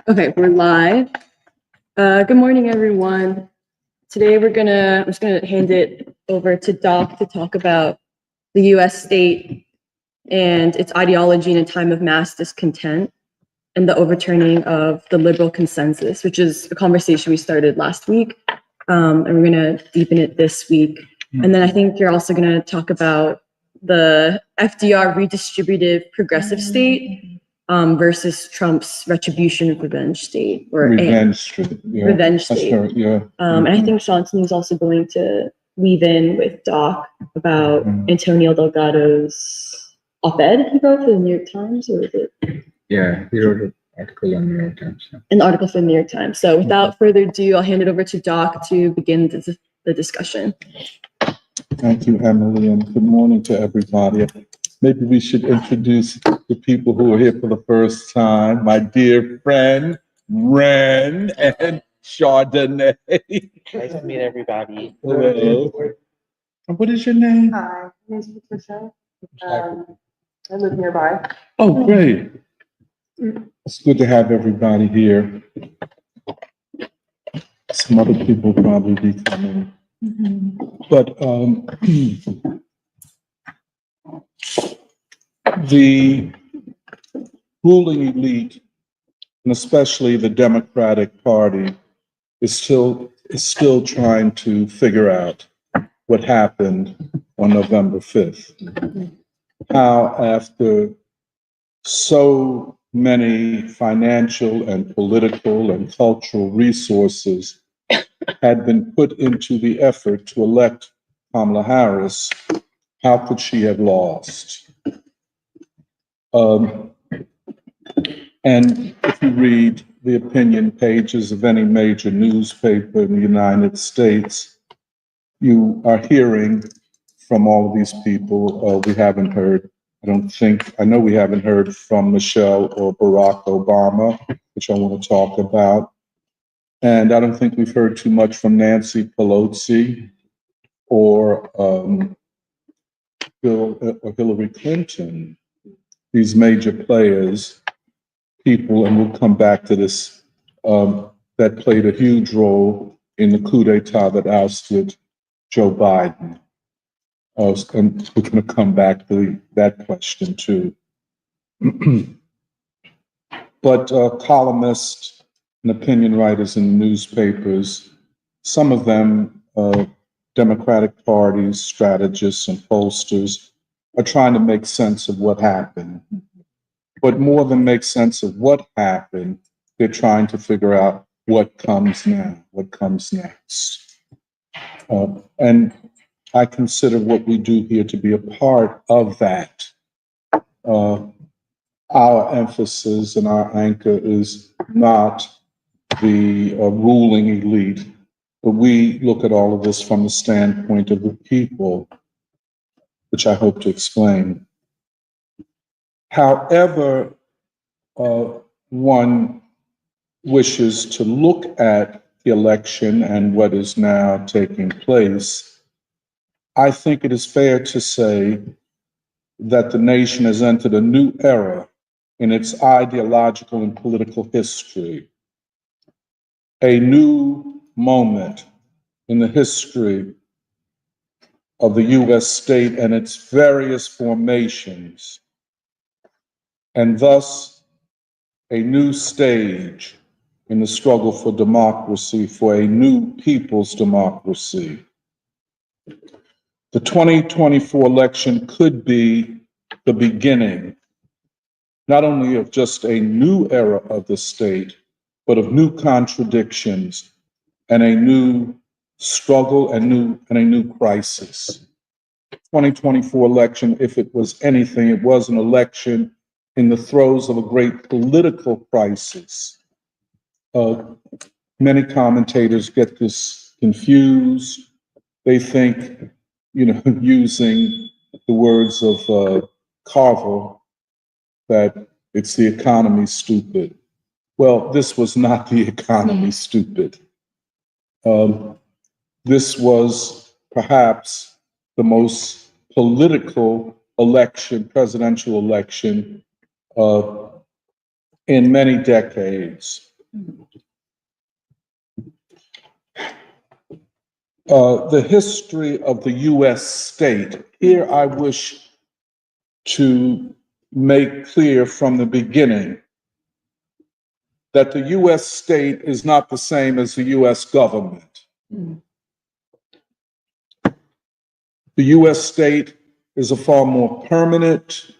Okay, we're live. Good morning, everyone. Today I'm just gonna hand it over to Doc to talk about the US state and its ideology in a time of mass discontent and the overturning of the liberal consensus, which is a conversation we started last week. And we're gonna deepen it this week. And then I think you're also gonna talk about the FDR redistributive progressive state versus Trump's retribution revenge state or revenge state. Yeah, revenge state. Right, yeah. And I think Shantanu is also going to weave in with Doc about Antonio Delgado's op-ed he wrote for the New York Times, or was it? Yeah, he wrote an article on the New York Times. Yeah. An article for the New York Times. So without further ado, I'll hand it over to Doc to begin the discussion. Thank you, Emily, and good morning to everybody. Maybe we should introduce the people who are here for the first time. My dear friend, Ren and Chardonnay. Nice to meet everybody. Hello. And what is your name? Hi, my name's Patricia. I live nearby. Oh, great. It's good to have everybody here. Some other people will probably be coming. But the ruling elite, and especially the Democratic Party, is still trying to figure out what happened on November 5th. How, after so many financial and political and cultural resources had been put into the effort to elect Kamala Harris, how could she have lost? And if you read the opinion pages of any major newspaper in the United States, you are hearing from all of these people. We haven't heard, I know we haven't heard from Michelle or Barack Obama, which I want to talk about. And I don't think we've heard too much from Nancy Pelosi or Hillary Clinton, these major players, people, and we'll come back to this, that played a huge role in the coup d'etat that ousted Joe Biden. And we're going to come back to that question too. But columnists and opinion writers in the newspapers, some of them Democratic parties, strategists, and pollsters, are trying to make sense of what happened. But more than make sense of what happened, they're trying to figure out what comes now, what comes next. And I consider what we do here to be a part of that. Our emphasis and our anchor is not the ruling elite, but we look at all of this from the standpoint of the people, which I hope to explain. However, one wishes to look at the election and what is now taking place, I think it is fair to say that the nation has entered a new era in its ideological and political history, a new moment in the history of the US state and its various formations, and thus a new stage in the struggle for democracy, for a new people's democracy. The 2024 election could be the beginning, not only of just a new era of the state, but of new contradictions and a new struggle and a new crisis. 2024 election, if it was anything, it was an election in the throes of a great political crisis. Many commentators get this confused. They think, using the words of Carver, that it's the economy stupid. Well, this was not the economy stupid. This was perhaps the most political election, presidential election in many decades. The history of the U.S. state. Here I wish to make clear from the beginning that the U.S. state is not the same as the U.S. government. The U.S. state is a far more permanent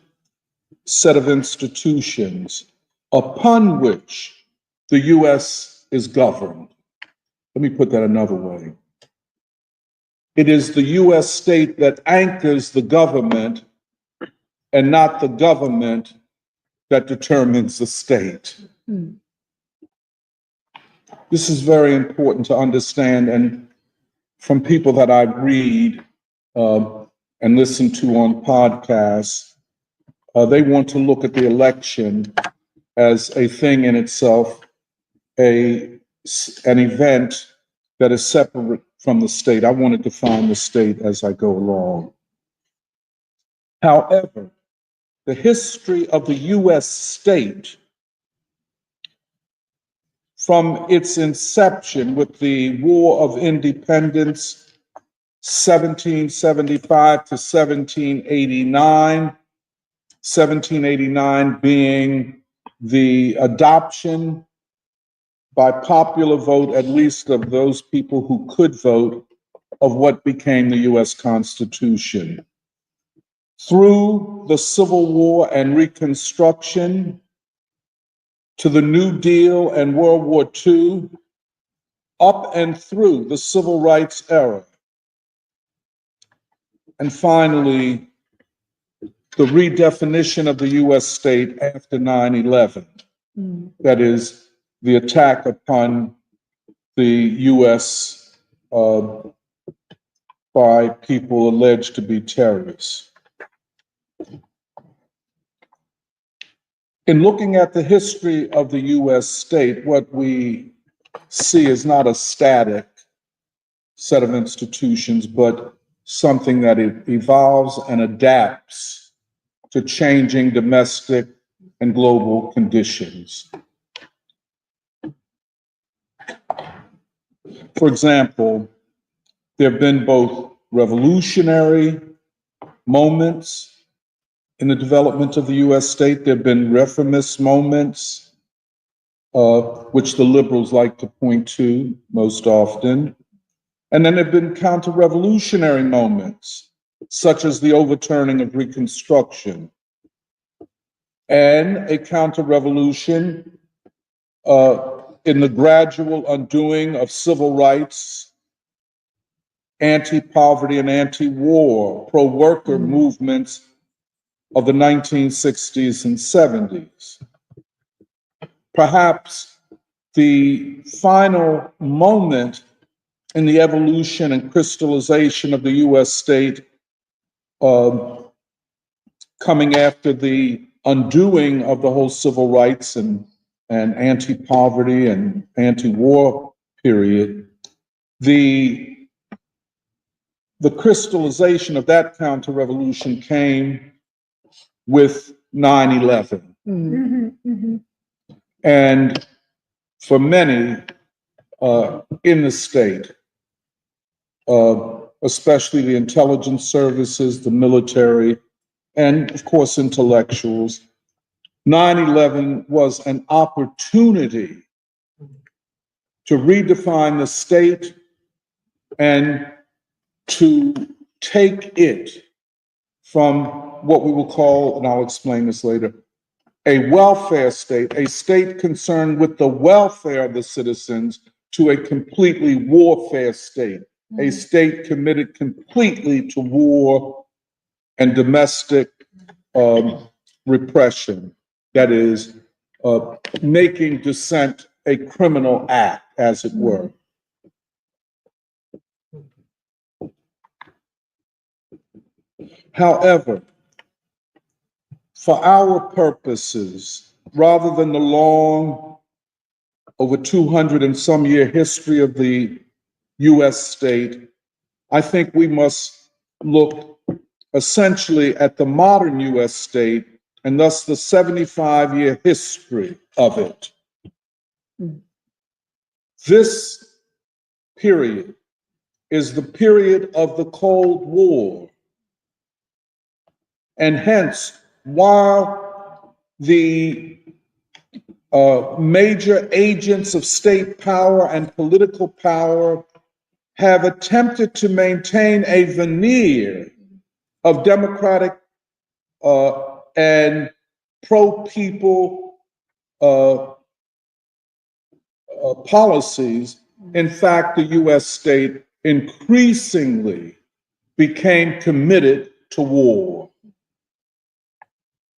set of institutions upon which the U.S. is governed. Let me put that another way. It is the U.S. state that anchors the government and not the government that determines the state. This is very important to understand, and from people that I read and listen to on podcasts, they want to look at the election as a thing in itself, an event that is separate from the state. I want to define the state as I go along. However, the history of the U.S. state from its inception with the War of Independence, 1775 to 1789, 1789 being the adoption by popular vote, at least of those people who could vote, of what became the U.S. Constitution. Through the Civil War and Reconstruction, to the New Deal and World War II, up and through the Civil Rights era, and finally, the redefinition of the U.S. state after 9/11. That is, the attack upon the U.S. By people alleged to be terrorists. In looking at the history of the U.S. state, what we see is not a static set of institutions, but something that it evolves and adapts to changing domestic and global conditions. For example, there have been both revolutionary moments in the development of the U.S. state. There have been reformist moments, which the liberals like to point to most often. And then there have been counter-revolutionary moments, such as the overturning of Reconstruction, and a counter-revolution in the gradual undoing of civil rights, anti-poverty and anti-war, pro-worker movements of the 1960s and 70s. Perhaps the final moment in the evolution and crystallization of the U.S. state, coming after the undoing of the whole civil rights and anti-poverty and anti-war period, the crystallization of that counter-revolution came with 9/11. And for many in the state, especially the intelligence services, the military, and of course intellectuals, 9/11 was an opportunity to redefine the state and to take it from what we will call, and I'll explain this later, a welfare state, a state concerned with the welfare of the citizens, to a completely warfare state, a state committed completely to war and domestic repression. That is, making dissent a criminal act, as it were. However, for our purposes, rather than the long, over 200 and some year history of the U.S. state, I think we must look essentially at the modern U.S. state and thus the 75-year history of it. Mm. This period is the period of the Cold War. And hence, while the major agents of state power and political power have attempted to maintain a veneer of democratic and pro-people policies, in fact, the US state increasingly became committed to war,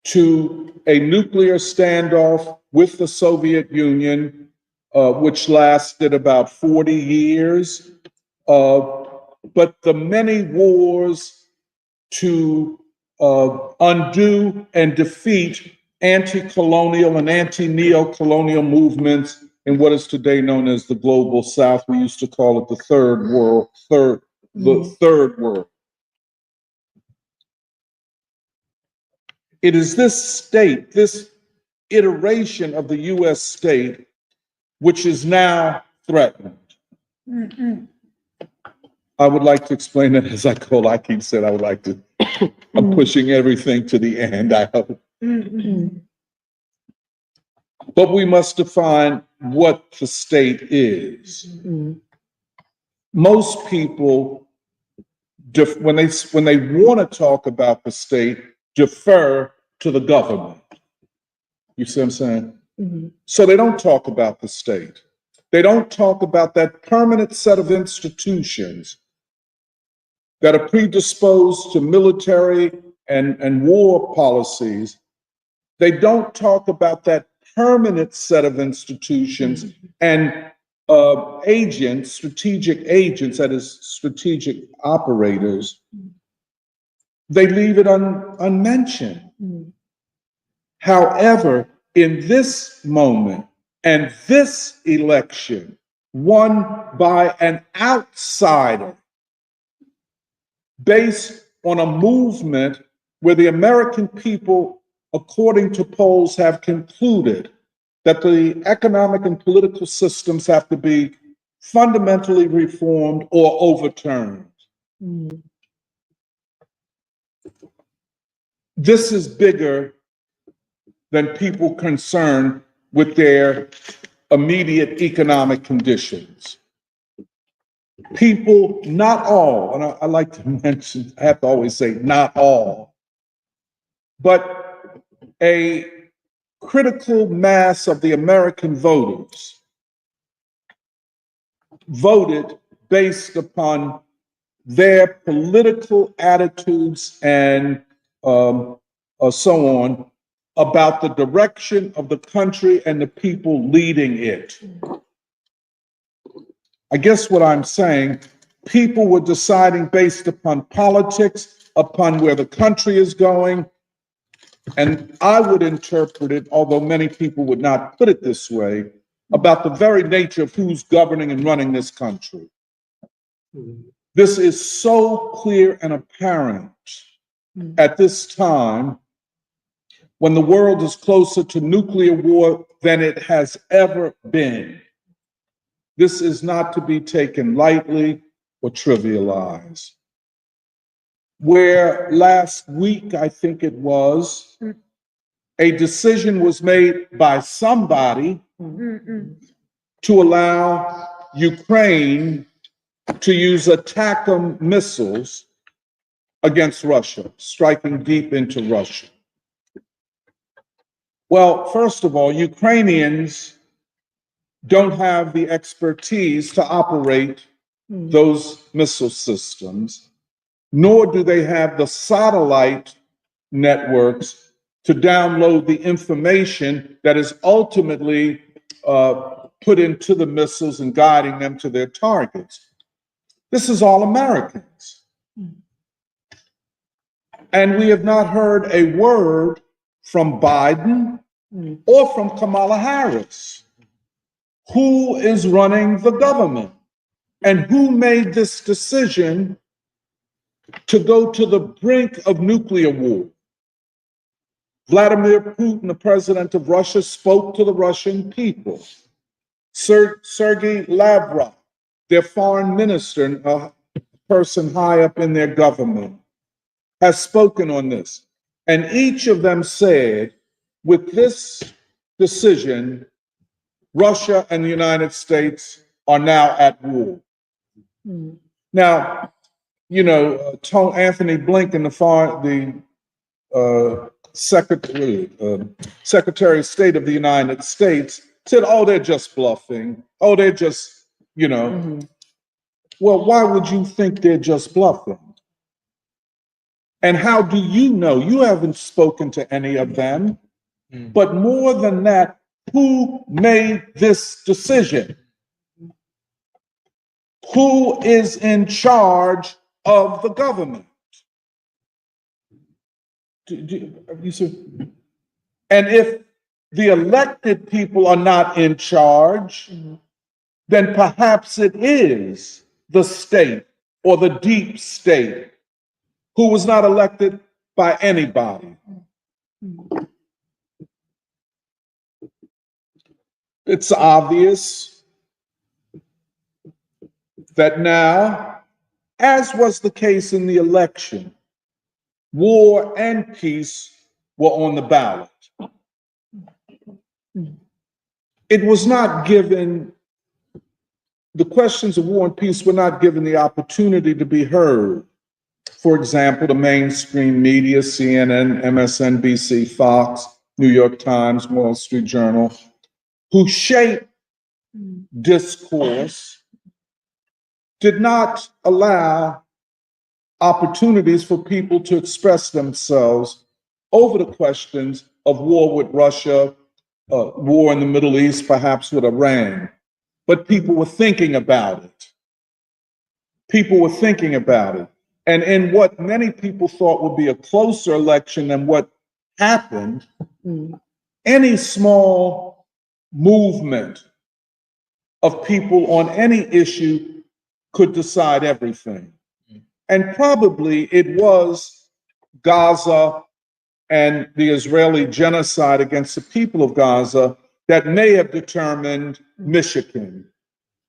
to a nuclear standoff with the Soviet Union, which lasted about 40 years. But the many wars to undo and defeat anti-colonial and anti-neo-colonial movements in what is today known as the global South. We used to call it the third world, the third world. It is this state, this iteration of the US state, which is now threatened. I would like to explain it as I call. I keep saying I would like to. I'm pushing everything to the end, I hope. But we must define what the state is. Most people, when they want to talk about the state, defer to the government. You see what I'm saying? So they don't talk about the state. They don't talk about that permanent set of institutions that are predisposed to military and war policies. They don't talk about that permanent set of institutions and agents, strategic agents, that is, strategic operators. They leave it unmentioned. However, in this moment and this election, won by an outsider, based on a movement where the American people, according to polls, have concluded that the economic and political systems have to be fundamentally reformed or overturned. This is bigger than people concerned with their immediate economic conditions. People, not all, and I like to mention, I have to always say not all, but a critical mass of the American voters voted based upon their political attitudes and so on about the direction of the country and the people leading it. I guess what I'm saying, people were deciding based upon politics, upon where the country is going. And I would interpret it, although many people would not put it this way, about the very nature of who's governing and running this country. This is so clear and apparent at this time when the world is closer to nuclear war than it has ever been. This is not to be taken lightly or trivialized. Where last week, I think it was, a decision was made by somebody to allow Ukraine to use ATACMS missiles against Russia, striking deep into Russia. Well, first of all, Ukrainians don't have the expertise to operate those missile systems, nor do they have the satellite networks to download the information that is ultimately put into the missiles and guiding them to their targets. This is all Americans. And we have not heard a word from Biden or from Kamala Harris. Who is running the government? And who made this decision to go to the brink of nuclear war? Vladimir Putin, the president of Russia, spoke to the Russian people. Sergei Lavrov, their foreign minister, a person high up in their government, has spoken on this. And each of them said, with this decision, Russia and the United States are now at war. Now, you know, Anthony Blinken, Secretary of State of the United States, said, oh, they're just bluffing. Oh, they're just, you know. Well, why would you think they're just bluffing? And how do you know? You haven't spoken to any of them. But more than that, who made this decision? Who is in charge of the government? And if the elected people are not in charge, then perhaps it is the state or the deep state who was not elected by anybody. It's obvious that now, as was the case in the election, war and peace were on the ballot. It was not given, the questions of war and peace were not given the opportunity to be heard. For example, the mainstream media, CNN, MSNBC, Fox, New York Times, Wall Street Journal, who shape discourse, did not allow opportunities for people to express themselves over the questions of war with Russia, war in the Middle East, perhaps with Iran. But people were thinking about it. People were thinking about it. And in what many people thought would be a closer election than what happened, any small movement of people on any issue could decide everything. And probably it was Gaza and the Israeli genocide against the people of Gaza that may have determined Michigan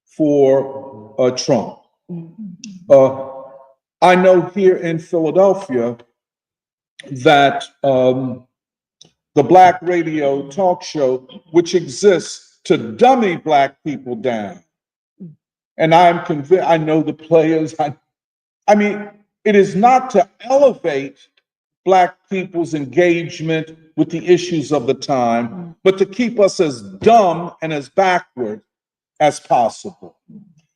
for Trump. I know here in Philadelphia that the Black radio talk show, which exists to dummy Black people down, and I'm convinced, I know the players, I mean, it is not to elevate Black people's engagement with the issues of the time, but to keep us as dumb and as backward as possible.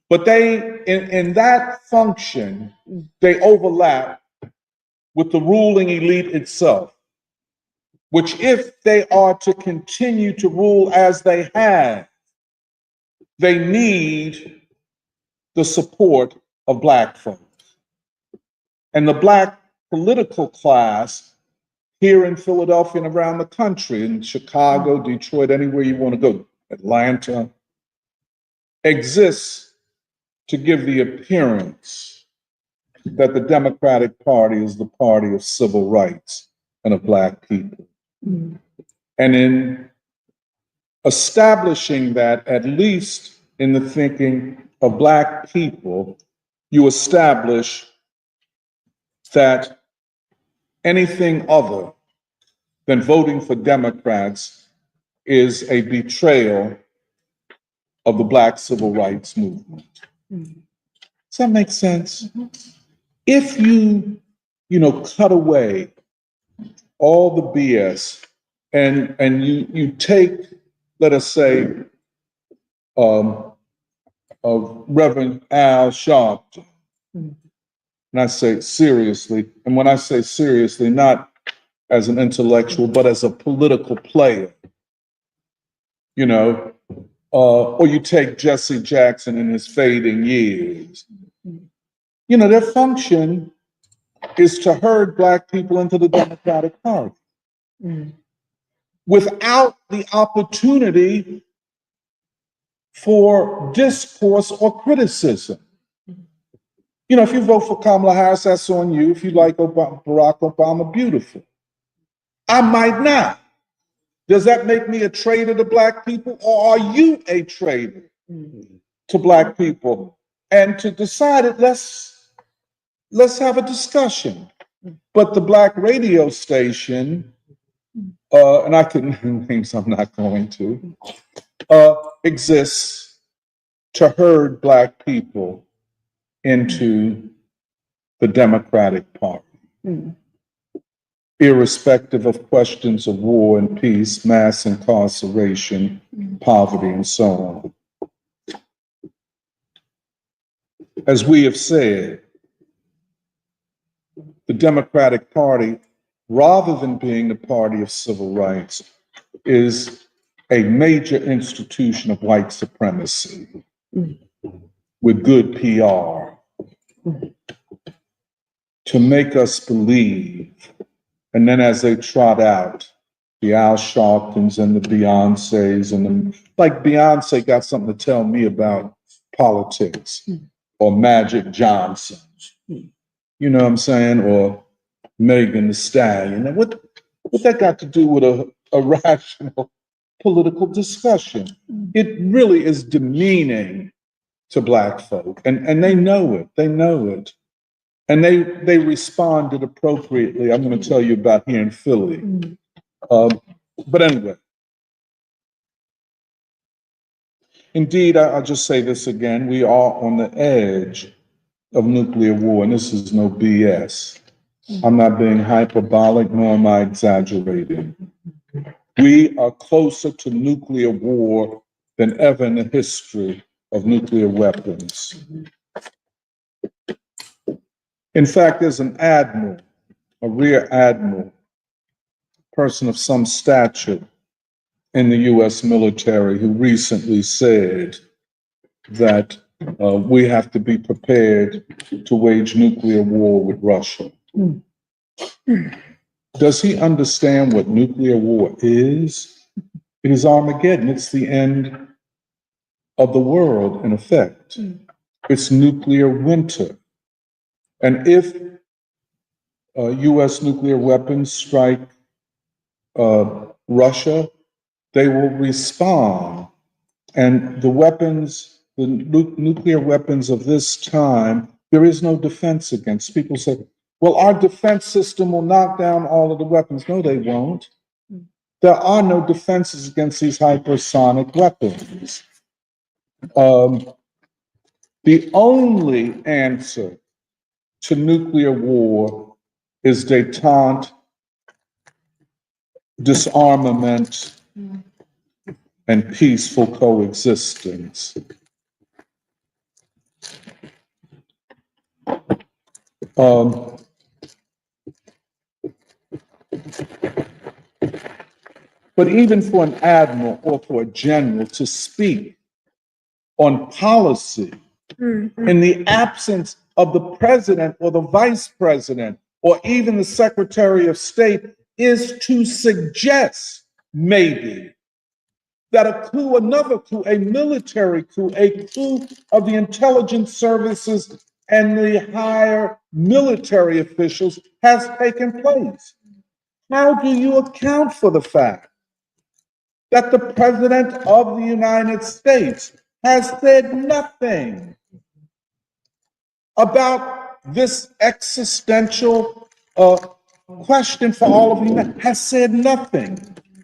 But they, in that function, they overlap with the ruling elite itself, which if they are to continue to rule as they have, they need the support of Black folks. And the Black political class here in Philadelphia and around the country, in Chicago, Detroit, anywhere you want to go, Atlanta, exists to give the appearance that the Democratic Party is the party of civil rights and of Black people. And in establishing that, at least in the thinking of Black people, you establish that anything other than voting for Democrats is a betrayal of the Black civil rights movement. Does that make sense? If you cut away all the BS and you take, let us say, of Reverend Al Sharpton, and I say seriously, and when I say seriously, not as an intellectual, but as a political player, or you take Jesse Jackson in his fading years, their function is to herd Black people into the Democratic Party without the opportunity for discourse or criticism. If you vote for Kamala Harris, that's on you. If you like Barack Obama, beautiful. I might not. Does that make me a traitor to Black people, or are you a traitor to Black people? And to decide it, let's have a discussion. But the Black radio station, and I can name names I'm not going to, exists to herd Black people into the Democratic Party, irrespective of questions of war and peace, mass incarceration, poverty, and so on. As we have said, the Democratic Party, rather than being the party of civil rights, is a major institution of white supremacy with good PR to make us believe. And then as they trot out the Al Sharptons and the Beyoncés like Beyonce got something to tell me about politics, or Magic Johnson, you know what I'm saying? Or Megan Thee Stallion. And what that got to do with a rational political discussion? It really is demeaning to Black folk, and they know it. They know it, and they responded appropriately. I'm going to tell you about here in Philly. But anyway, indeed, I'll just say this again: we are on the edge of nuclear war, and this is no BS. I'm not being hyperbolic, nor am I exaggerating. We are closer to nuclear war than ever in the history of nuclear weapons. In fact, there's an admiral, a rear admiral, person of some stature in the US military, who recently said that we have to be prepared to wage nuclear war with Russia. Does he understand what nuclear war is? It is Armageddon. It's the end of the world, in effect. It's nuclear winter. And if US nuclear weapons strike Russia, they will respond. And the weapons, the nuclear weapons of this time, there is no defense against. People say, well, our defense system will knock down all of the weapons. No, they won't. There are no defenses against these hypersonic weapons. The only answer to nuclear war is détente, disarmament, and peaceful coexistence. But even for an admiral or for a general to speak on policy in the absence of the president or the vice president or even the secretary of state is to suggest maybe that a coup, another coup, a military coup, a coup of the intelligence services and the higher military officials has taken place. How do you account for the fact that the President of the United States has said nothing about this existential question for all of humanity? Has said nothing.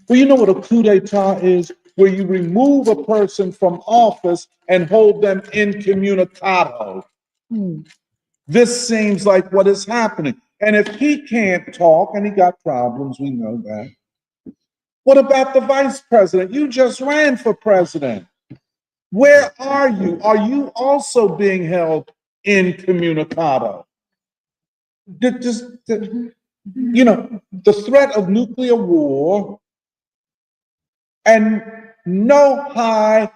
Well, you know what a coup d'etat is? Where you remove a person from office and hold them incommunicado. This seems like what is happening. And if he can't talk, and he got problems, we know that. What about the vice president? You just ran for president. Where are you? Are you also being held incommunicado? You know, the threat of nuclear war and no high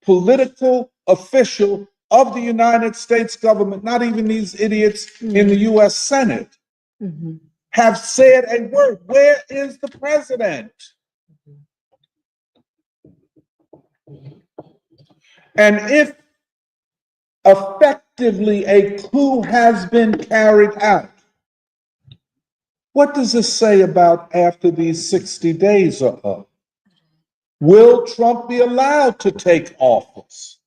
political official of the United States government, not even these idiots in the US Senate, have said a word. Where is the president? And if effectively a coup has been carried out, what does this say about after these 60 days are up? Will Trump be allowed to take office?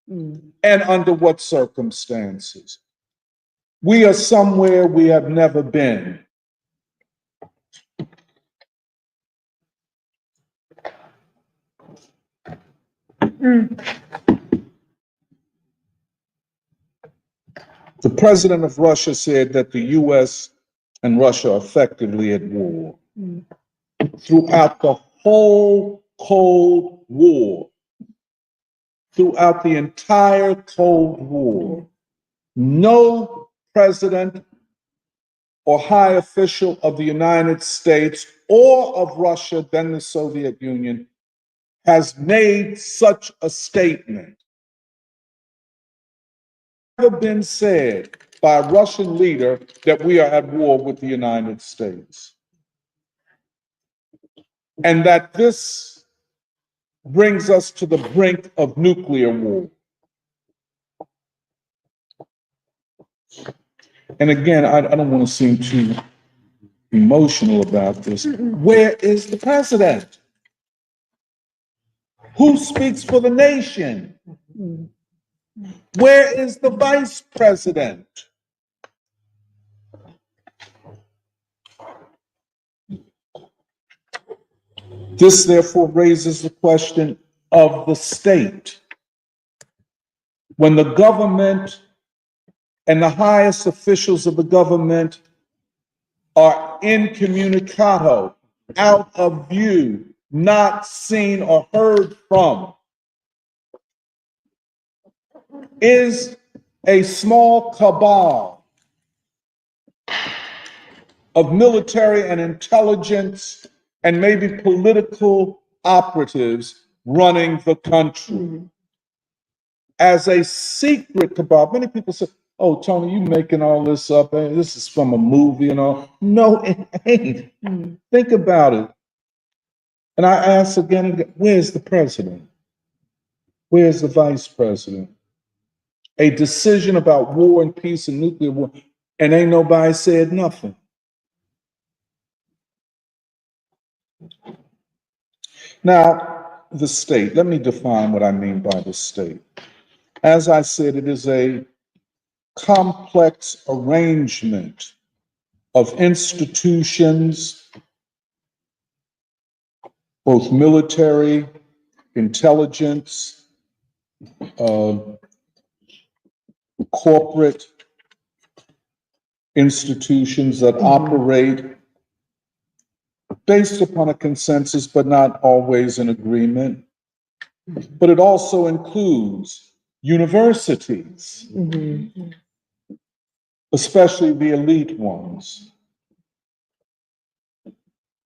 And under what circumstances? We are somewhere we have never been. The president of Russia said that the US and Russia are effectively at war. Throughout the whole Cold War, throughout the entire Cold War, no president or high official of the United States or of Russia, then the Soviet Union, has made such a statement. Never been said by a Russian leader that we are at war with the United States. And that this brings us to the brink of nuclear war. And again, I don't want to seem too emotional about this. Where is the president? Who speaks for the nation? Where is the vice president? This therefore raises the question of the state. When the government and the highest officials of the government are incommunicado, out of view, not seen or heard from, is a small cabal of military and intelligence and maybe political operatives running the country. As a secret cabal, many people say, oh, Tony, you making all this up. This is from a movie and all. No, it ain't. Think about it. And I ask again and again, where's the president? Where's the vice president? A decision about war and peace and nuclear war, and ain't nobody said nothing. Now, the state, let me define what I mean by the state. As I said, it is a complex arrangement of institutions, both military, intelligence, corporate institutions that operate based upon a consensus, but not always in agreement. But it also includes universities, especially the elite ones.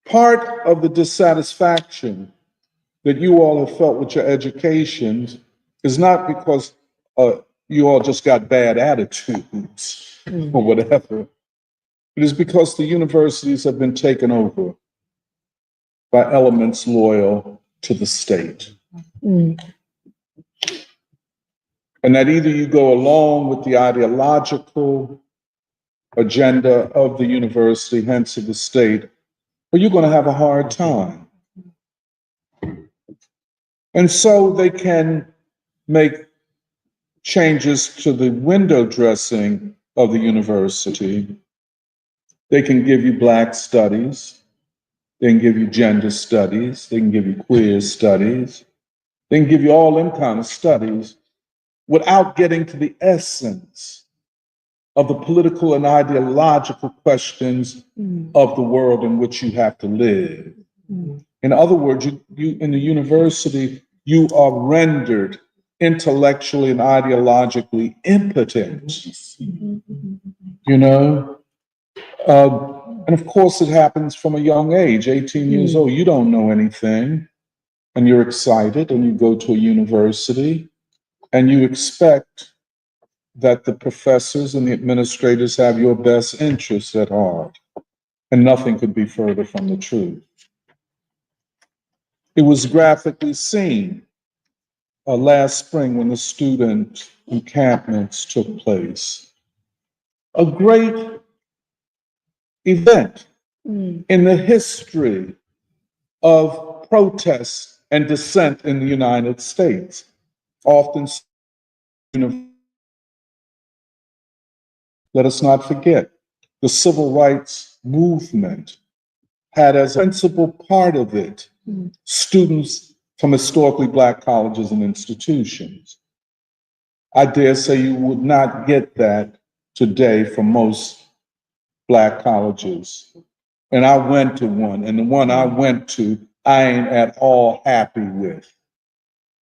Part of the dissatisfaction that you all have felt with your educations is not because you all just got bad attitudes or whatever. It is because the universities have been taken over by elements loyal to the state. And that either you go along with the ideological agenda of the university, hence of the state, or you're going to have a hard time. And so they can make changes to the window dressing of the university. They can give you Black studies. They can give you gender studies. They can give you queer studies. They can give you all them kind of studies without getting to the essence of the political and ideological questions of the world in which you have to live. In other words, you in the university, you are rendered intellectually and ideologically impotent. You know? And of course, it happens from a young age, 18 years old. You don't know anything, and you're excited, and you go to a university, and you expect that the professors and the administrators have your best interests at heart. And nothing could be further from the truth. It was graphically seen last spring when the student encampments took place. A great event in the history of protests and dissent in the United States. Often, let us not forget, the civil rights movement had as a principal part of it students from historically Black colleges and institutions. I dare say you would not get that today from most Black colleges. And I went to one, and the one I went to, I ain't at all happy with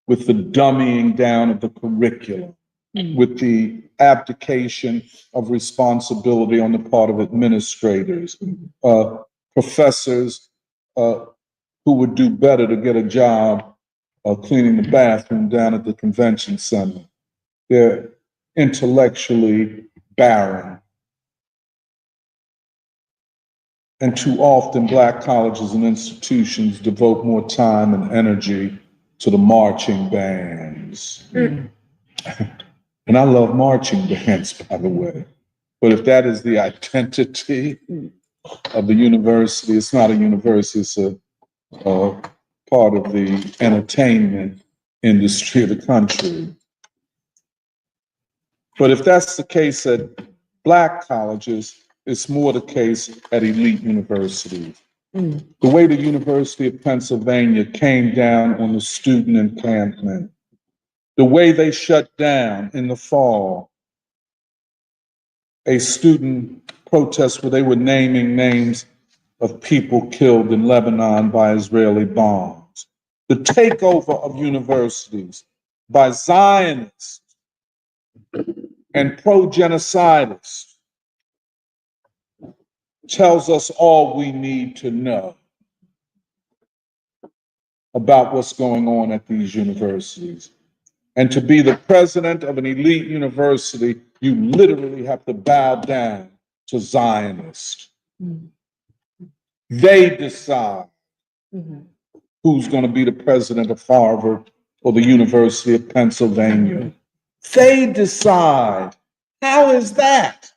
the dumbing down of the curriculum, with the abdication of responsibility on the part of administrators, professors who would do better to get a job cleaning the bathroom down at the convention center. They're intellectually barren. And too often, Black colleges and institutions devote more time and energy to the marching bands. And I love marching bands, by the way. But if that is the identity of the university, it's not a university, it's a part of the entertainment industry of the country. But if that's the case at Black colleges, it's more the case at elite universities. The way the University of Pennsylvania came down on the student encampment, the way they shut down in the fall a student protest where they were naming names of people killed in Lebanon by Israeli bombs, the takeover of universities by Zionists and pro-genocidists tells us all we need to know about what's going on at these universities. And to be the president of an elite university, you literally have to bow down to Zionists. They decide who's going to be the president of Harvard or the University of Pennsylvania. They decide. How is that?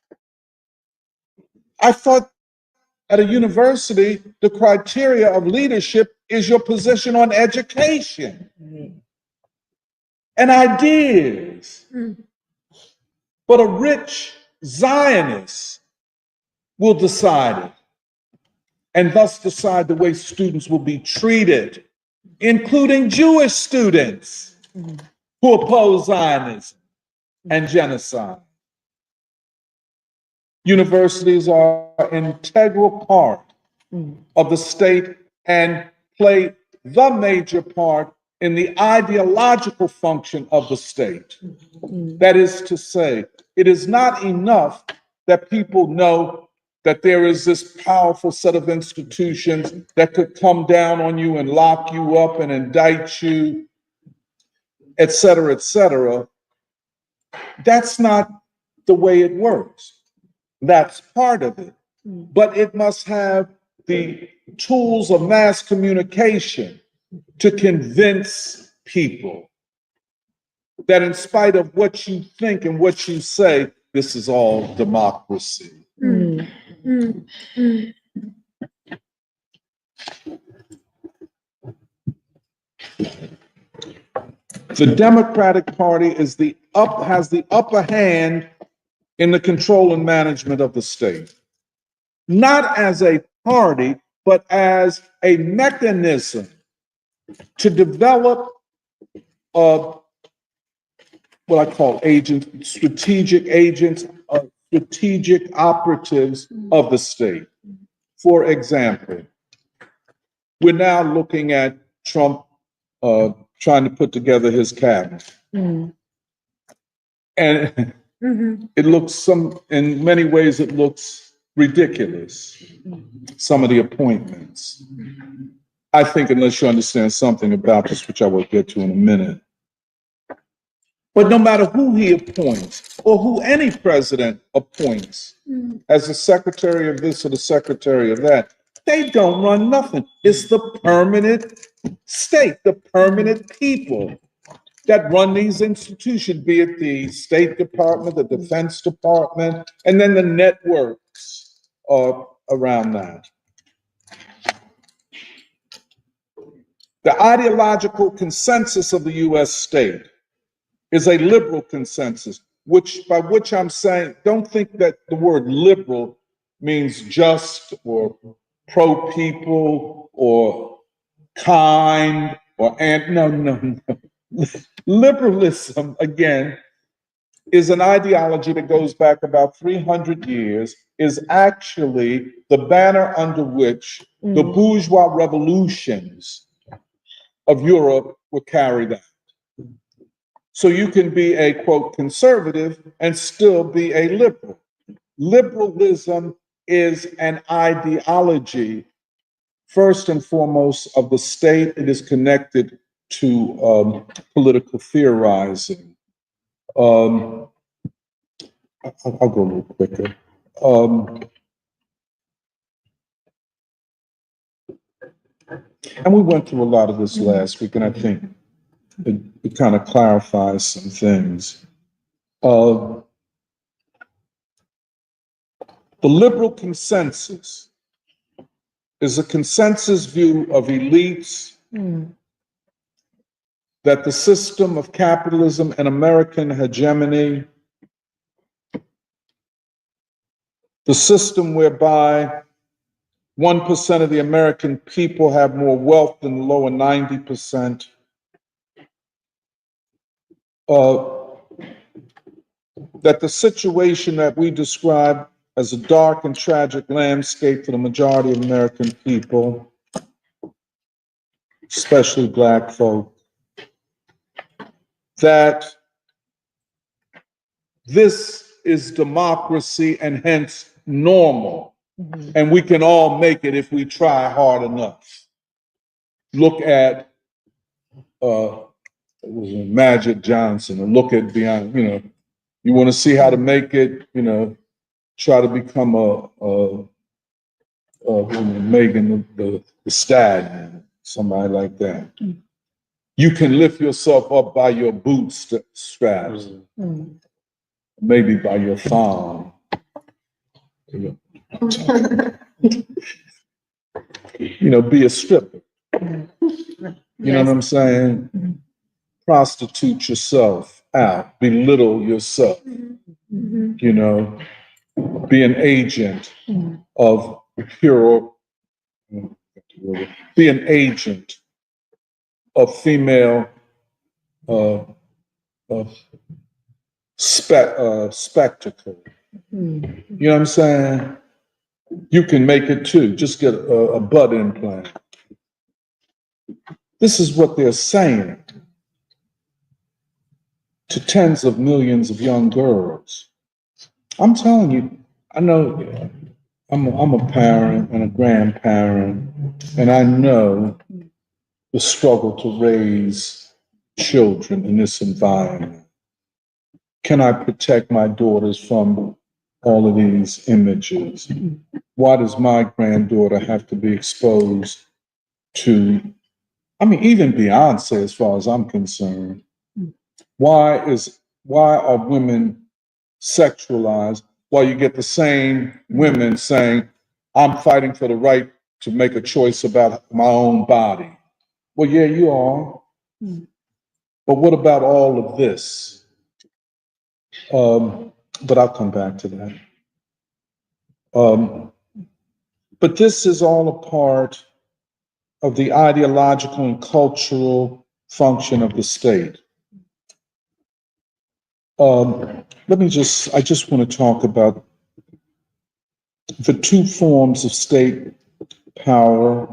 I thought at a university, the criteria of leadership is your position on education and ideas. But a rich Zionist will decide it, and thus decide the way students will be treated, including Jewish students who oppose Zionism and genocide. Universities are an integral part of the state and play the major part in the ideological function of the state. That is to say, it is not enough that people know that there is this powerful set of institutions that could come down on you and lock you up and indict you, et cetera, et cetera. That's not the way it works. That's part of it. But it must have the tools of mass communication to convince people that in spite of what you think and what you say, this is all democracy. The Democratic Party has the upper hand in the control and management of the state, not as a party, but as a mechanism to develop what I call strategic agents, strategic operatives of the state. For example, we're now looking at Trump trying to put together his cabinet. And it looks in many ways, it looks ridiculous, some of the appointments. I think unless you understand something about this, which I will get to in a minute. But no matter who he appoints or who any president appoints as the secretary of this or the secretary of that, they don't run nothing. It's the permanent state, the permanent people that run these institutions, be it the State Department, the Defense Department, and then the networks around that. The ideological consensus of the US state is a liberal consensus, by which I'm saying, don't think that the word liberal means just or pro people or kind or no. Liberalism, again, is an ideology that goes back about 300 years, is actually the banner under which the bourgeois revolutions of Europe were carried out. So you can be a, quote, conservative and still be a liberal. Liberalism is an ideology, first and foremost, of the state. It is connected to political theorizing. I'll go a little quicker. And we went through a lot of this last week, and I think it kind of clarifies some things. The liberal consensus is a consensus view of elites that the system of capitalism and American hegemony, the system whereby 1% of the American people have more wealth than the lower 90%, that the situation that we describe as a dark and tragic landscape for the majority of American people, especially Black folk, that this is democracy and hence normal. And we can all make it if we try hard enough. Look at Magic Johnson, or look at beyond, you want to see how to make it, try to become Megan the Stallion, somebody like that. You can lift yourself up by your bootstraps, maybe by your thumb. Be a stripper. You know what I'm saying? Prostitute yourself out, belittle yourself. Be an agent of be an agent of female spectacle. You know what I'm saying? You can make it too. Just get a butt implant. This is what they're saying to tens of millions of young girls. I'm telling you, I know I'm a parent and a grandparent, and I know the struggle to raise children in this environment. Can I protect my daughters from all of these images? Why does my granddaughter have to be exposed to, even Beyonce, as far as I'm concerned? Why are women sexualized while you get the same women saying, I'm fighting for the right to make a choice about my own body? Well, yeah, you are. But what about all of this? But I'll come back to that. But this is all a part of the ideological and cultural function of the state. I just want to talk about the two forms of state power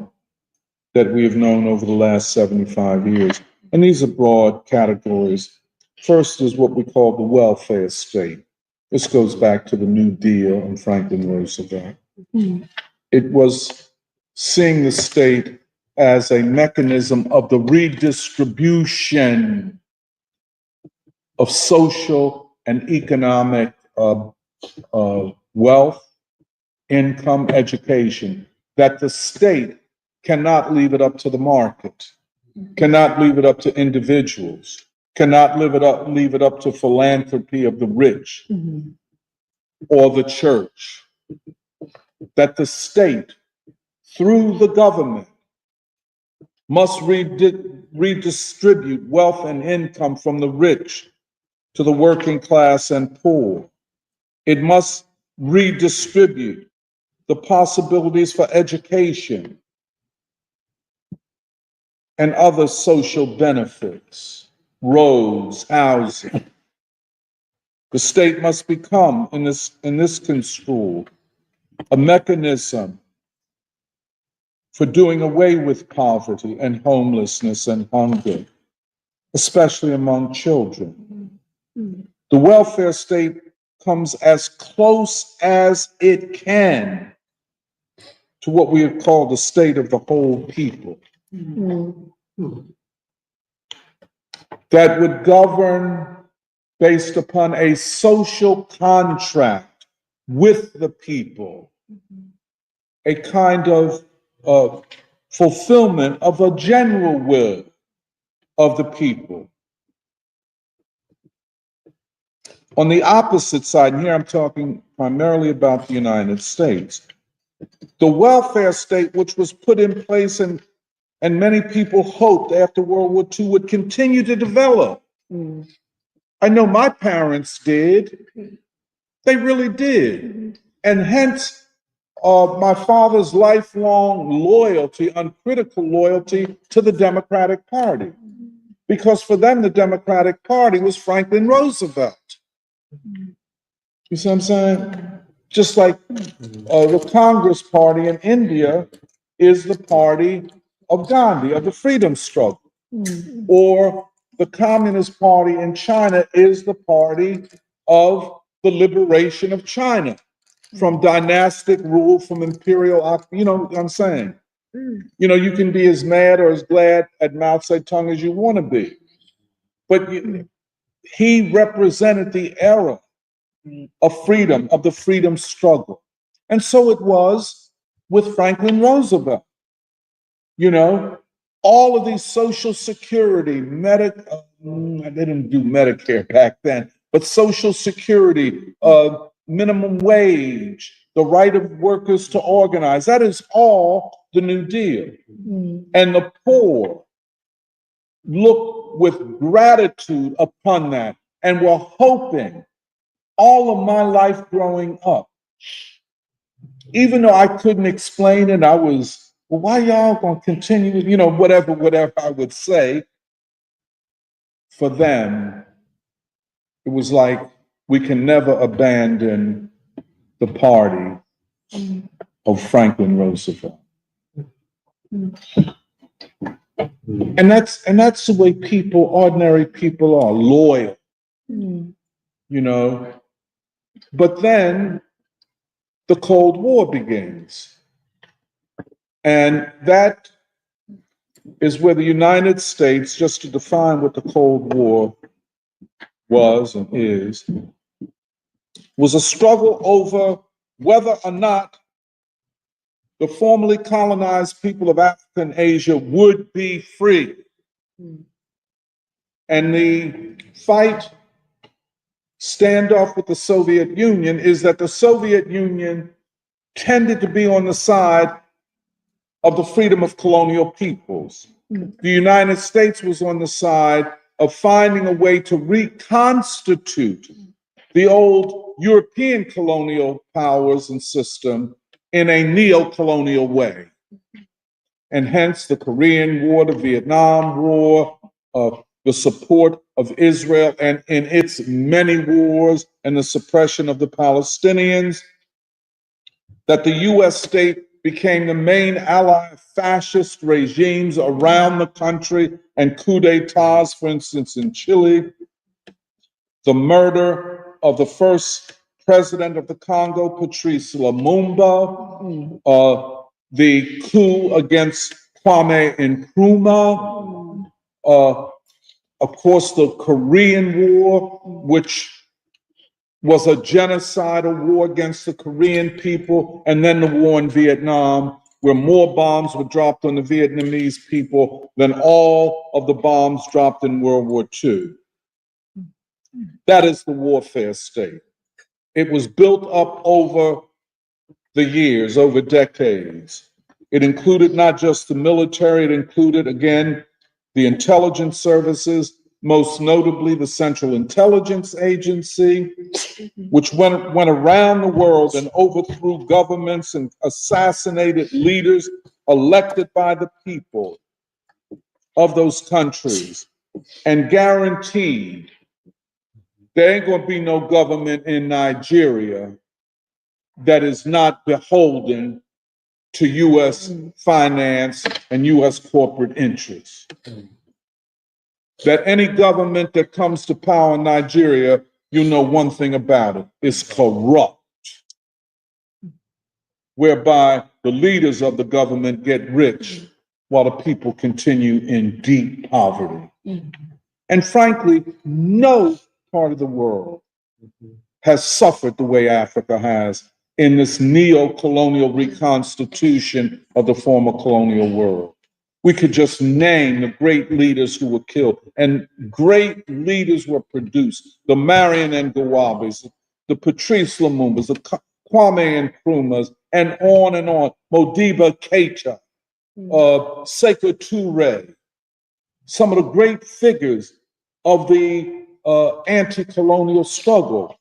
that we have known over the last 75 years. And these are broad categories. First is what we call the welfare state. This goes back to the New Deal and Franklin Roosevelt. It was seeing the state as a mechanism of the redistribution of social and economic wealth, income, education, that the state cannot leave it up to the market, cannot leave it up to individuals, cannot leave it up to philanthropy of the rich or the church. That the state, through the government, must redistribute wealth and income from the rich to the working class and poor. It must redistribute the possibilities for education and other social benefits, roads, housing. The state must become, in this construal, a mechanism for doing away with poverty and homelessness and hunger, especially among children. The welfare state comes as close as it can to what we have called the state of the whole people. That would govern based upon a social contract with the people, a kind of fulfillment of a general will of the people. On the opposite side, and here I'm talking primarily about the United States, the welfare state, which was put in place and many people hoped after World War II would continue to develop. I know my parents did. They really did. And hence, my father's lifelong loyalty, uncritical loyalty to the Democratic Party. Because for them, the Democratic Party was Franklin Roosevelt. You see what I'm saying? Just like the Congress Party in India is the party of Gandhi, of the freedom struggle. Or the Communist Party in China is the party of the liberation of China from dynastic rule, from imperial, you know what I'm saying? You know, you can be as mad or as glad at Mao Zedong as you want to be. But he represented the era of freedom, of the freedom struggle. And so it was with Franklin Roosevelt. You know, all of these social security, they didn't do Medicare back then, but social security, minimum wage, the right of workers to organize, that is all the New Deal. And the poor looked with gratitude upon that and were hoping all of my life growing up, even though I couldn't explain it, I was, well, why y'all gonna continue, you know, whatever I would say. For them, it was like, we can never abandon the party of Franklin Roosevelt. And that's the way people, ordinary people are, loyal, you know. But then the Cold War begins. And that is where the United States, just to define what the Cold War was and is, was a struggle over whether or not the formerly colonized people of Africa and Asia would be free. And the standoff with the Soviet Union is that the Soviet Union tended to be on the side of the freedom of colonial peoples. The United States was on the side of finding a way to reconstitute the old European colonial powers and system in a neo-colonial way. And hence the Korean War, the Vietnam War, the support of Israel and in its many wars and the suppression of the Palestinians, that the US state became the main ally of fascist regimes around the country and coups d'etats, for instance, in Chile, the murder of the first president of the Congo, Patrice Lumumba, the coup against Kwame Nkrumah, of course, the Korean War, which was a genocidal war against the Korean people, and then the war in Vietnam, where more bombs were dropped on the Vietnamese people than all of the bombs dropped in World War II. That is the warfare state. It was built up over the years, over decades. It included not just the military, it included, again, the intelligence services, most notably the Central Intelligence Agency, which went around the world and overthrew governments and assassinated leaders elected by the people of those countries and guaranteed there ain't gonna be no government in Nigeria that is not beholden to U.S. finance and U.S. corporate interests. That any government that comes to power in Nigeria, you know one thing about it, it's corrupt, whereby the leaders of the government get rich while the people continue in deep poverty. And frankly, no part of the world has suffered the way Africa has in this neo-colonial reconstitution of the former colonial world. We could just name the great leaders who were killed, and great leaders were produced. The Marion Ngawabes, the Patrice Lumumbas, the Kwame Nkrumahs, and on and on. Modibo Keita, Sekou Touré, some of the great figures of the anti-colonial struggle,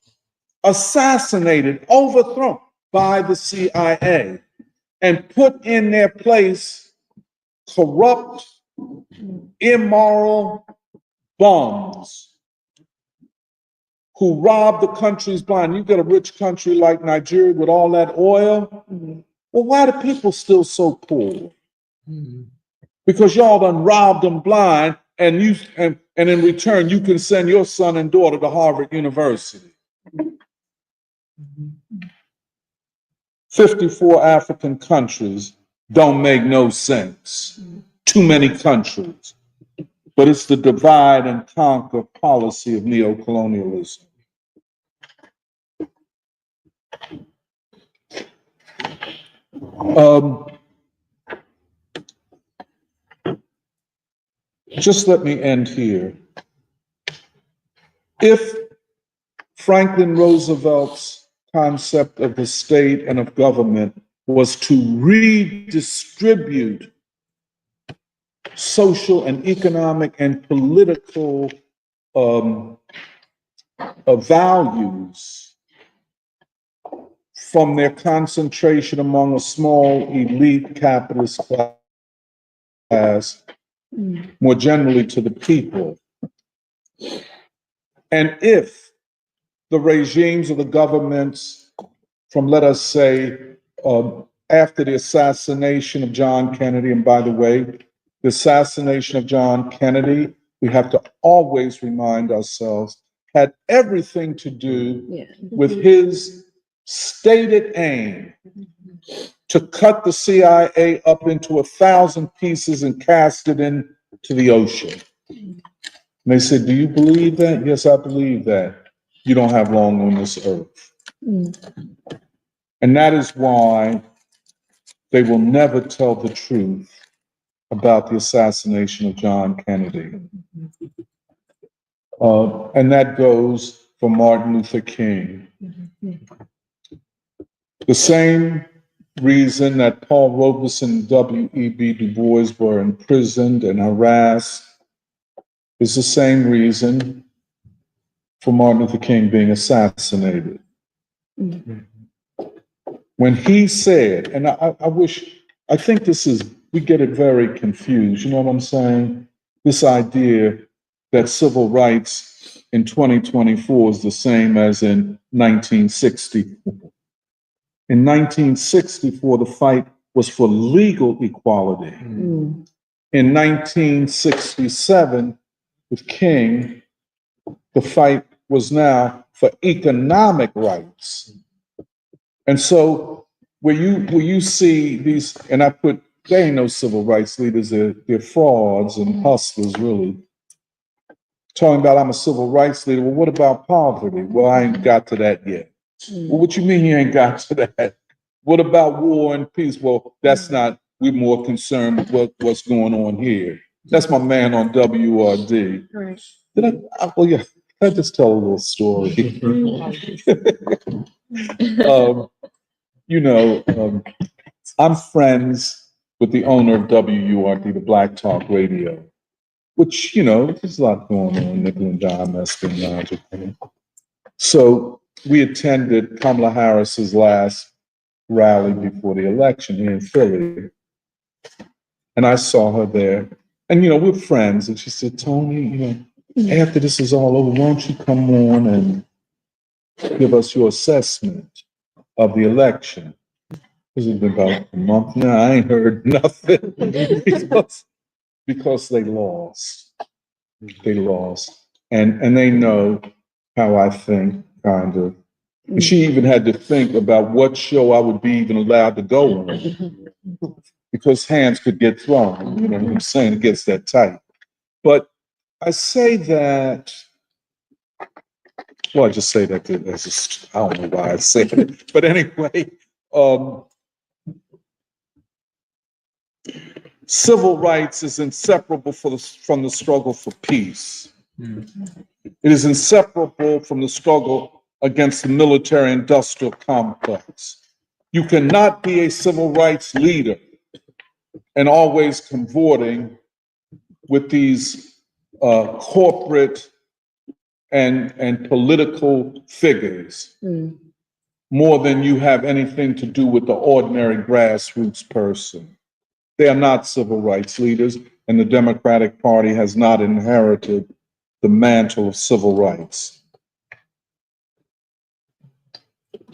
assassinated, overthrown by the CIA, and put in their place corrupt, immoral bums who rob the countries blind. You got a rich country like Nigeria with all that oil. Well, why are the people still so poor? Because y'all done robbed them blind, and in return you can send your son and daughter to Harvard University. 54 African countries don't make no sense. Too many countries. But it's the divide and conquer policy of neocolonialism. Just let me end here. If Franklin Roosevelt's concept of the state and of government was to redistribute social and economic and political values from their concentration among a small elite capitalist class, more generally to the people. And if the regimes of the governments from, let us say, after the assassination of John Kennedy, and by the way, the assassination of John Kennedy, we have to always remind ourselves, had everything to do with his stated aim to cut the CIA up into 1,000 pieces and cast it into the ocean. And they said, do you believe that? Yes, I believe that. You don't have long on this earth. And that is why they will never tell the truth about the assassination of John Kennedy. And that goes for Martin Luther King. The same reason that Paul Robeson and W.E.B. Du Bois were imprisoned and harassed is the same reason for Martin Luther King being assassinated. When he said, and I think we get it very confused, you know what I'm saying? This idea that civil rights in 2024 is the same as in 1960. In 1964, the fight was for legal equality. In 1967, with King, the fight was now for economic rights. And so where you see these, and they ain't no civil rights leaders, they're frauds and hustlers, really. Talking about I'm a civil rights leader. Well, what about poverty? Well, I ain't got to that yet. Well, what you mean you ain't got to that? What about war and peace? Well, that's not, we're more concerned with what's going on here. That's my man on WRD. Right. Well, yeah, I just tell a little story. I'm friends with the owner of WURD, the Black Talk Radio, which, there's a lot going on, nickel and dime espionage. So we attended Kamala Harris's last rally before the election here in Philly. And I saw her there. And, we're friends. And she said, Tony, after this is all over, why don't you come on and give us your assessment of the election? This has been about a month now. I ain't heard nothing because they lost. They lost. And they know how I think, kind of. And she even had to think about what show I would be even allowed to go on because hands could get thrown. You know what I'm saying? It gets that tight. But I say that, well, I just say that as I don't know why I say it. But anyway, civil rights is inseparable from the struggle for peace. It is inseparable from the struggle against the military-industrial complex. You cannot be a civil rights leader and always cavorting with these corporate and political figures more than you have anything to do with the ordinary grassroots person. They are not civil rights leaders, and the Democratic Party has not inherited the mantle of civil rights.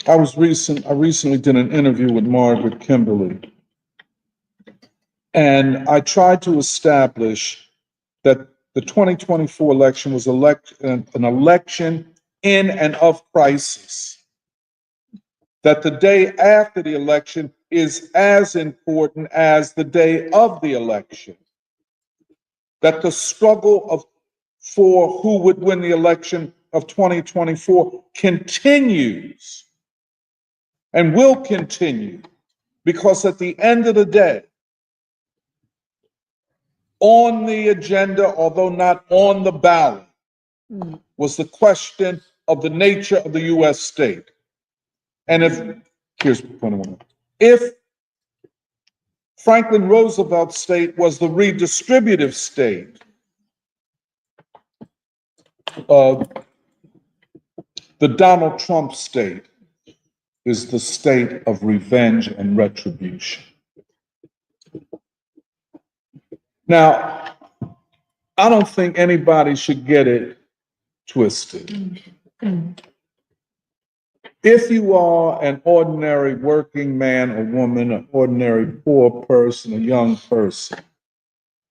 I recently did an interview with Margaret Kimberly, and I tried to establish that the 2024 election was an election in and of crisis, that the day after the election is as important as the day of the election, that the struggle for who would win the election of 2024 continues and will continue, because at the end of the day, on the agenda, although not on the ballot, was the question of the nature of the U.S. state. And if Franklin Roosevelt's state was the redistributive state, the Donald Trump state is the state of revenge and retribution. Now, I don't think anybody should get it twisted. If you are an ordinary working man or woman, an ordinary poor person, a young person,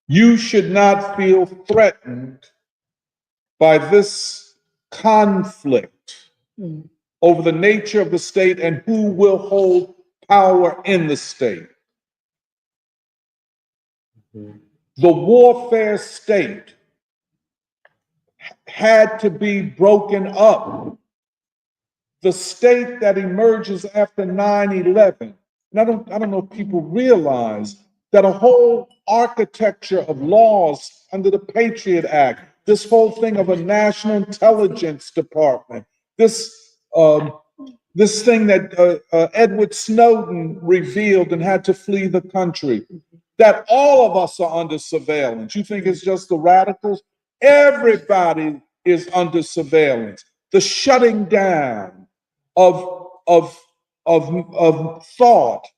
you should not feel threatened by this conflict over the nature of the state and who will hold power in the state. The warfare state had to be broken up. The state that emerges after 9/11, and I don't know if people realize that a whole architecture of laws under the Patriot Act, this whole thing of a national intelligence department, this thing that Edward Snowden revealed and had to flee the country, that all of us are under surveillance. You think it's just the radicals? Everybody is under surveillance. The shutting down of thought,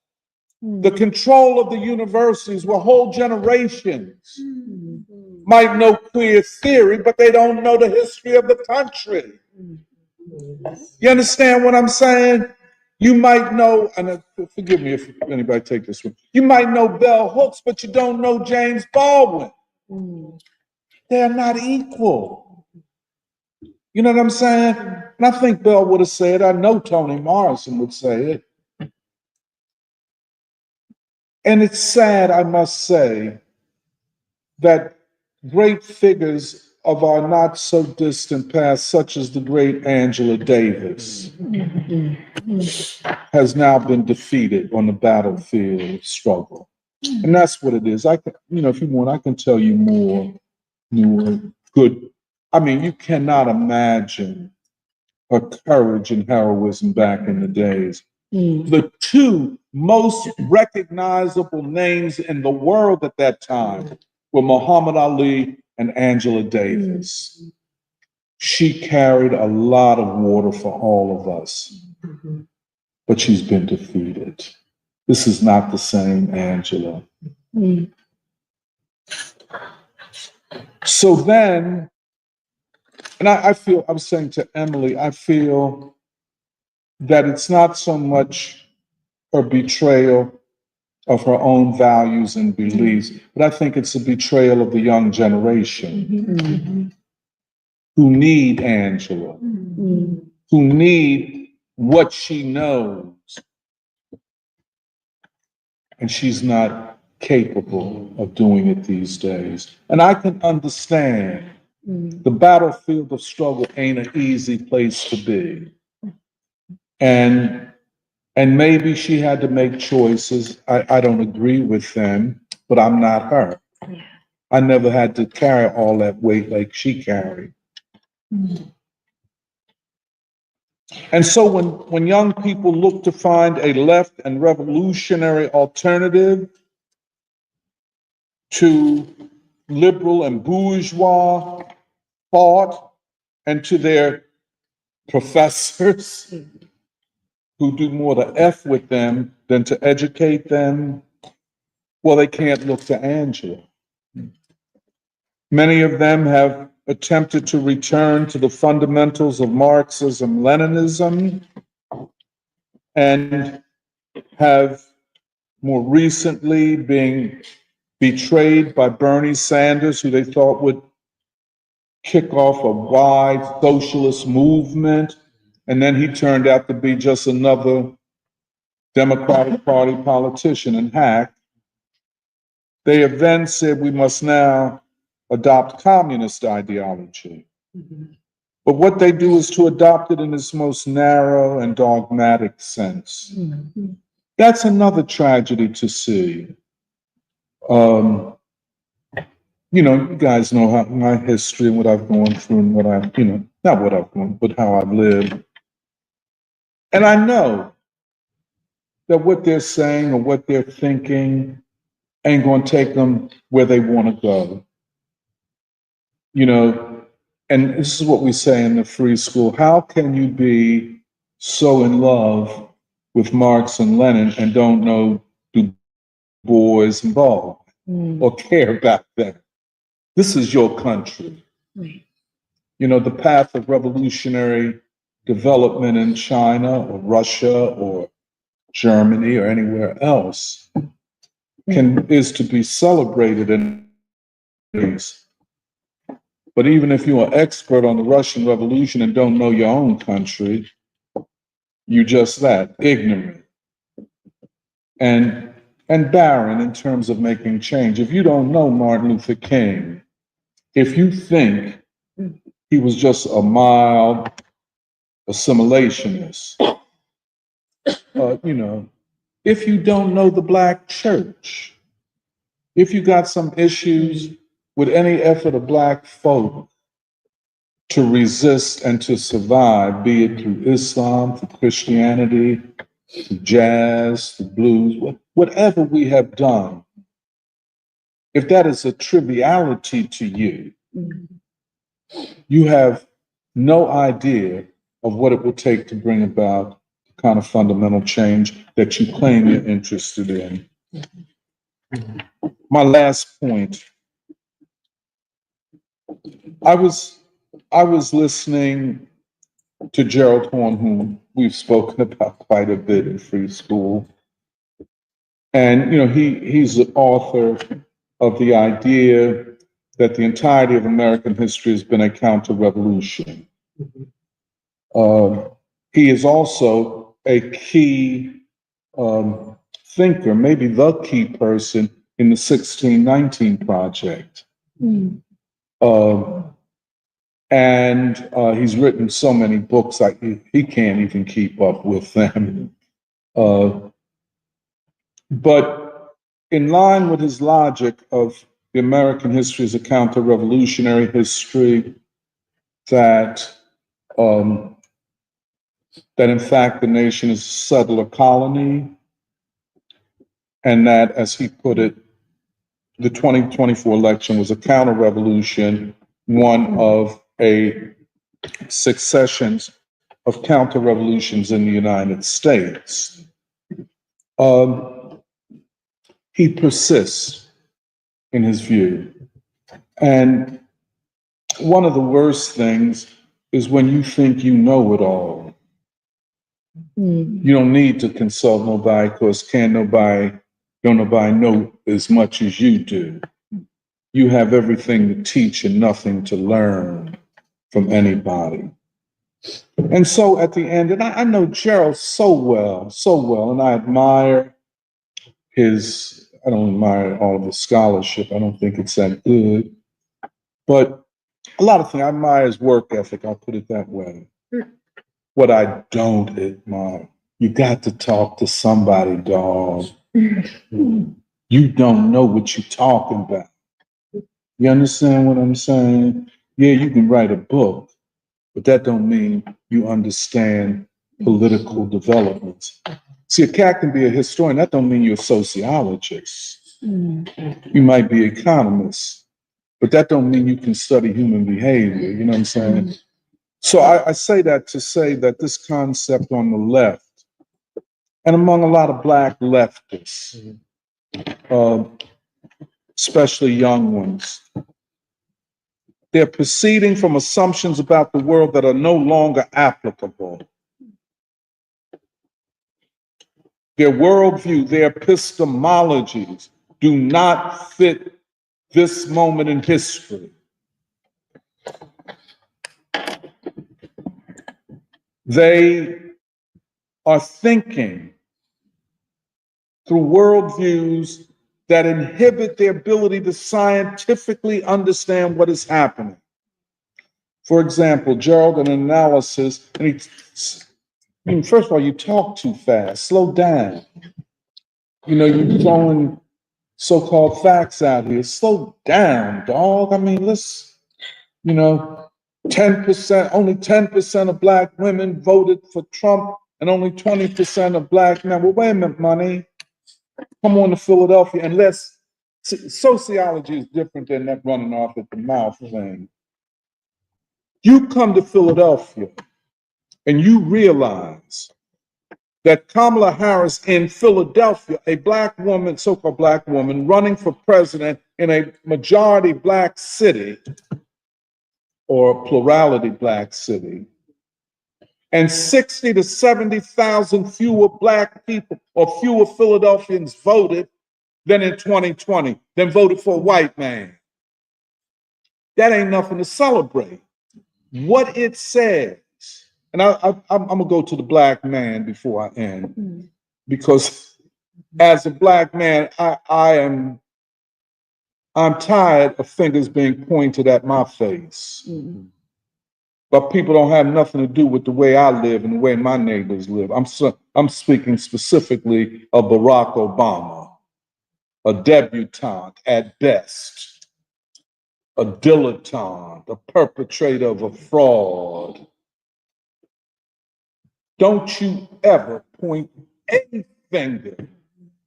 the control of the universities, where whole generations might know queer theory, but they don't know the history of the country. You understand what I'm saying? You might know, and forgive me if anybody take this one, you might know bell hooks, but you don't know James Baldwin. They're not equal. You know what I'm saying? And I think Bell would have said, I know Toni Morrison would say it. And it's sad, I must say, that great figures of our not so distant past, such as the great Angela Davis, has now been defeated on the battlefield of struggle. And that's what it is. I can, if you want, I can tell you more good. I mean, you cannot imagine her courage and heroism back in the days. The two most recognizable names in the world at that time were Muhammad Ali and Angela Davis. She carried a lot of water for all of us, but she's been defeated. This is not the same Angela. So then, and I feel, I was saying to Emily, I feel that it's not so much her betrayal of her own values and beliefs, but I think it's a betrayal of the young generation who need Angela, who need what she knows, and she's not capable of doing it these days. And I can understand the battlefield of struggle ain't an easy place to be. And maybe she had to make choices. I don't agree with them, but I'm not her. I never had to carry all that weight like she carried. And so when young people look to find a left and revolutionary alternative to liberal and bourgeois thought and to their professors who do more to F with them than to educate them, well, they can't look to Angela. Many of them have attempted to return to the fundamentals of Marxism, Leninism, and have more recently been betrayed by Bernie Sanders, who they thought would kick off a wide socialist movement. And then he turned out to be just another Democratic Party politician and hack. They have then said we must now adopt communist ideology. But what they do is to adopt it in its most narrow and dogmatic sense. That's another tragedy to see. You know, you guys know how my history and what I've gone through and what I've, you know, not what I've gone, but how I've lived. And I know that what they're saying or what they're thinking ain't going to take them where they want to go. You know, and this is what we say in the free school. How can you be so in love with Marx and Lenin and don't know Du Bois and Ball or care about them? This is your country. You know, the path of revolutionary development in China or Russia or Germany or anywhere else is to be celebrated in ways. But even if you're an expert on the Russian Revolution and don't know your own country, you're just that, ignorant and barren in terms of making change. If you don't know Martin Luther King, if you think he was just a mild assimilationist, you know, if you don't know the Black church, if you got some issues with any effort of Black folk to resist and to survive, be it through Islam, through Christianity, through jazz, through blues, whatever we have done, if that is a triviality to you, you have no idea of what it will take to bring about the kind of fundamental change that you claim you're interested in. My last point, I was listening to Gerald Horn, whom we've spoken about quite a bit in Free School. And, you know, he's the author of the idea that the entirety of American history has been a counter-revolution. He is also a key thinker, maybe the key person in the 1619 Project. And he's written so many books, like he can't even keep up with them. But in line with his logic of the American history as a counter-revolutionary history, that that in fact the nation is a settler colony, and that, as he put it, the 2024 election was a counter-revolution, one of a succession of counter-revolutions in the United States. He persists in his view. And one of the worst things is when you think you know it all. You don't need to consult nobody because don't nobody know as much as you do. You have everything to teach and nothing to learn from anybody. And so at the end, and I know Gerald so well, and I admire I don't admire all of his scholarship. I don't think it's that good. But a lot of things, I admire his work ethic, I'll put it that way. What I don't admire, you got to talk to somebody, dog. You don't know what you're talking about. You understand what I'm saying? Yeah, you can write a book, but that don't mean you understand political developments. See, a cat can be a historian. That don't mean you're a sociologist. You might be an economist, but that don't mean you can study human behavior. You know what I'm saying? So I say that to say that this concept on the left, and among a lot of Black leftists, especially young ones, they're proceeding from assumptions about the world that are no longer applicable. Their worldview, their epistemologies do not fit this moment in history. They are thinking through worldviews that inhibit their ability to scientifically understand what is happening. For example, Gerald, an analysis, and first of all, you talk too fast, slow down. You're throwing so-called facts out here. Slow down, dog. I mean, let's, 10%, only 10% of Black women voted for Trump and only 20% of Black men. Well, wait a minute, money. Come on to Philadelphia, and sociology is different than that running off at the mouth thing. You come to Philadelphia and you realize that Kamala Harris in Philadelphia, a Black woman, so-called Black woman, running for president in a majority Black city or plurality Black city, and 60 to 70,000 fewer Black people or fewer Philadelphians voted than in 2020, than voted for a white man. That ain't nothing to celebrate. What it says, and I'm gonna go to the Black man before I end, because as a Black man, I'm tired of fingers being pointed at my face. But people don't have nothing to do with the way I live and the way my neighbors live. I'm speaking specifically of Barack Obama, a debutante at best, a dilettante, a perpetrator of a fraud. Don't you ever point a finger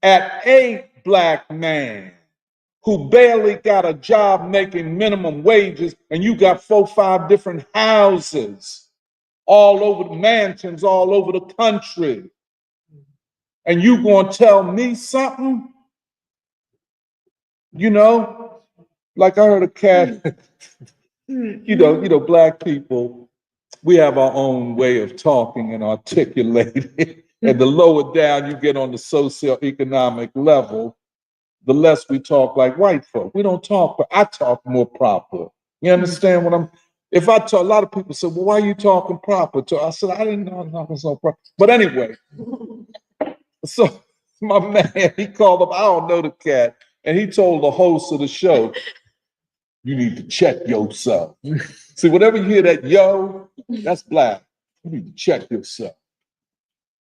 at a Black man who barely got a job making minimum wages, and you got 4 or 5 different houses all over the mansions, all over the country. And you gonna tell me something? Like I heard a cat, Black people, we have our own way of talking and articulating. And the lower down you get on the socioeconomic level, the less we talk like white folk. We don't talk, but I talk more proper. You understand what if I talk, a lot of people say, well, why are you talking proper? I said, I didn't know I was talking so proper. But anyway, so my man, he called up, I don't know the cat, and he told the host of the show, you need to check yourself. See, whenever you hear that yo, that's Black. You need to check yourself.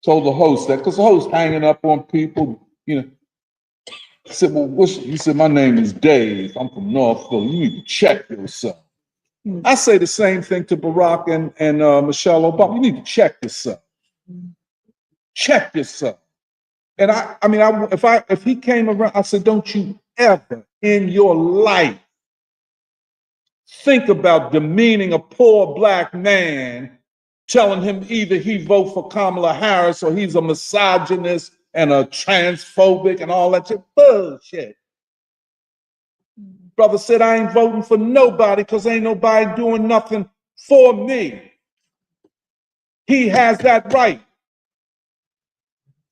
Told the host that, because the host hanging up on people, I said, well, he said, my name is Dave. I'm from North Philly. You need to check yourself. I say the same thing to Barack and Michelle Obama. You need to check yourself. Check yourself. And if he came around, I said, don't you ever in your life think about demeaning a poor black man, telling him either he vote for Kamala Harris or he's a misogynist and a transphobic and all that shit. Bullshit. Brother said, I ain't voting for nobody because ain't nobody doing nothing for me. He has that right.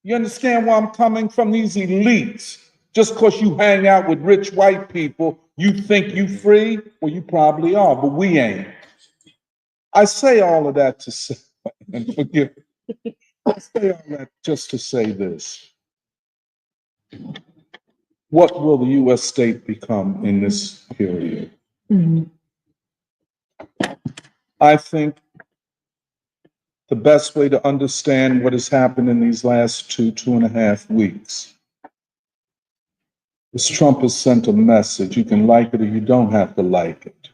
You understand where I'm coming from? These elites. Just because you hang out with rich white people, you think you free? Well, you probably are, but we ain't. I say all of that to say, and forgive me, I say all that just to say this. What will the U.S. state become in this period? Mm-hmm. I think the best way to understand what has happened in these last 2.5 weeks is Trump has sent a message. You can like it or you don't have to like it.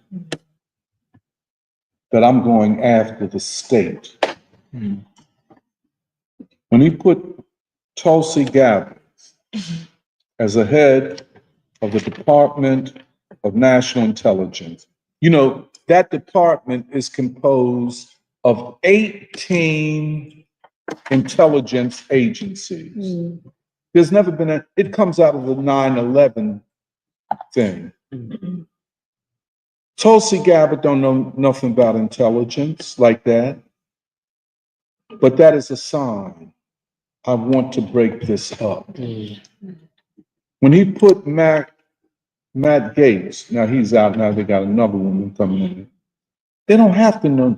That I'm going after the state. Mm-hmm. When he put Tulsi Gabbard as a head of the Department of National Intelligence, you know, that department is composed of 18 intelligence agencies. Mm. There's never been it comes out of the 9/11 thing. Mm. Tulsi Gabbard don't know nothing about intelligence like that, but that is a sign. I want to break this up. Mm. When he put Matt Gaetz, now he's out now, they got another woman coming in. They don't have to know.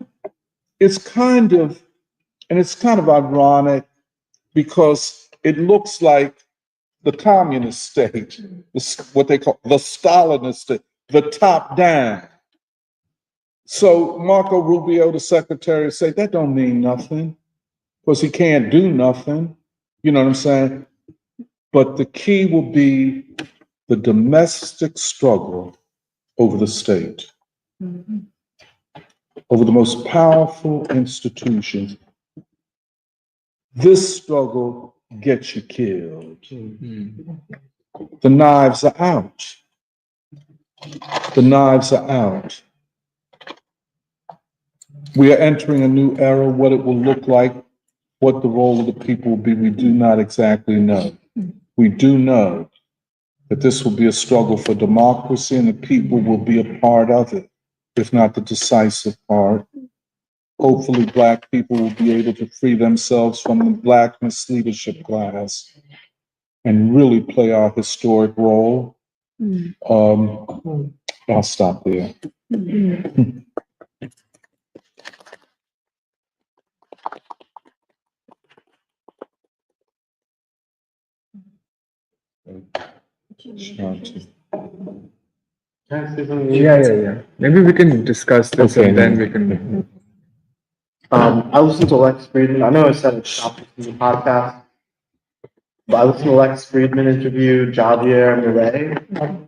It's kind of ironic because it looks like the communist state, what they call the Stalinist state, the top down. So Marco Rubio, the secretary, said that don't mean nothing because he can't do nothing. You know what I'm saying? But the key will be the domestic struggle over the state, mm-hmm. over the most powerful institutions. This struggle gets you killed. Mm-hmm. The knives are out. The knives are out. We are entering a new era. What it will look like, what the role of the people will be, we do not exactly know. We do know that this will be a struggle for democracy and the people will be a part of it, if not the decisive part. Hopefully, Black people will be able to free themselves from the Black misleadership class and really play our historic role. I'll stop there. Yeah. Maybe we can discuss this and then we can. I listened to Lex Friedman. I know I said it's not in the podcast, but I listened to Lex Friedman interview Javier Milei,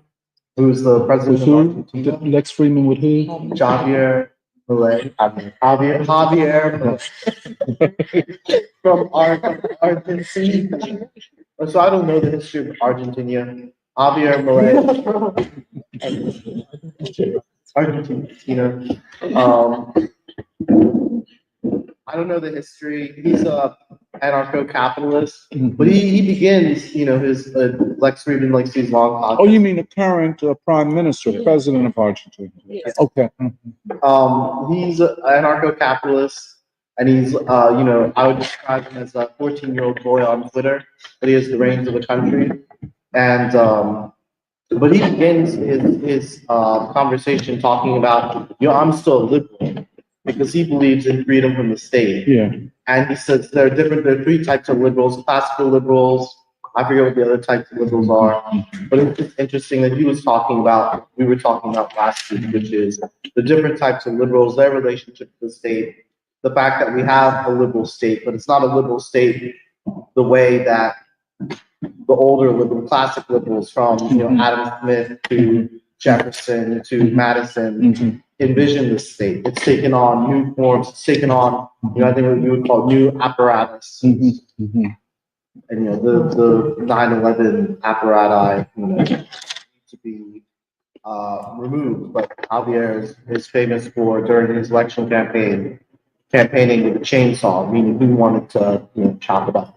who's the president of Argentina. Lex Friedman with who? Javier Milei. Javier Milei. From Argentina. So I don't know the history of Argentina. Javier Milei. Argentina. I don't know the history. He's a anarcho-capitalist, but he begins, his Lex Friedman likes these long podcasts. Oh, you mean the current prime minister, president of Argentina? Yes. Okay. He's an anarcho-capitalist, and he's, I would describe him as a 14-year-old boy on Twitter, but he has the reins of the country, and but he begins his conversation talking about, I'm still a liberal. Because he believes in freedom from the state. Yeah. And he says there are three types of liberals: classical liberals. I forget what the other types of liberals are. But it's interesting that we were talking about last week, which is the different types of liberals, their relationship to the state, the fact that we have a liberal state, but it's not a liberal state the way that the older liberal, classic liberals from Adam Smith to Jefferson to Madison envision the state. It's taken on new forms. It's taken on, I think what you would call new apparatus. Mhm. And the 9/11 apparatus to be removed. But Javier is famous for during his election campaigning with a chainsaw, meaning he wanted to chop it up.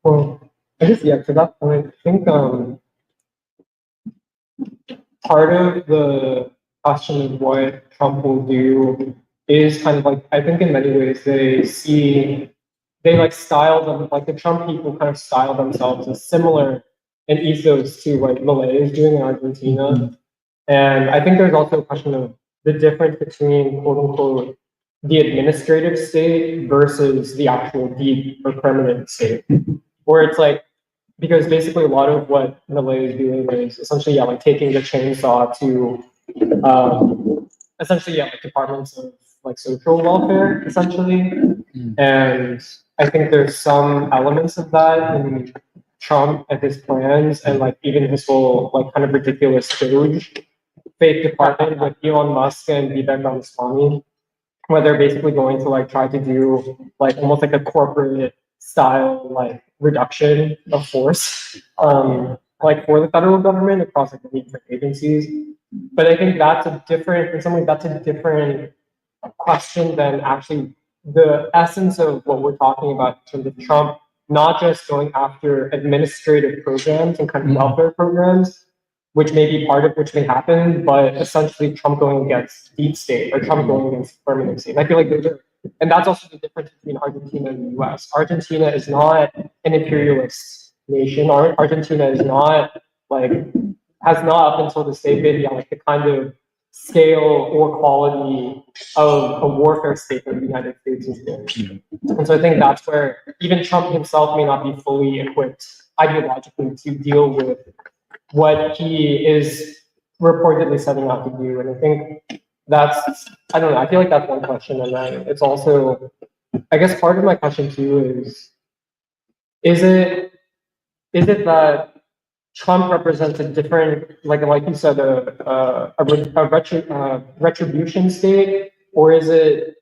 Well, I guess, yeah, to that point, I think part of the question of what Trump will do is kind of like, I think in many ways they like style them, like the Trump people kind of style themselves as similar in ethos to what Milei is doing in Argentina. And I think there's also a question of the difference between quote unquote the administrative state versus the actual deep or permanent state, where it's like, because basically a lot of what Milei is doing is essentially, yeah, like taking the chainsaw to essentially, yeah, like departments of like social welfare, essentially. And I think there's some elements of that in Trump and his plans, and like even his whole like kind of ridiculous fake department with Elon Musk and Vivek Ramaswamy, where they're basically going to like try to do like almost like a corporate style like reduction of force, like for the federal government across like many different agencies. But I think that's a different, in some ways, that's a different question than actually the essence of what we're talking about in terms of Trump, not just going after administrative programs and kind of welfare programs, which may be part of which may happen, but essentially Trump going against deep state or Trump going against permanent state. And I feel like those are, and that's also the difference between Argentina and the US. Argentina is not an imperialist nation. Argentina is not like, has not up until this day been like the kind of scale or quality of a warfare state that the United States is in. And so I think that's where even Trump himself may not be fully equipped ideologically to deal with what he is reportedly setting out to do. And I think that's, I don't know, I feel like that's one question. And then it's also, I guess part of my question too is it that Trump represents a different, like you said, a retribution state, or is it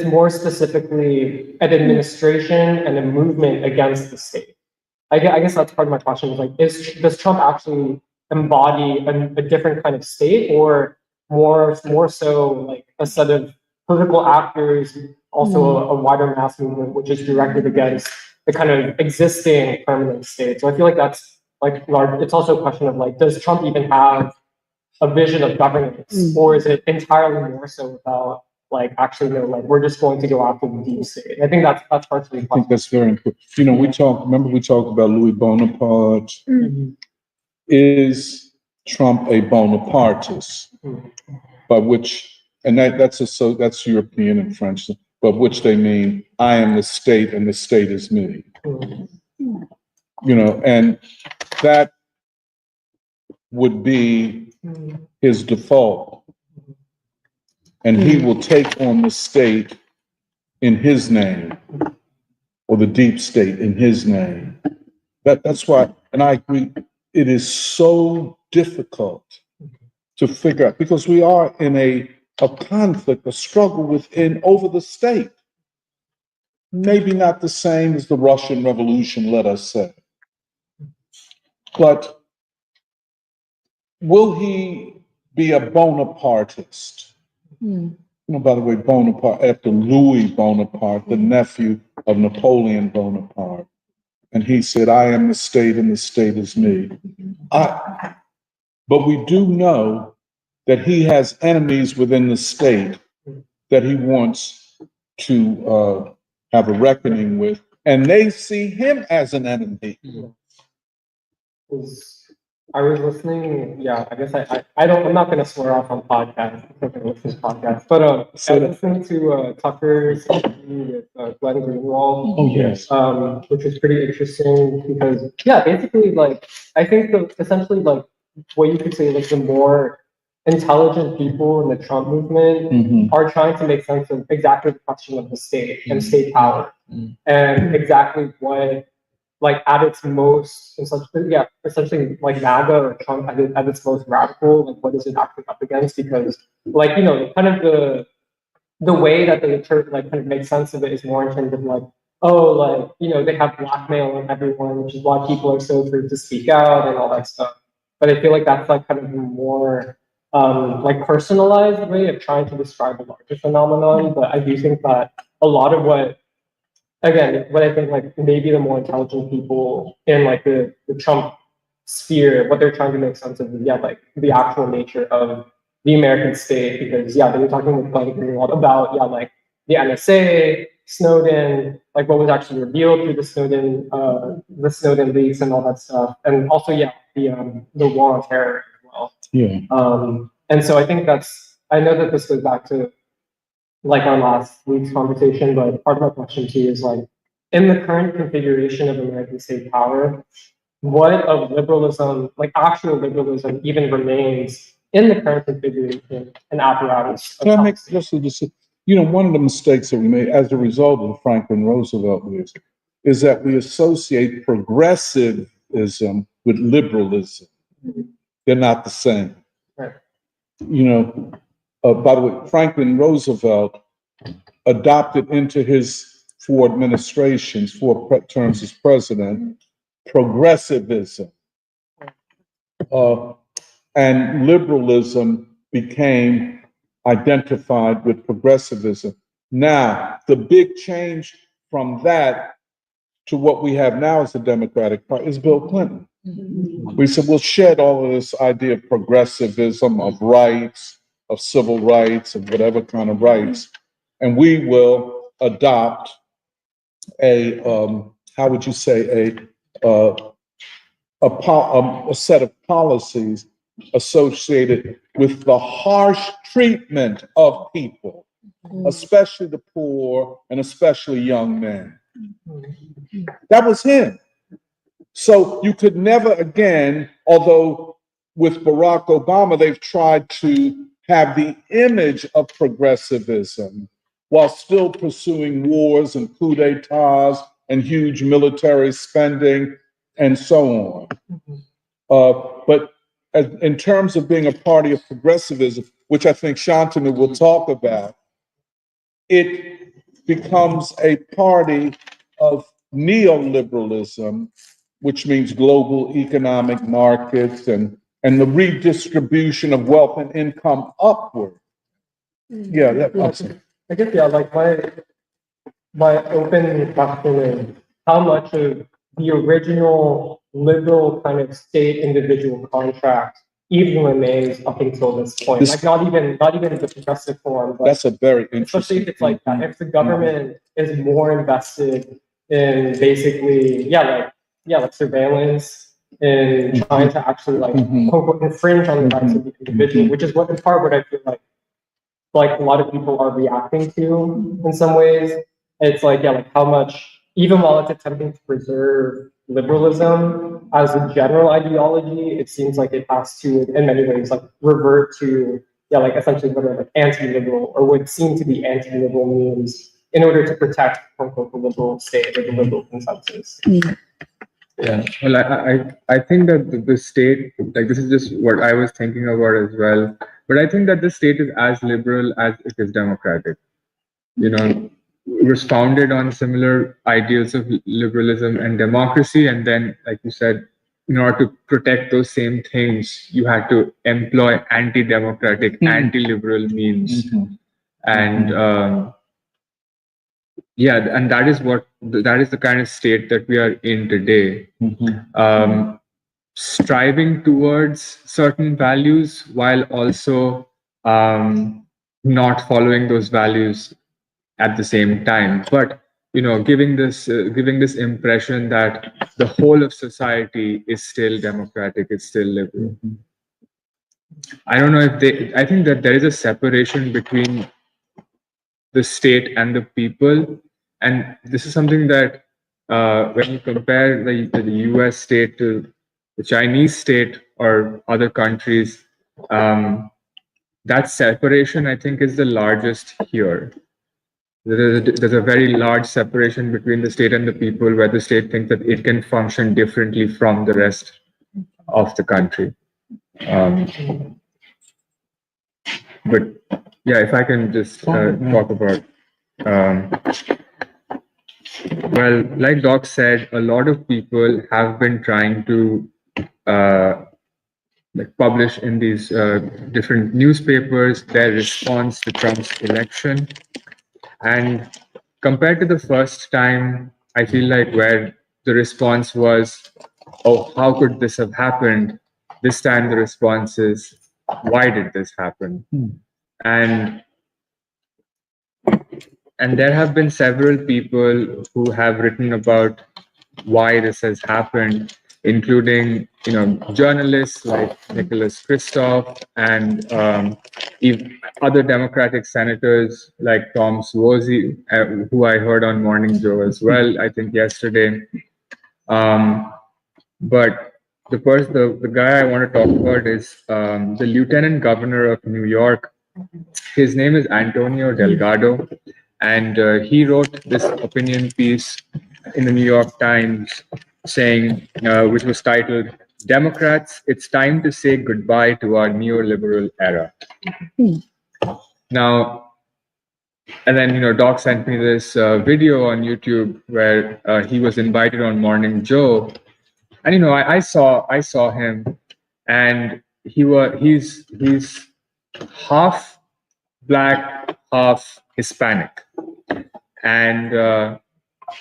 more specifically an administration and a movement against the state? I guess that's part of my question. Is like, does Trump actually embody a different kind of state, or more so like a set of political actors, also a wider mass movement, which is directed against the kind of existing permanent state? So I feel like that's like large. It's also a question of like, does Trump even have a vision of governance, or is it entirely more so about like actually no, like we're just going to go after the deep state? I think that's partially. I think that's very important. Remember we talked about Louis Bonaparte. Is Trump a Bonapartist? By which, and that's European and French, but which they mean, I am the state and the state is me. And that would be his default. And he will take on the state in his name, or the deep state in his name. That's why, and I agree, it is so difficult to figure out, because we are in a conflict, a struggle over the state. Maybe not the same as the Russian Revolution, let us say. But will he be a Bonapartist? By the way, Bonaparte, after Louis Bonaparte, the nephew of Napoleon Bonaparte. And he said, I am the state and the state is me. But we do know that he has enemies within the state that he wants to have a reckoning with, and they see him as an enemy. I was listening, yeah, I guess I'm not going to swear off on podcasts, but I was listening to Tucker's interview with Glenn Greenwald. Oh, yes. Which was pretty interesting because, yeah, basically, like, I think essentially, like, what you could say, like, the more intelligent people in the Trump movement are trying to make sense of exactly the question of the state and state power and exactly what like at its most, essentially like MAGA or Trump at its most radical, like what is it actually up against? Because like, you know, kind of the way that they like kind of make sense of it is more in terms of like, oh, like, you know, they have blackmail on everyone, which is why people are so afraid to speak out and all that stuff. But I feel like that's like kind of a more like personalized way of trying to describe a larger phenomenon. But I do think that a lot of what I think like maybe the more intelligent people in like the Trump sphere, what they're trying to make sense of is like the actual nature of the American state, because they were talking with Glenn Greenwald about like the NSA, Snowden, like what was actually revealed through the Snowden leaks and all that stuff, and also the war on terror as well. Yeah. And so I think I know that this goes back to like our last week's conversation, but part of my question to you is like, in the current configuration of American state power, what of liberalism, like actual liberalism, even remains in the current configuration and apparatus of Can I make policy? just, you know, one of the mistakes that we made as a result of the Franklin Roosevelt years is that we associate progressivism with liberalism. They're not the same. Right. You know, by the way, Franklin Roosevelt adopted into his 4 administrations, 4 terms as president, progressivism. And liberalism became identified with progressivism. Now, the big change from that to what we have now as the Democratic Party is Bill Clinton. We said we'll shed all of this idea of progressivism, of rights, of civil rights, of whatever kind of rights, and we will adopt a how would you say a set of policies associated with the harsh treatment of people, especially the poor and especially young men. That was him. So you could never again, although with Barack Obama, they've tried to have the image of progressivism while still pursuing wars and coup d'etats and huge military spending and so on. But in terms of being a party of progressivism, which I think Shantanu will talk about, it becomes a party of neoliberalism, which means global economic markets and the redistribution of wealth and income upward. I guess like my open question is how much of the original liberal kind of state individual contract even remains up until this point. Like not even the progressive form, but that's a very interesting. Especially if it's like that. If the government is more invested in basically like surveillance and trying to actually like quote unquote infringe on the rights of the individual, which is what in part what I feel like a lot of people are reacting to in some ways. It's like like how much, even while it's attempting to preserve liberalism as a general ideology, it seems like it has to in many ways like revert to like essentially what are like anti-liberal or would seem to be anti-liberal means in order to protect quote unquote the liberal state or the liberal consensus. Yeah, well, I think that the state, like this is just what I was thinking about as well, but I think that the state is as liberal as it is democratic. You know, it was founded on similar ideals of liberalism and democracy, and then, like you said, in order to protect those same things, you had to employ anti-democratic, anti-liberal means, and and that is the kind of state that we are in today. Striving towards certain values while also not following those values at the same time, but giving this impression that the whole of society is still democratic, it's still liberal. I don't know I think that there is a separation between the state and the people, and this is something that when you compare the US state to the Chinese state or other countries, that separation I think is the largest here. there's a very large separation between the state and the people, where the state thinks that it can function differently from the rest of the country. But yeah, if I can just talk about, well, like Doc said, a lot of people have been trying to like publish in these different newspapers their response to Trump's election. And compared to the first time, I feel like where the response was, oh, how could this have happened? This time the response is, why did this happen? And there have been several people who have written about why this has happened, including journalists like Nicholas Kristof and other Democratic senators like Tom Suozzi, who I heard on Morning Joe as well, I think yesterday. But the guy I want to talk about is the Lieutenant Governor of New York. His name is Antonio Delgado, and he wrote this opinion piece in the New York Times saying, which was titled, "Democrats, it's time to say goodbye to our neoliberal era." Now, and then, Doc sent me this video on YouTube where he was invited on Morning Joe. And, I saw him, and he's half black, half Hispanic. And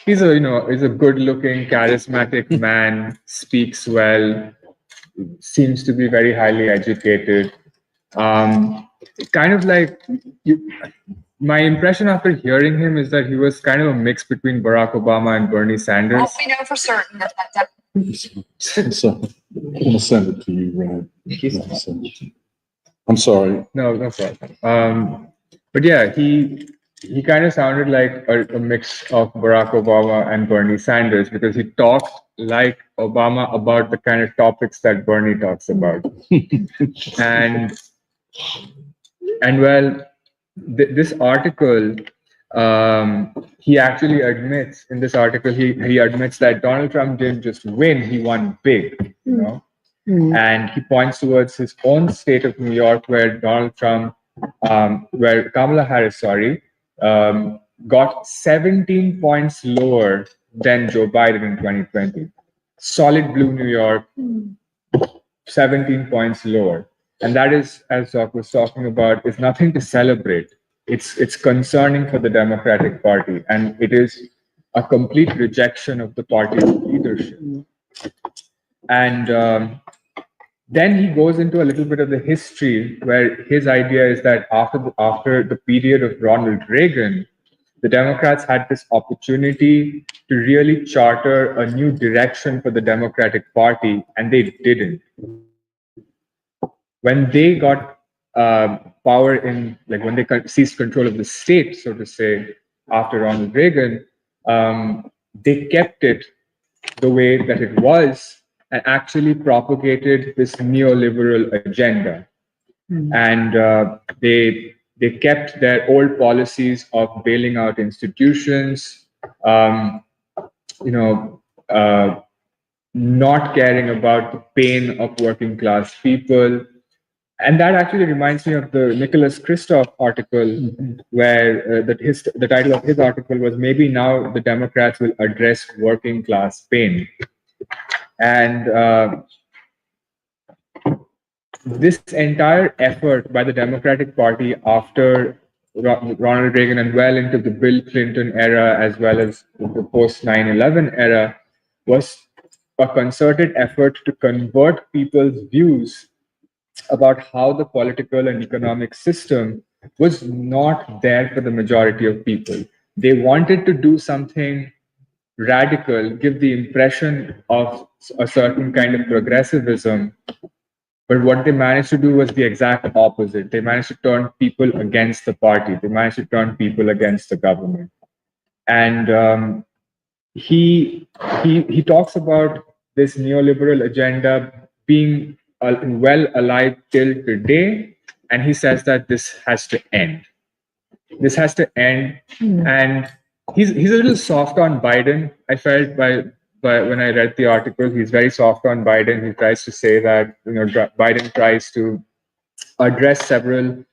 he's a good-looking, charismatic man, speaks well, seems to be very highly educated. Kind of like my impression after hearing him is that he was kind of a mix between Barack Obama and Bernie Sanders. Well, we know for certain that So I'm gonna send it to you, Ryan. I'm sorry. No problem. But yeah, he kind of sounded like a mix of Barack Obama and Bernie Sanders, because he talked like Obama about the kind of topics that Bernie talks about. and well, this article, he actually admits in this article, he admits that Donald Trump didn't just win, he won big, And he points towards his own state of New York, where Donald Trump, where Kamala Harris, got 17 points lower than Joe Biden in 2020. Solid blue New York, 17 points lower. And that is, as Doc was talking about, is nothing to celebrate. It's concerning for the Democratic Party, and it is a complete rejection of the party's leadership. And then he goes into a little bit of the history, where his idea is that after the period of Ronald Reagan, the Democrats had this opportunity to really charter a new direction for the Democratic Party, and they didn't. When they got power in, like when they seized control of the state, so to say, after Ronald Reagan, they kept it the way that it was and actually propagated this neoliberal agenda. And they kept their old policies of bailing out institutions, not caring about the pain of working class people. And that actually reminds me of the Nicholas Kristof article, where the title of his article was, "Maybe Now the Democrats Will Address Working Class Pain." And this entire effort by the Democratic Party after Ronald Reagan and well into the Bill Clinton era, as well as the post 9/11 era, was a concerted effort to convert people's views about how the political and economic system was not there for the majority of people. They wanted to do something radical, give the impression of a certain kind of progressivism, but what they managed to do was the exact opposite. They managed to turn people against the party. They managed to turn people against the government. And he talks about this neoliberal agenda being well alive till today, and he says that this has to end. this has to end. And he's a little soft on Biden. I felt by when I read the article, he's very soft on Biden. He tries to say that Biden tries to address several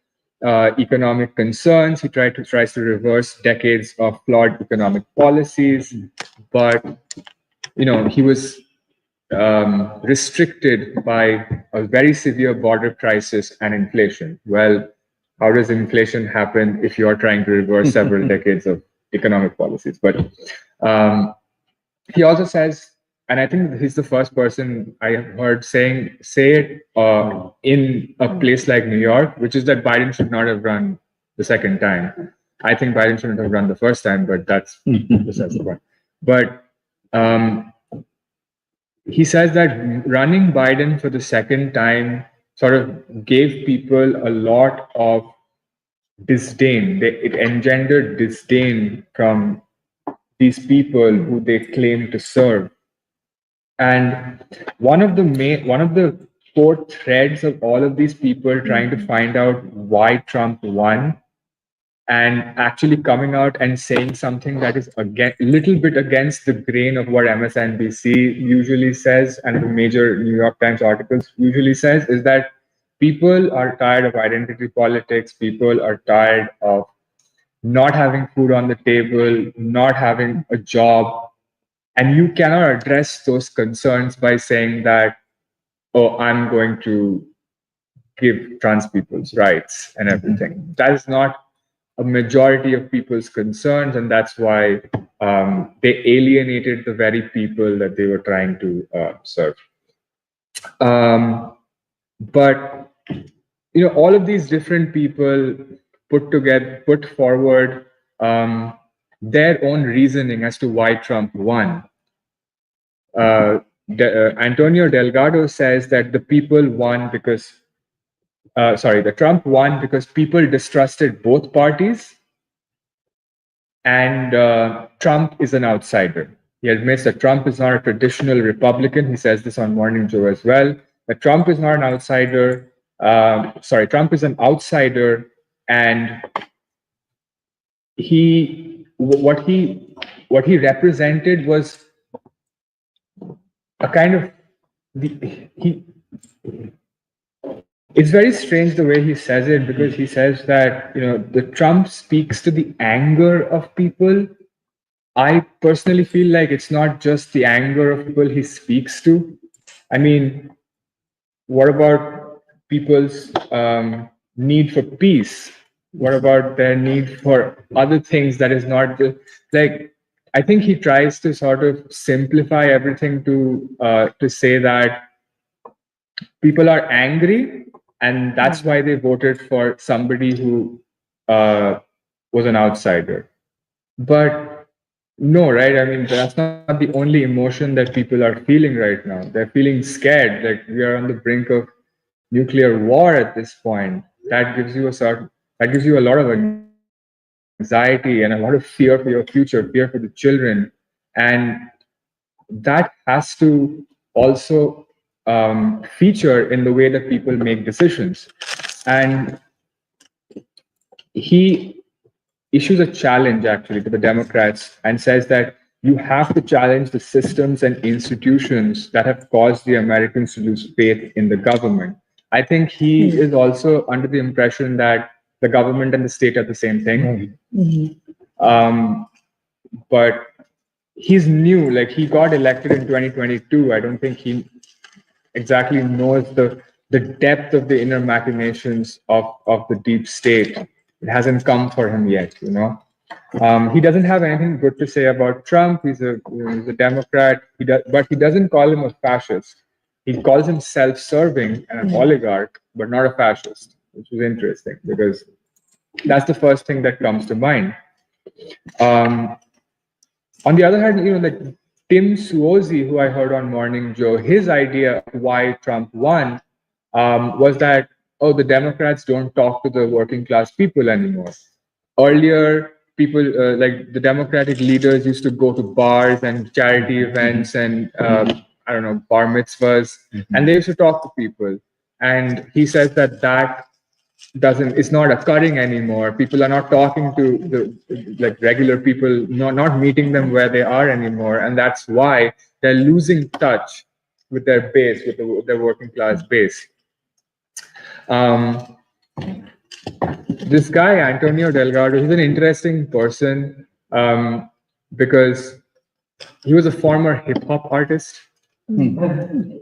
economic concerns. He tries to reverse decades of flawed economic policies, but he was restricted by a very severe border crisis and inflation. Well, how does inflation happen if you are trying to reverse several decades of economic policies? But he also says, and I think he's the first person I have heard say it in a place like New York, which is that Biden should not have run the second time. I think Biden shouldn't have run the first time, but that's besides the point. But he says that running Biden for the second time sort of gave people a lot of disdain. It engendered disdain from these people who they claim to serve. And one of the core threads of all of these people trying to find out why Trump won and actually coming out and saying something that is a little bit against the grain of what MSNBC usually says and the major New York Times articles usually says is that people are tired of identity politics. People are tired of not having food on the table, not having a job. And you cannot address those concerns by saying that, oh, I'm going to give trans people's rights and everything. That is not a majority of people's concerns, and that's why they alienated the very people that they were trying to serve. But all of these different people put forward their own reasoning as to why Trump won. Antonio Delgado says that the people won because the Trump won because people distrusted both parties, and Trump is an outsider. He admits that Trump is not a traditional Republican. He says this on Morning Joe as well. That Trump is not an outsider. Trump is an outsider, and what he represented was a kind of it's very strange the way he says it, because he says that the Trump speaks to the anger of people. I personally feel like it's not just the anger of people he speaks to. I mean, what about people's need for peace? What about their need for other things that is not just like? I think he tries to sort of simplify everything to say that people are angry, and that's why they voted for somebody who was an outsider. But no, right? I mean, that's not the only emotion that people are feeling right now. They're feeling scared, like we are on the brink of nuclear war at this point. That gives you a lot of anxiety and a lot of fear for your future, fear for the children, and that has to also feature in the way that people make decisions. And he issues a challenge actually to the Democrats and says that you have to challenge the systems and institutions that have caused the Americans to lose faith in the government. I think he is also under the impression that the government and the state are the same thing. But he's new, like he got elected in 2022. I don't think he exactly knows the depth of the inner machinations of the deep state. It hasn't come for him yet, He doesn't have anything good to say about Trump. He's a Democrat, but he doesn't call him a fascist. He calls him self-serving and an oligarch, but not a fascist, which is interesting because that's the first thing that comes to mind. On the other hand, like Tim Suozzi, who I heard on Morning Joe, his idea of why Trump won was that, the Democrats don't talk to the working class people anymore. Earlier, people like the Democratic leaders used to go to bars and charity events and bar mitzvahs, and they used to talk to people. And he says that it's not occurring anymore. People are not talking to the like regular people, not meeting them where they are anymore, and that's why they're losing touch with their base, with their working class base. This guy Antonio Delgado, he's an interesting person because he was a former hip hop artist, and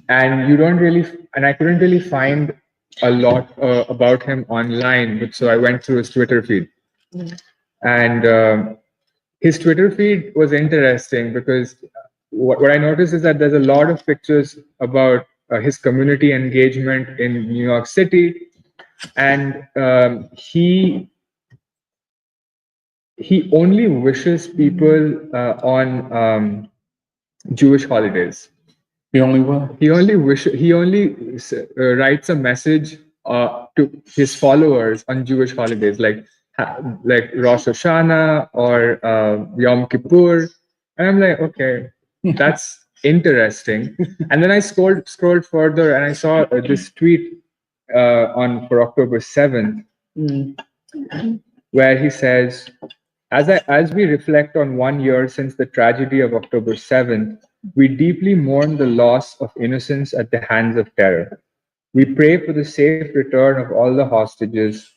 I couldn't really find a lot about him online, so I went through his Twitter feed, and his Twitter feed was interesting because what I noticed is that there's a lot of pictures about his community engagement in New York City, and he only wishes people on Jewish holidays. The only one? He only writes a message to his followers on Jewish holidays, like Rosh Hashanah or Yom Kippur, and I'm like, okay, that's interesting. And then I scrolled further, and I saw this tweet for October 7th, where he says, as we reflect on 1 year since the tragedy of October 7th, we deeply mourn the loss of innocence at the hands of terror. We pray for the safe return of all the hostages,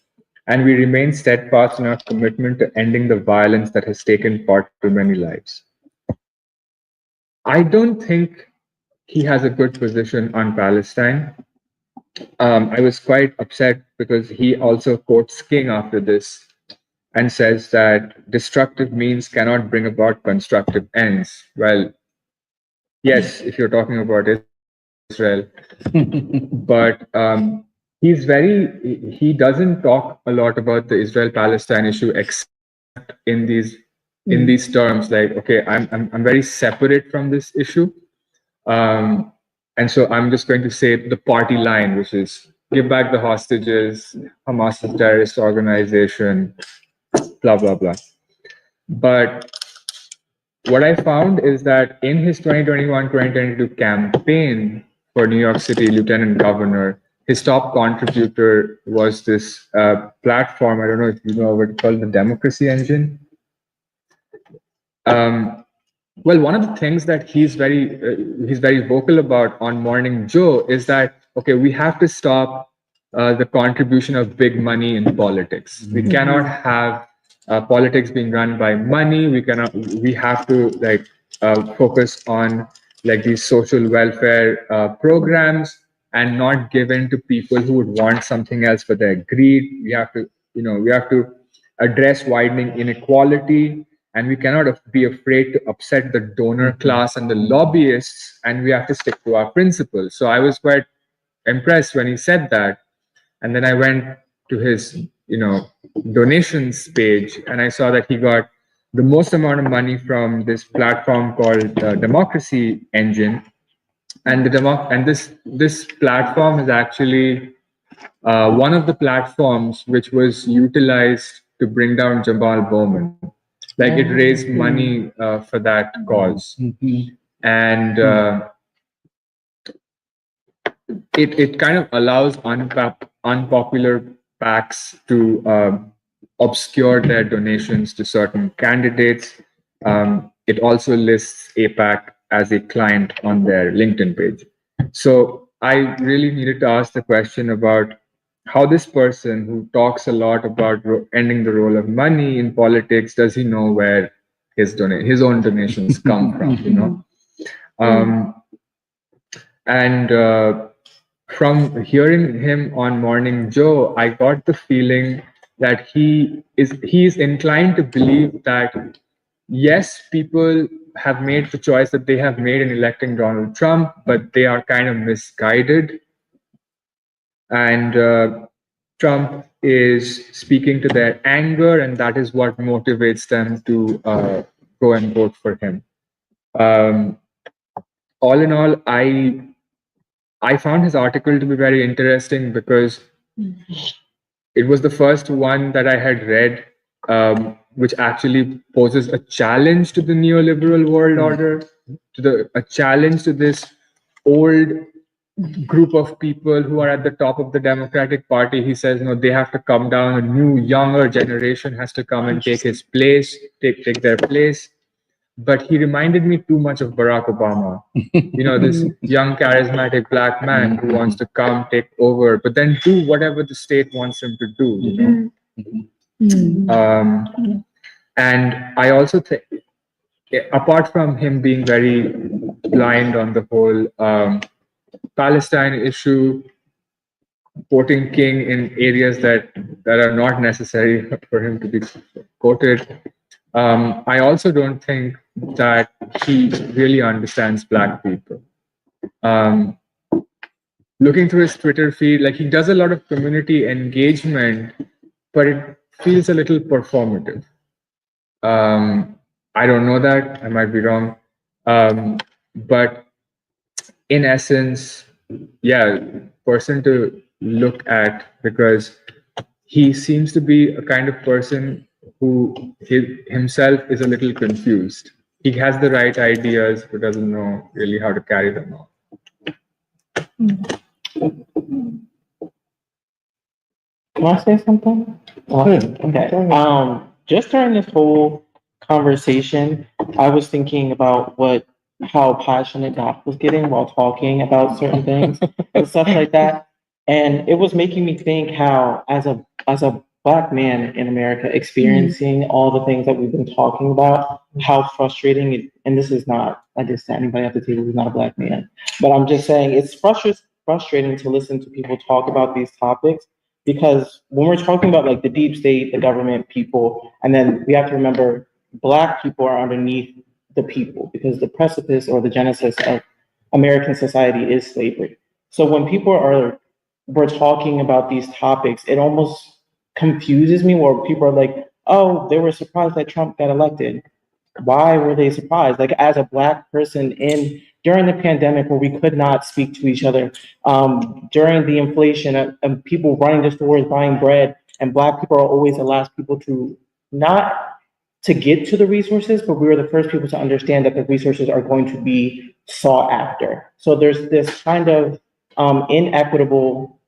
and we remain steadfast in our commitment to ending the violence that has taken far too many lives. I don't think he has a good position on Palestine. I was quite upset because he also quotes King after this and says that destructive means cannot bring about constructive ends. Well, yes, if you're talking about Israel, but he doesn't talk a lot about the Israel-Palestine issue except in these terms, like, okay, I'm very separate from this issue, and so I'm just going to say the party line, which is give back the hostages, Hamas is a terrorist organization, blah blah blah. But what I found is that in his 2021-2022 campaign for New York City Lieutenant Governor, his top contributor was this platform. I don't know if you know what it's called, the Democracy Engine. Well, one of the things that he's very vocal about on Morning Joe is that, okay, we have to stop the contribution of big money in politics. We cannot have politics being run by money. We have to focus on like these social welfare programs and not give in to people who would want something else for their greed. We have to address widening inequality, and we cannot be afraid to upset the donor class and the lobbyists, and we have to stick to our principles. So I was quite impressed when he said that. And then I went to his donations page, and I saw that he got the most amount of money from this platform called Democracy Engine. And this platform is actually one of the platforms which was utilized to bring down Jamal Bowman. Like, it raised money for that cause, and it kind of allows unpopular PACs to obscure their donations to certain candidates. It also lists APAC as a client on their LinkedIn page. So I really needed to ask the question about how this person who talks a lot about ending the role of money in politics, does he know where his own donations come from, and from hearing him on Morning Joe, I got the feeling that he is inclined to believe that, yes, people have made the choice that they have made in electing Donald Trump, but they are kind of misguided. And Trump is speaking to their anger, and that is what motivates them to go and vote for him. All in all, I found his article to be very interesting because it was the first one that I had read which actually poses a challenge to the neoliberal world order, a challenge to this old group of people who are at the top of the Democratic Party, he says, no, they have to come down. A new, younger generation has to come and take his place, take their place. But he reminded me too much of Barack Obama. This young, charismatic black man who wants to come, take over, but then do whatever the state wants him to do, and I also think, apart from him being very blind on the whole Palestine issue, quoting King in areas that are not necessary for him to be quoted, I also don't think that he really understands Black people. Looking through his Twitter feed, like, he does a lot of community engagement, but it feels a little performative. I don't know that, I might be wrong. But in essence, yeah, person to look at, because he seems to be a kind of person who himself is a little confused. He has the right ideas, but doesn't know really how to carry them out. Can I say something? Okay. Just during this whole conversation, I was thinking about how passionate Doc was getting while talking about certain things and stuff like that. And it was making me think how, as a Black man in America, experiencing all the things that we've been talking about, how frustrating it, and this is not a diss to anybody at the table who's not a Black man, but I'm just saying it's frustrating to listen to people talk about these topics, because when we're talking about like the deep state, the government, people, and then we have to remember Black people are underneath the people, because the precipice or the genesis of American society is slavery. So when we're talking about these topics, it almost confuses me, where people are like, oh, they were surprised that Trump got elected. Why were they surprised? Like, as a Black person during the pandemic, where we could not speak to each other, during the inflation of people running to stores buying bread, and Black people are always the last people to not to get to the resources, but we were the first people to understand that the resources are going to be sought after. So there's this kind of inequitable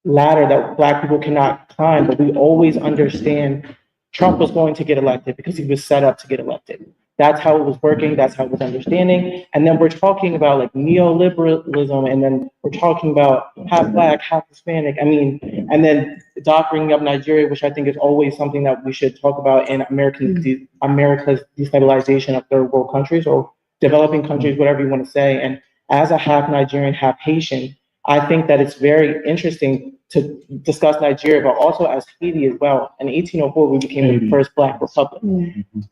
ladder that Black people cannot climb, but we always understand Trump was going to get elected because he was set up to get elected. That's how it was working. That's how it was understanding. And then we're talking about like neoliberalism, and then we're talking about half Black, half Hispanic. I mean, and then Doc bringing up Nigeria, which I think is always something that we should talk about in America's destabilization of third world countries or developing countries, whatever you want to say. And as a half Nigerian, half Haitian, I think that it's very interesting to discuss Nigeria, but also as Haiti as well. In 1804, we became the first Black republic,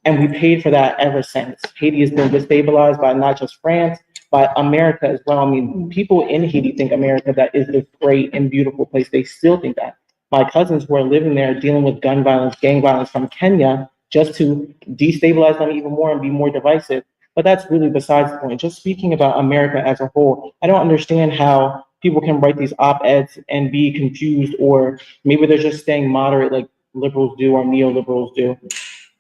and we paid for that ever since. Haiti has been destabilized by not just France, but America as well. I mean, people in Haiti think America that is this great and beautiful place. They still think that. My cousins who are living there dealing with gun violence, gang violence from Kenya, just to destabilize them even more and be more divisive. But that's really besides the point. Just speaking about America as a whole, I don't understand how people can write these op-eds and be confused, or maybe they're just staying moderate like liberals do or neoliberals do,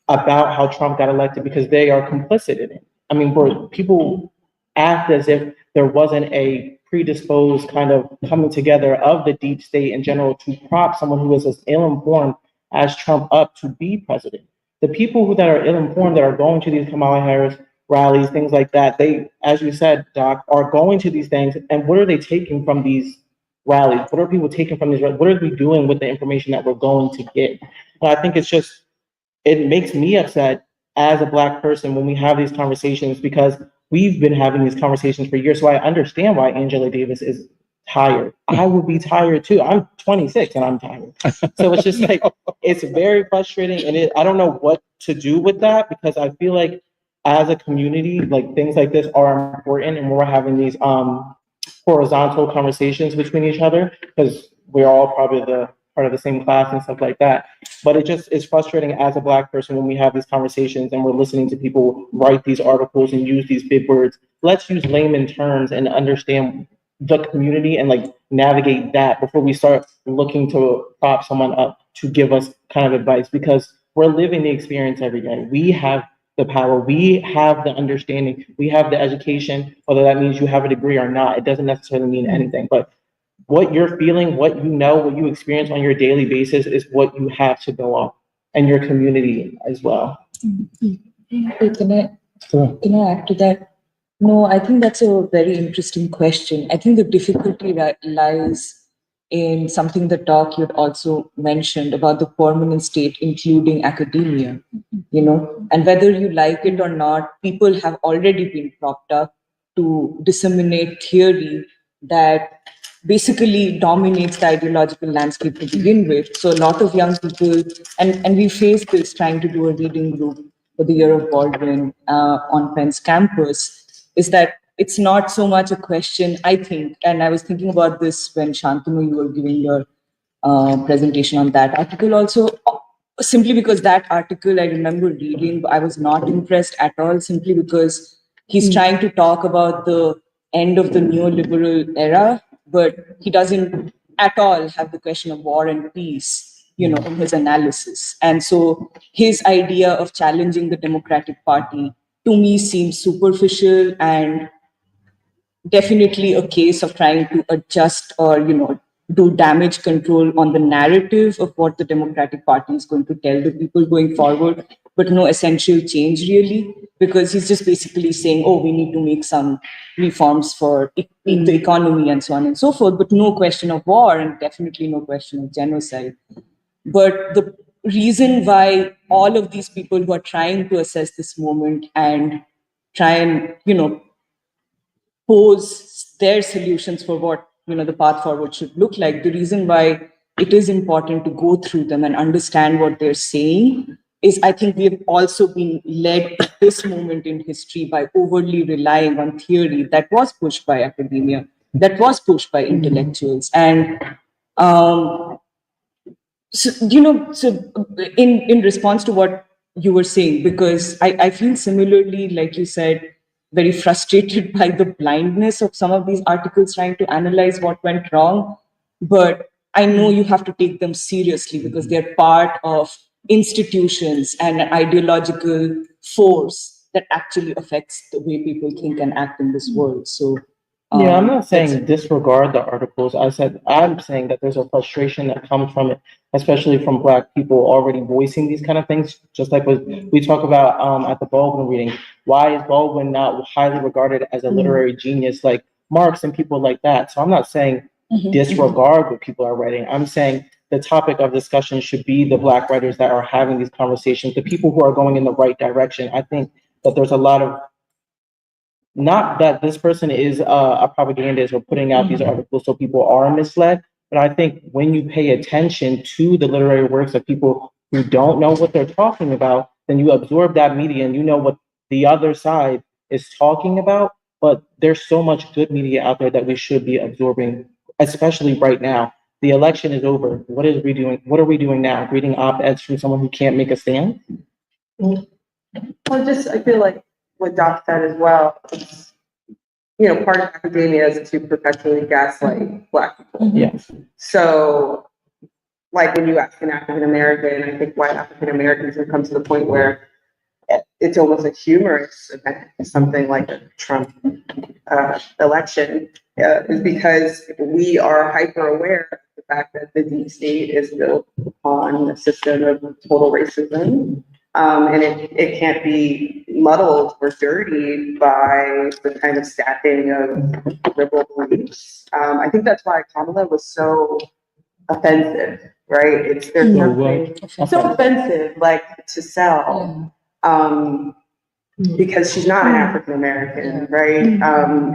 about how Trump got elected, because they are complicit in it. I mean, people act as if there wasn't a predisposed kind of coming together of the deep state in general to prop someone who is as ill-informed as Trump up to be president. The people that are ill-informed, that are going to these Kamala Harris rallies, things like that, they, as you said, Doc, are going to these things, and what are they taking from these rallies? What are people taking from these rallies? What are we doing with the information that we're going to get? And I think it makes me upset as a Black person when we have these conversations, because we've been having these conversations for years. So I understand why Angela Davis is tired. I would be tired too. I'm 26 and I'm tired. So it's just like, it's very frustrating, and I don't know what to do with that, because I feel like as a community, like, things like this are important, and we're having these horizontal conversations between each other, because we're all probably part of the same class and stuff like that. But it just is frustrating as a Black person when we have these conversations and we're listening to people write these articles and use these big words. Let's use layman terms and understand the community and like navigate that before we start looking to prop someone up to give us kind of advice, because we're living the experience every day. We have the power. We have the understanding, we have the education, whether that means you have a degree or not, it doesn't necessarily mean anything. But what you're feeling, what you know, what you experience on your daily basis is what you have to go off, and your community as well. Hey, can I add to that? No, I think that's a very interesting question. I think the difficulty lies in something that Doc you'd also mentioned about the permanent state, including academia, and whether you like it or not, people have already been propped up to disseminate theory that basically dominates the ideological landscape to begin with. So a lot of young people, and we face this trying to do a reading group for the year of Baldwin on Penn's campus, is that it's not so much a question, I think, and I was thinking about this when Shantanu, you were giving your presentation on that article also, simply because that article I remember reading, I was not impressed at all, simply because he's trying to talk about the end of the neoliberal era, but he doesn't at all have the question of war and peace, in his analysis. And so his idea of challenging the Democratic Party to me seems superficial and definitely a case of trying to adjust or, do damage control on the narrative of what the Democratic Party is going to tell the people going forward, but no essential change really, because he's just basically saying, oh, we need to make some reforms for in the economy and so on and so forth, but no question of war and definitely no question of genocide. But the reason why all of these people who are trying to assess this moment and try and, pose their solutions for what, the path forward should look like, the reason why it is important to go through them and understand what they're saying is, I think we have also been led to this moment in history by overly relying on theory that was pushed by academia, that was pushed by intellectuals. And so in response to what you were saying, because I feel similarly, like you said, very frustrated by the blindness of some of these articles trying to analyze what went wrong. But I know you have to take them seriously because they're part of institutions and an ideological force that actually affects the way people think and act in this world. So yeah, I'm not saying disregard the articles. I'm saying that there's a frustration that comes from it, especially from Black people already voicing these kind of things. Just like what we talk about at the Baldwin reading. Why is Baldwin not highly regarded as a literary genius like Marx and people like that? So I'm not saying disregard what people are writing. I'm saying the topic of discussion should be the Black writers that are having these conversations, the people who are going in the right direction. I think that there's a lot of, not that this person is a propagandist or putting out these articles so people are misled, but I think when you pay attention to the literary works of people who don't know what they're talking about, then you absorb that media and you know what the other side is talking about. But there's so much good media out there that we should be absorbing, especially right now. The election is over. What are we doing now? Reading op-eds from someone who can't make a stand? Well, I feel like what Doc said as well, it's, part of academia is to perpetually gaslight Black people. Yes. So, like when you ask an African American, I think white African Americans have come to the point where it's almost a humorous event, something like a Trump election, is because we are hyper aware of the fact that the deep state is built upon a system of total racism. And it can't be muddled or dirtied by the kind of stacking of liberal beliefs. I think that's why Kamala was so offensive, right? There's something so offensive, like to sell, because she's not an African American, right?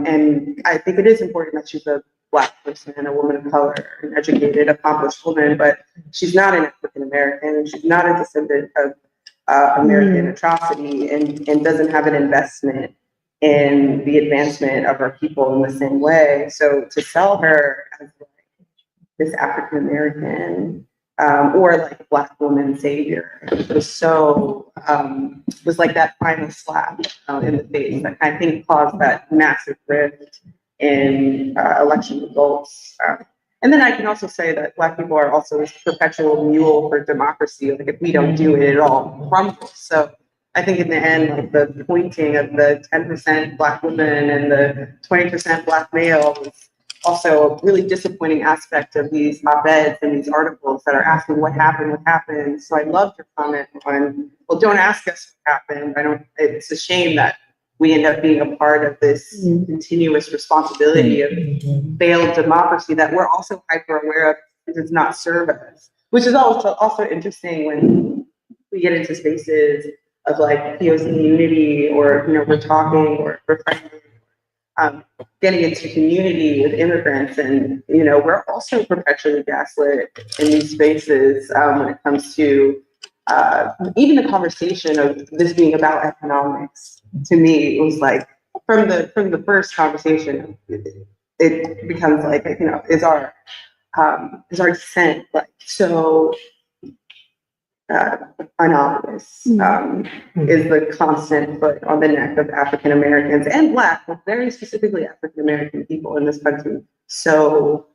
And I think it is important that she's a Black person and a woman of color, an educated, accomplished woman, but she's not an African American. She's not a descendant of American atrocity and doesn't have an investment in the advancement of our people in the same way. So to sell her as like this African American or like Black woman savior was like that final slap in the face that I think caused that massive rift in election results. And then I can also say that Black people are also this perpetual mule for democracy. Like if we don't do it, it all crumbles. So I think in the end, like the pointing of the 10% Black women and the 20% Black male is also a really disappointing aspect of these op-eds and these articles that are asking what happened. So I loved your comment on, well, don't ask us what happened. It's a shame that we end up being a part of this continuous responsibility of failed democracy that we're also hyper aware of does not serve us, which is also interesting when we get into spaces of like POC unity, or we're talking or we're getting into community with immigrants, and we're also perpetually gaslit in these spaces when it comes to even the conversation of this being about economics. To me, it was like from the first conversation, it becomes like is our dissent like so unobvious, is the constant foot on the neck of African Americans and Black, but very specifically African American people in this country, so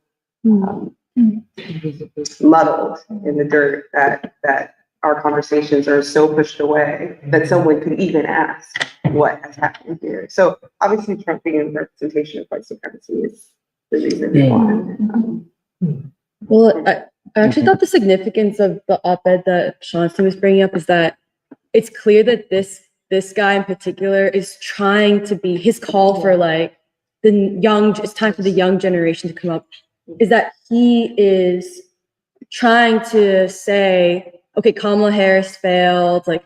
muddled in the dirt that our conversations are so pushed away that someone could even ask what has happened here. So obviously Trump being in representation of white supremacy is the reason why. Well, I actually thought the significance of the op-ed that Chauncey was bringing up is that it's clear that this guy in particular is trying to be, his call for like it's time for the young generation to come up, is that he is trying to say, okay, Kamala Harris failed, like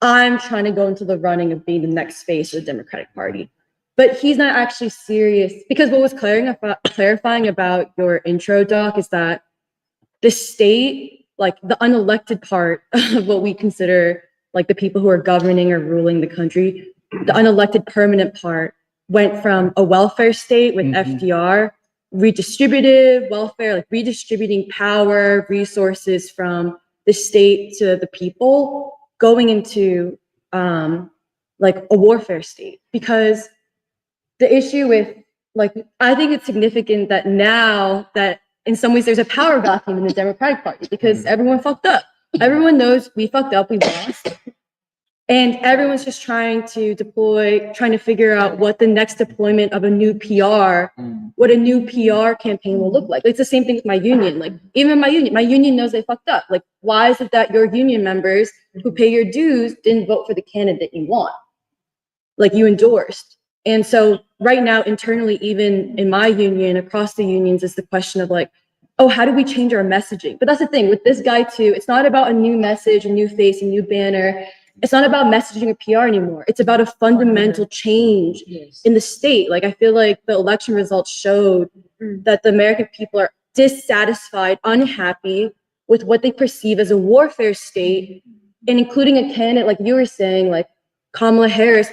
I'm trying to go into the running of being the next face of the Democratic Party. But he's not actually serious, because what was clarifying about your intro, Doc, is that the state, like the unelected part of what we consider like the people who are governing or ruling the country, the unelected permanent part went from a welfare state with FDR, redistributive welfare, like redistributing power, resources from the state to the people, going into like a warfare state. Because the issue with, like, I think it's significant that now that in some ways there's a power vacuum in the Democratic Party, because everyone fucked up. Everyone knows we fucked up, we lost. And everyone's just trying to figure out what the next deployment of a new PR, what a new PR campaign will look like. It's the same thing with my union. Like, even my union knows they fucked up. Like, why is it that your union members who pay your dues didn't vote for the candidate you want? Like, you endorsed. And so right now, internally, even in my union, across the unions, is the question of like, oh, how do we change our messaging? But that's the thing with this guy too. It's not about a new message, a new face, a new banner. It's not about messaging or PR anymore. It's about a fundamental change in the state. Like, I feel like the election results showed that the American people are dissatisfied, unhappy with what they perceive as a warfare state, and including a candidate, like you were saying, like Kamala Harris,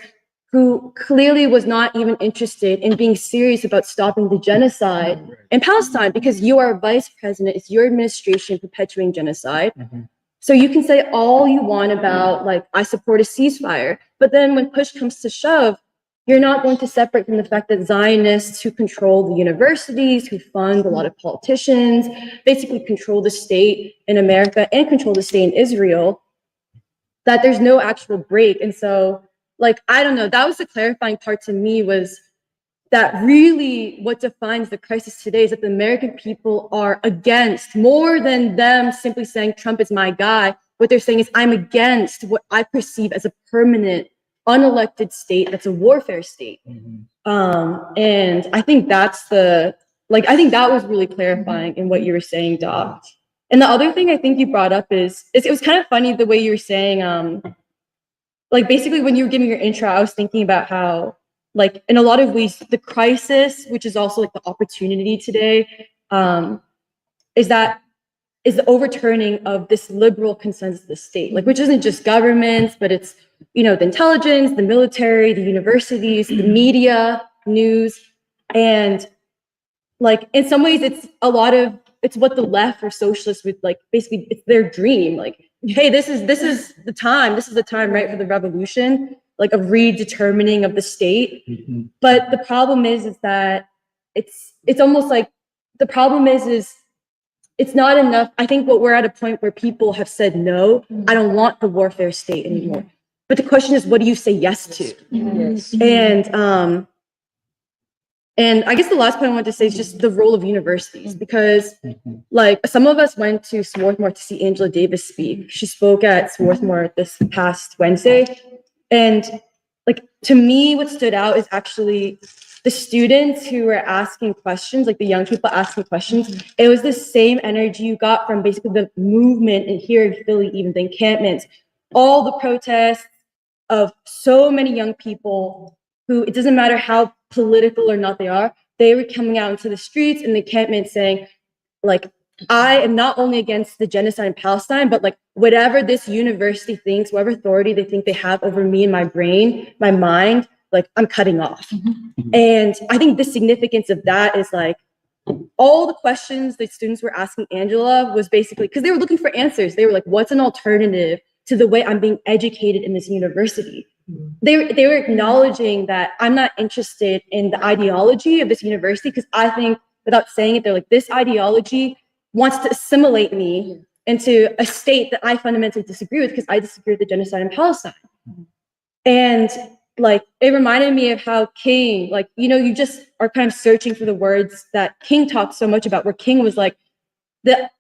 who clearly was not even interested in being serious about stopping the genocide in Palestine, because you are vice president, it's your administration perpetuating genocide. So you can say all you want about, like, I support a ceasefire, but then when push comes to shove, you're not going to separate from the fact that Zionists who control the universities, who fund a lot of politicians, basically control the state in America and control the state in Israel, that there's no actual break. And so, like, I don't know, that was the clarifying part to me, was that really what defines the crisis today is that the American people are against, more than them simply saying Trump is my guy. What they're saying is, I'm against what I perceive as a permanent, unelected state that's a warfare state. And I think that's I think that was really clarifying in what you were saying, Doc. And the other thing I think you brought up is it was kind of funny the way you were saying, like, basically when you were giving your intro, I was thinking about how, like, in a lot of ways, the crisis, which is also like the opportunity today, is the overturning of this liberal consensus of the state, like, which isn't just governments, but it's, the intelligence, the military, the universities, the media, news. And like, in some ways, it's what the left or socialists would, like, basically it's their dream. Like, hey, this is the time, right, for the revolution, like a redetermining of the state. But the problem is that it's almost like, the problem is it's not enough. I think we're at a point where people have said, no, I don't want the warfare state anymore. But the question is, what do you say yes to? Yes. And I guess the last point I want to say is just the role of universities, because like some of us went to Swarthmore to see Angela Davis speak. She spoke at Swarthmore this past Wednesday. And like, to me, what stood out is actually the students who were asking questions, like the young people asking questions. It was the same energy you got from basically the movement in here in Philly, even the encampments, all the protests of so many young people who, it doesn't matter how political or not they were coming out into the streets in the encampment saying, like, I am not only against the genocide in Palestine, but like whatever this university thinks, whatever authority they think they have over me and my brain, my mind, like I'm cutting off. And I think the significance of that is like all the questions that students were asking Angela was basically because they were looking for answers. They were like, what's an alternative to the way I'm being educated in this university? They were acknowledging that I'm not interested in the ideology of this university because I think, without saying it, they're like, this ideology wants to assimilate me into a state that I fundamentally disagree with because I disagree with the genocide in Palestine. And like, it reminded me of how King, like, you know, you just are kind of searching for the words that King talked so much about, where King was like, the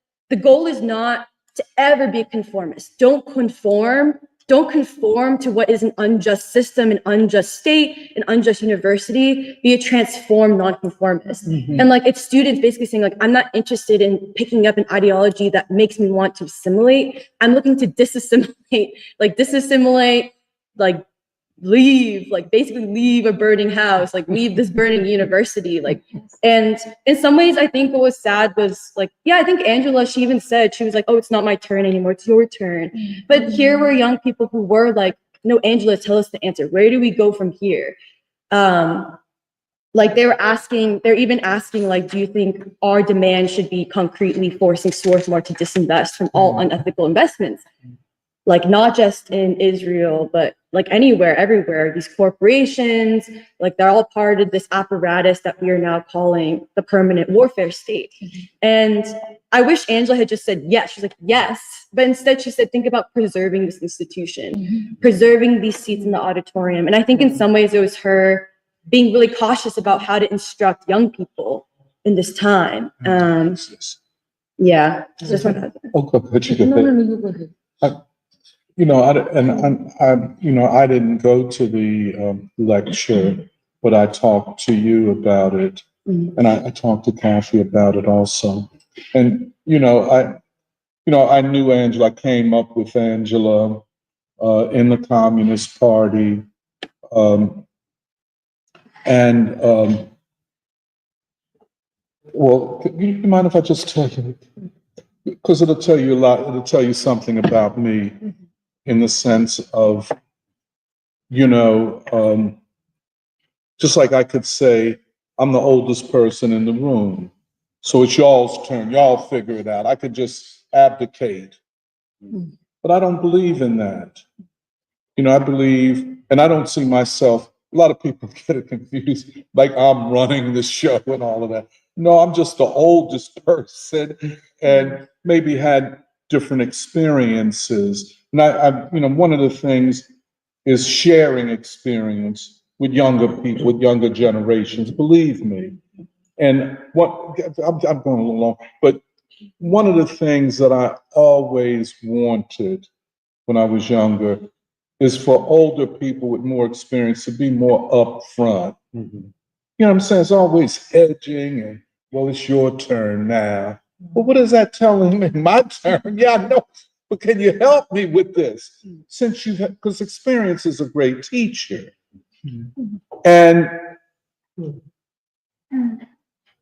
goal is not to ever be a conformist. Don't conform to what is an unjust system, an unjust state, an unjust university. Be a transformed nonconformist. And like, it's students basically saying like, I'm not interested in picking up an ideology that makes me want to assimilate. I'm looking to disassimilate, like leave, like basically leave a burning house, like leave this burning university. Like, and in some ways, I think what was sad was like, yeah, I think Angela, she even said, she was like, oh, it's not my turn anymore, it's your turn. But here were young people who were like, no, Angela, tell us the answer. Where do we go from here? Like they're even asking, like, do you think our demand should be concretely forcing Swarthmore to disinvest from all unethical investments? Like not just in Israel, but like anywhere, everywhere, these corporations, like they're all part of this apparatus that we are now calling the permanent warfare state. And I wish Angela had just said yes. She's like, yes. But instead she said, think about preserving this institution, preserving these seats in the auditorium. And I think in some ways it was her being really cautious about how to instruct young people in this time. Yeah. Just want to Oh, go ahead. You No, go no, ahead. no, you go ahead. You know, I didn't go to the lecture, but I talked to you about it, and I talked to Kathy about it also. And I knew Angela. I came up with Angela in the Communist Party, well, you mind if I just tell you? Because it'll tell you a lot. It'll tell you something about me. In the sense of, just like I could say, I'm the oldest person in the room. So it's y'all's turn. Y'all figure it out. I could just abdicate. But I don't believe in that. I believe, and I don't see myself, a lot of people get it confused, like I'm running the show and all of that. No, I'm just the oldest person and maybe had different experiences. And one of the things is sharing experience with younger people, with younger generations, believe me. And I'm going a little long, but one of the things that I always wanted when I was younger is for older people with more experience to be more upfront. You know what I'm saying? It's always hedging and, well, it's your turn now. But what is that telling me? My turn? Yeah, I know. But can you help me with this? Since because experience is a great teacher. And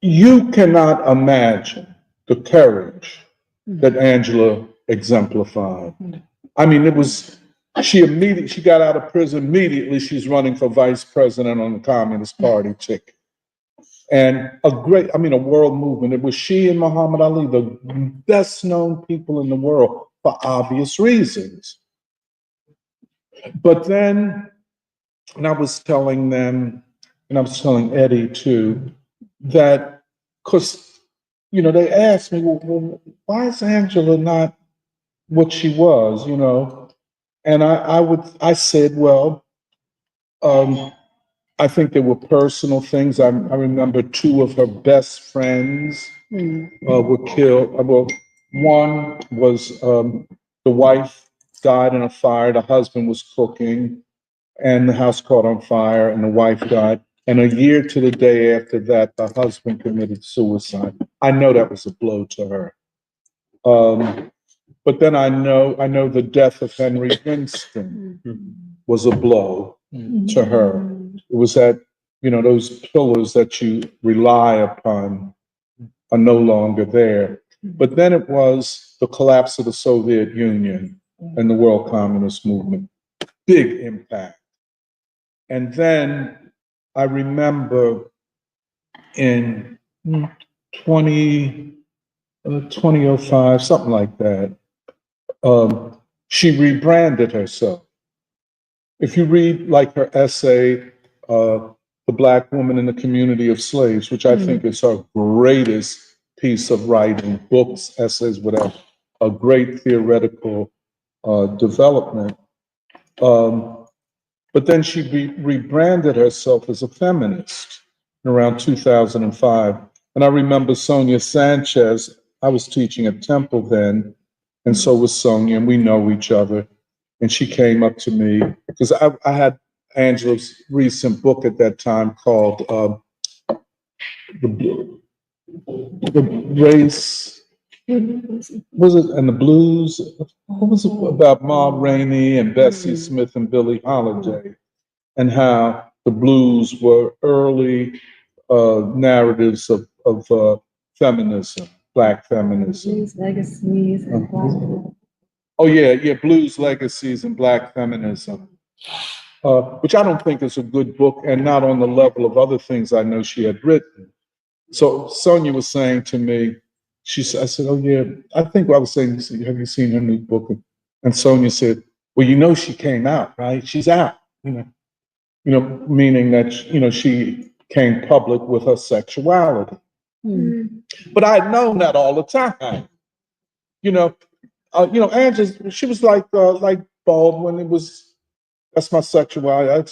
you cannot imagine the courage that Angela exemplified. I mean, she got out of prison immediately. She's running for vice president on the Communist Party ticket. And a world movement. It was she and Muhammad Ali, the best known people in the world for obvious reasons. But then, and I was telling them, and I was telling Eddie too, that, because, they asked me, well, why is Angela not what she was, And I said, well, I think there were personal things. I remember two of her best friends were killed. Well, one was the wife died in a fire. The husband was cooking, and the house caught on fire, and the wife died. And a year to the day after that, the husband committed suicide. I know that was a blow to her. But then I know the death of Henry Winston was a blow to her. It was that, those pillars that you rely upon are no longer there. But then it was the collapse of the Soviet Union and the World Communist Movement. Big impact. And then I remember in 2005, something like that, she rebranded herself. If you read like her essay, The Black Woman in the Community of Slaves, which I think is her greatest piece of writing, books, essays, whatever, a great theoretical development. But then she rebranded herself as a feminist in around 2005. And I remember Sonia Sanchez, I was teaching at Temple then, and so was Sonia, and we know each other. And she came up to me, because I had Angela's recent book at that time called The Race, was it, and the Blues? What was it about Ma Rainey and Bessie Smith and Billie Holiday, and how the blues were early narratives of feminism, Black feminism. Blues legacies and Oh yeah, blues legacies and Black feminism, which I don't think is a good book, and not on the level of other things I know she had written. So Sonia was saying to me, I said, oh yeah, I think I was saying, have you seen her new book? And Sonia said, well, she came out, right? She's out, meaning that, she came public with her sexuality. But I had known that all the time. Angela, she was like Baldwin. That's my sexuality.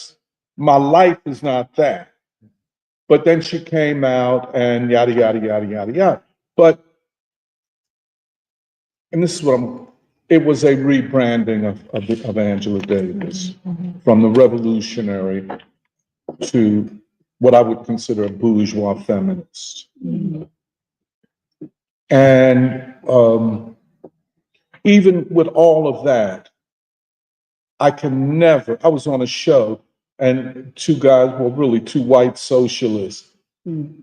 My life is not that. But then she came out and yada, yada, yada, yada, yada. And this is it was a rebranding of Angela Davis from the revolutionary to what I would consider a bourgeois feminist. And even with all of that, I was on a show and two guys, well, really two white socialists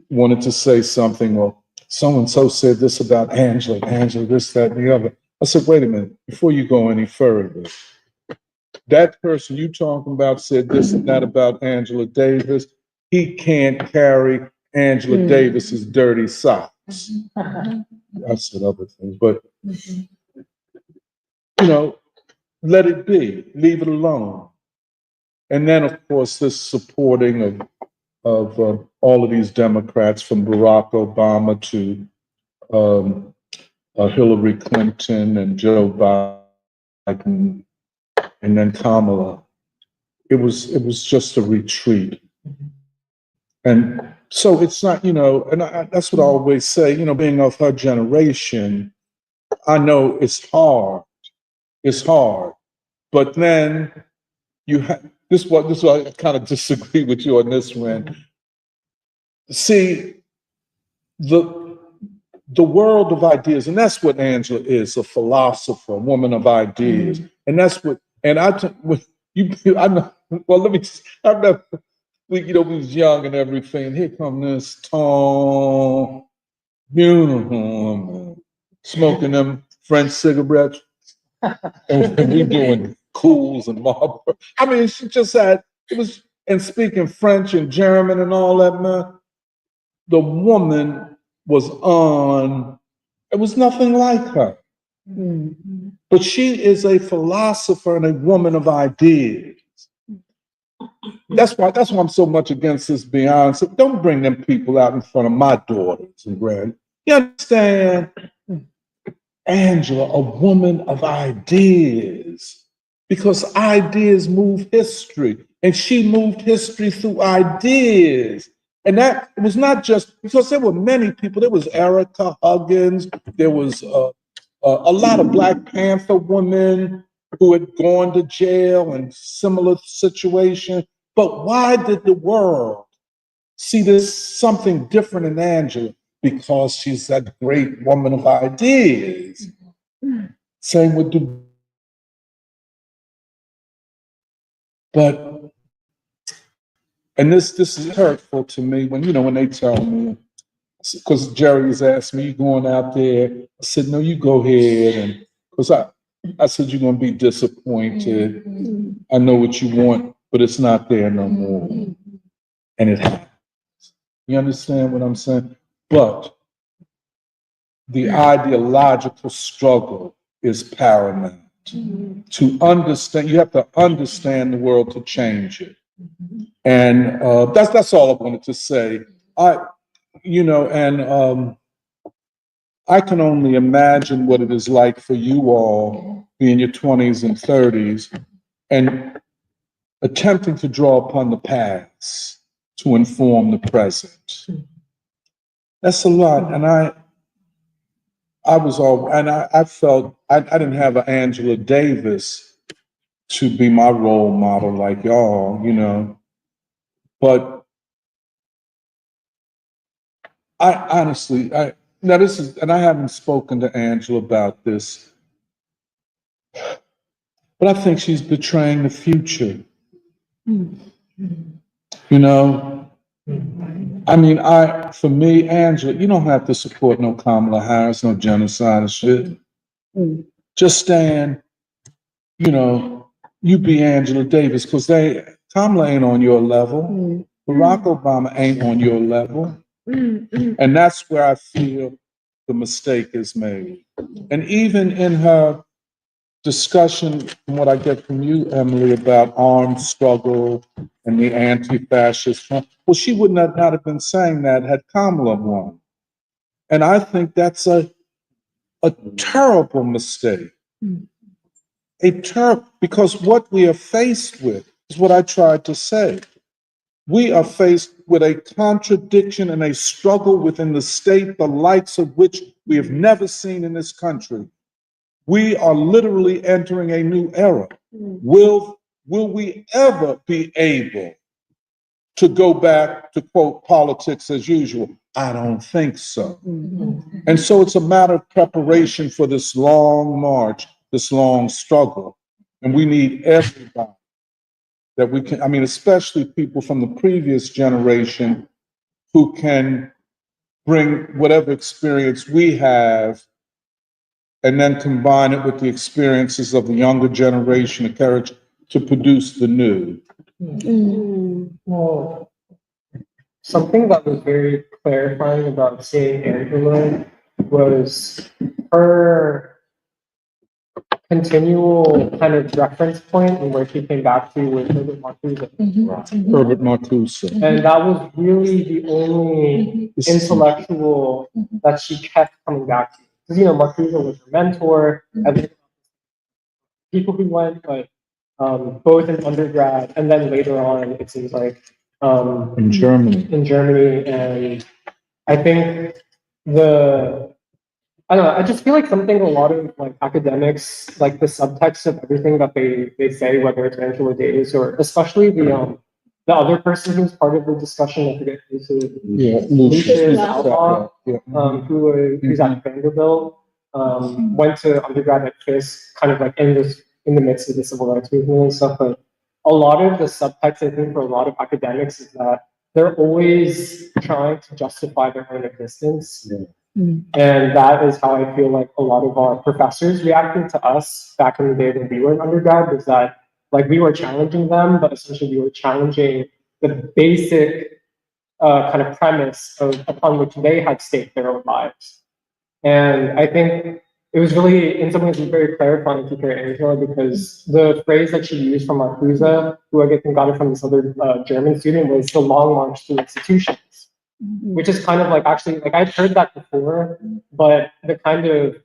wanted to say something. Well, so-and-so said this about Angela, this, that, and the other. I said, wait a minute, before you go any further, that person you talking about said this and that about Angela Davis. He can't carry Angela Davis's dirty socks. I said other things, but let it be, leave it alone. And then, of course, this supporting of all of these Democrats, from Barack Obama to Hillary Clinton and Joe Biden, and then Kamala. It was just a retreat. And so it's not, and that's what I always say, being of her generation, I know it's hard. It's hard. But then this is why I kind of disagree with you on this one. See, the world of ideas, and that's what Angela is, a philosopher, a woman of ideas. And that's what, and I know, well, let me just, I know, we was young and everything. Here come this tall, beautiful woman, smoking them French cigarettes. And we doing cools and Marlboro. I mean, she just and speaking French and German and all that, man. The woman was on, it was nothing like her. But she is a philosopher and a woman of ideas. That's why I'm so much against this Beyonce. Don't bring them people out in front of my daughters and grand. You understand? Angela, a woman of ideas. because ideas move history, and she moved history through ideas. And that was not just because there were many people. There was Erica Huggins. There was a lot of Black Panther women who had gone to jail in similar situations. But why did the world see this something different in Angela? Because she's that great woman of ideas. Same with Du. But, and this is hurtful to me when they tell me, because Jerry has asked me, you going out there? I said, no, you go ahead. And because I said, you're going to be disappointed. I know what you want, but it's not there no more. And it happens. You understand what I'm saying? But the ideological struggle is paramount. To understand, you have to understand the world to change it. And that's all I wanted to say. I can only imagine what it is like for you all being in your 20s and 30s and attempting to draw upon the past to inform the present. That's a lot. And I felt I didn't have an Angela Davis to be my role model like y'all, but I honestly, now this is, and I haven't spoken to Angela about this, but I think she's betraying the future. I mean, for me, Angela, you don't have to support no Kamala Harris, no genocide shit. Just stand, you be Angela Davis, because Kamala ain't on your level. Barack Obama ain't on your level. And that's where I feel the mistake is made. And even in her discussion, from what I get from you, Emily, about armed struggle and the anti-fascist front, well, she would not have been saying that had Kamala won. And I think that's a terrible mistake. Because what we are faced with is what I tried to say. We are faced with a contradiction and a struggle within the state, the likes of which we have never seen in this country. We are literally entering a new era. Will we ever be able to go back to, quote, politics as usual? I don't think so. And so it's a matter of preparation for this long march, this long struggle. And we need everybody that we can, especially people from the previous generation who can bring whatever experience we have and then combine it with the experiences of the younger generation, the courage to produce the new. Well, something that was very clarifying about seeing Angela was her continual kind of reference point and where she came back to with Herbert Marcuse. Herbert Marcuse. And that was really the only intellectual that she kept coming back to. Because, Marcuse was her mentor. I think people who went, but both in undergrad and then later on, it seems like in Germany. And I think I don't know, I just feel like something a lot of like academics, like the subtext of everything that they say, whether it's Angela Davis or especially the other person who's part of the discussion, I forget who's Lucius Outlaw, who's at Vanderbilt, went to undergrad at Fisk, kind of like in the midst of the civil rights movement and stuff. But a lot of the subtext, I think, for a lot of academics is that they're always trying to justify their own existence. And that is how I feel like a lot of our professors reacted to us back in the day when we were in undergrad, was that like we were challenging them, but essentially we were challenging the basic kind of premise upon which they had staked their own lives. And I think it was really, in some ways, very clarifying to hear Angela, because the phrase that she used from Marcuse, who I got it from this other German student, was the long march through institutions. Which is kind of like, actually, like I'd heard that before, but the kind of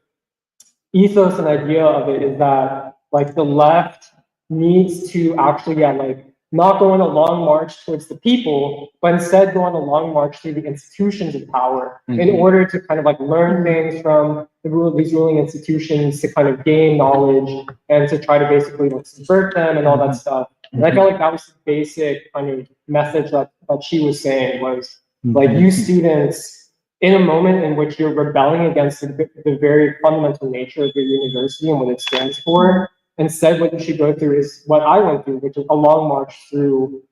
ethos and idea of it is that like the left needs to actually, like, not go on a long march towards the people, but instead go on a long march through the institutions of power in order to kind of like learn things from these ruling institutions to kind of gain knowledge and to try to basically like subvert them and all that stuff. And I felt like that was the basic kind of message that she was saying was like, you students, in a moment in which you're rebelling against the very fundamental nature of your university and what it stands for, instead, what you should go through is what I went through, which is a long march through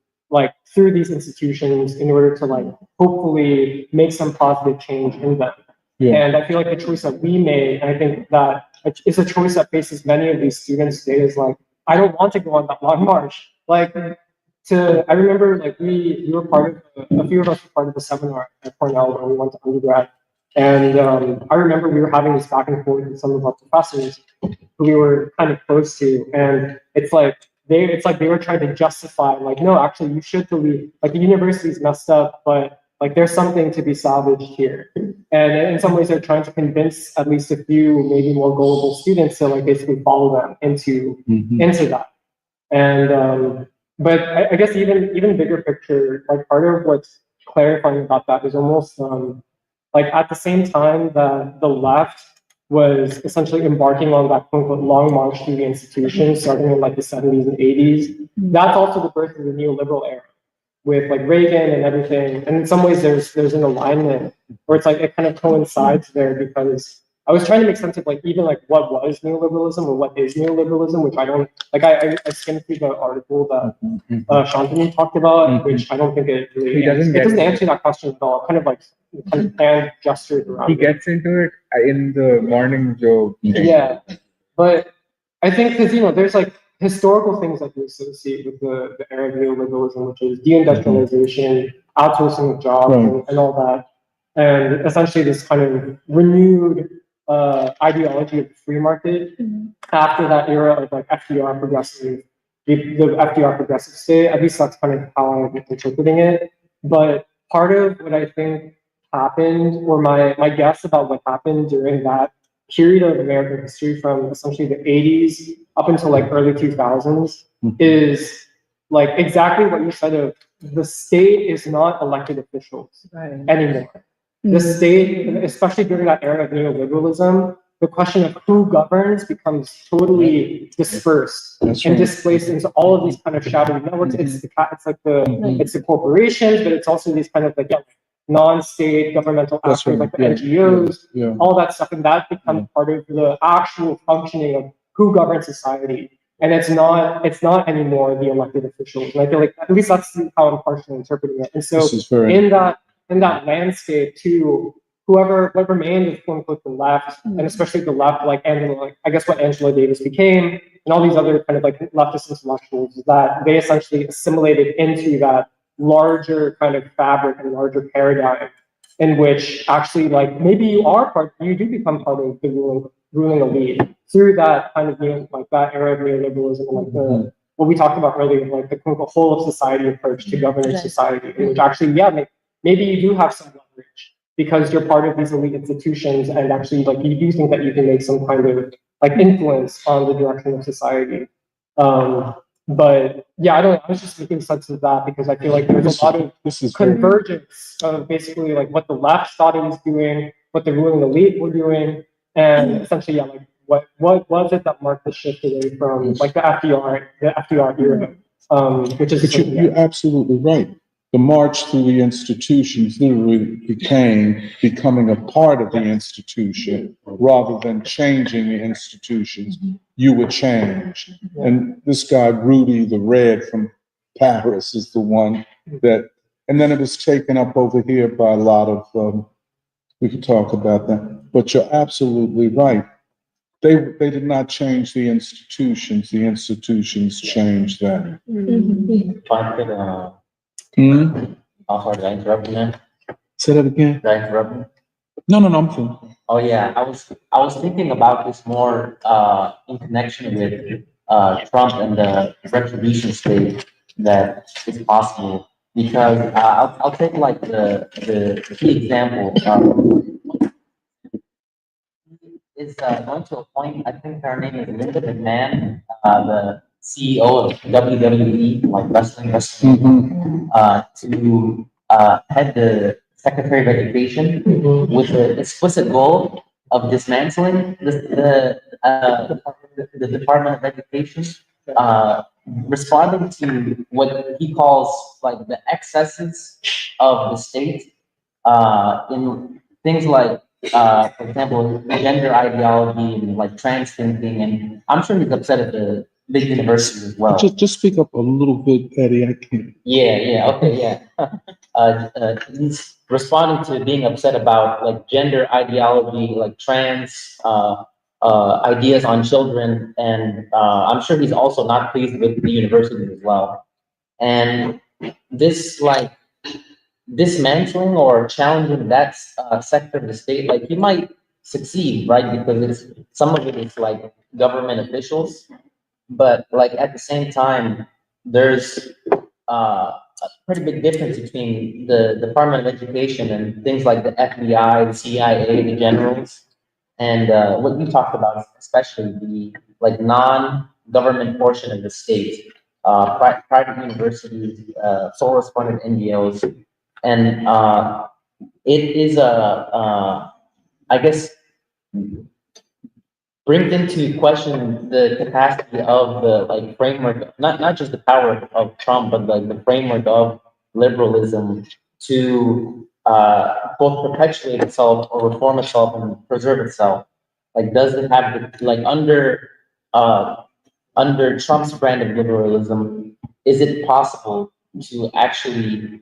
these institutions in order to like hopefully make some positive change in them. Yeah. And I feel like the choice that we made, and I think that it's a choice that faces many of these students today, is like, I don't want to go on that long march. Like, I remember like we were part of, a few of us were part of a seminar at Cornell when we went to undergrad. And I remember we were having this back and forth with some of our professors who we were kind of close to. And it's like they were trying to justify, like, no, actually you should believe, like, the university's messed up, but like there's something to be salvaged here. And in some ways they're trying to convince at least a few maybe more gullible students to like basically follow them into that. And but I guess even bigger picture, like part of what's clarifying about that is almost like at the same time that the left was essentially embarking on that quote unquote long march through the institution starting in like the 70s and 80s, that's also the birth of the neoliberal era with like Reagan and everything. And in some ways there's an alignment where it's like it kind of coincides there, because I was trying to make sense of like even like what was neoliberalism or what is neoliberalism, which I don't like. I skimmed through the article that Shantanu talked about, which I don't think it really doesn't answer that question at all. Kind of hand gestures around. He gets into it in the morning joke. Yeah, but I think because there's like historical things that you associate with the era of neoliberalism, which is deindustrialization, outsourcing of jobs, and all that, and essentially this kind of renewed ideology of the free market after that era of like FDR progressive, the FDR progressive state. At least that's kind of how I'm interpreting it. But part of what I think happened, or my guess about what happened during that period of American history from essentially the 80s up until like early 2000s is like exactly what you said of the state is not elected officials anymore. The state, especially during that era of neoliberalism, the question of who governs becomes totally dispersed and displaced into all of these kind of shadowy networks. It's the corporations, but it's also these kind of like non-state governmental actors like the NGOs, all that stuff, and that becomes part of the actual functioning of who governs society. And it's not anymore the elected officials. And I feel like at least that's how I'm partially interpreting it. And so in that landscape too, what remained is quote unquote the left, and especially the left, like Angela, I guess what Angela Davis became, and all these other kind of like leftist intellectuals, is that they essentially assimilated into that larger kind of fabric and larger paradigm in which actually like maybe you do become part of the ruling elite through that kind of like that era of neoliberalism, like the what we talked about earlier, like the quote unquote whole of society approach to governing society, in which actually maybe you do have some leverage because you're part of these elite institutions, and actually like you do think that you can make some kind of like influence on the direction of society. But yeah, I was just making sense of that because I feel like there's a lot of convergence of basically like what the left thought it was doing, what the ruling elite were doing, and essentially, like what was it that marked the shift away from like the FDR era, which is. But you're absolutely right. The march through the institutions literally becoming a part of the institution rather than changing the institutions. You would change. And this guy, Rudy the Red from Paris, is the one that, and then it was taken up over here by a lot of, we could talk about that. But you're absolutely right. They did not change the institutions. The institutions changed them. Also, did I interrupt you, man? Say that again. Did I interrupt you? No, I'm fine. Oh yeah, I was thinking about this more in connection with Trump and the retribution state that is possible, because I'll take like the key example is going to a point. I think her name is Linda McMahon, the CEO of WWE, like wrestling, to head the Secretary of Education with the explicit goal of dismantling the Department of Education, responding to what he calls like the excesses of the state in things like, for example, gender ideology and like trans thinking, and I'm sure he's upset at the big universities as well. Just speak up a little bit, Eddie. I can't. Yeah. He's responding to being upset about like gender ideology, like trans ideas on children, and I'm sure he's also not pleased with the universities as well. And this like dismantling or challenging that sector of the state, like he might succeed, right? Because some of it is like government officials, but like at the same time, there's a pretty big difference between the Department of Education and things like the FBI, the CIA, the generals, and what you talked about, especially the like non-government portion of the state, private universities, source-funded NGOs, and it is I guess, brings into question the capacity of the like framework, not just the power of Trump, but like the framework of liberalism to both perpetuate itself or reform itself and preserve itself. Like, does it have the, like under Trump's brand of liberalism, is it possible to actually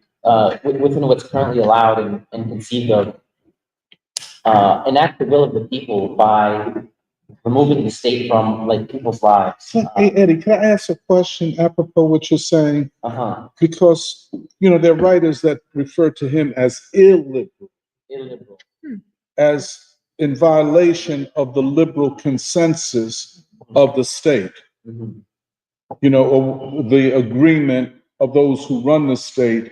within what's currently allowed and conceived of enact the will of the people by removing the state from like people's lives? Hey, Eddie, can I ask a question apropos what you're saying? Because, there are writers that refer to him as illiberal, as in violation of the liberal consensus of the state, or the agreement of those who run the state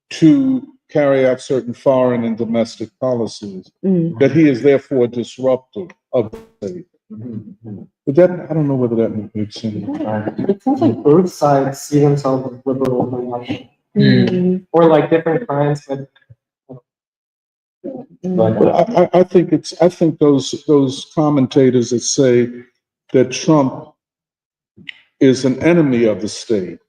to carry out certain foreign and domestic policies, that he is therefore a disruptor of the state. But that, I don't know whether that makes sense. It seems like both sides see themselves as liberal or like different kinds, But I think those commentators that say that Trump is an enemy of the state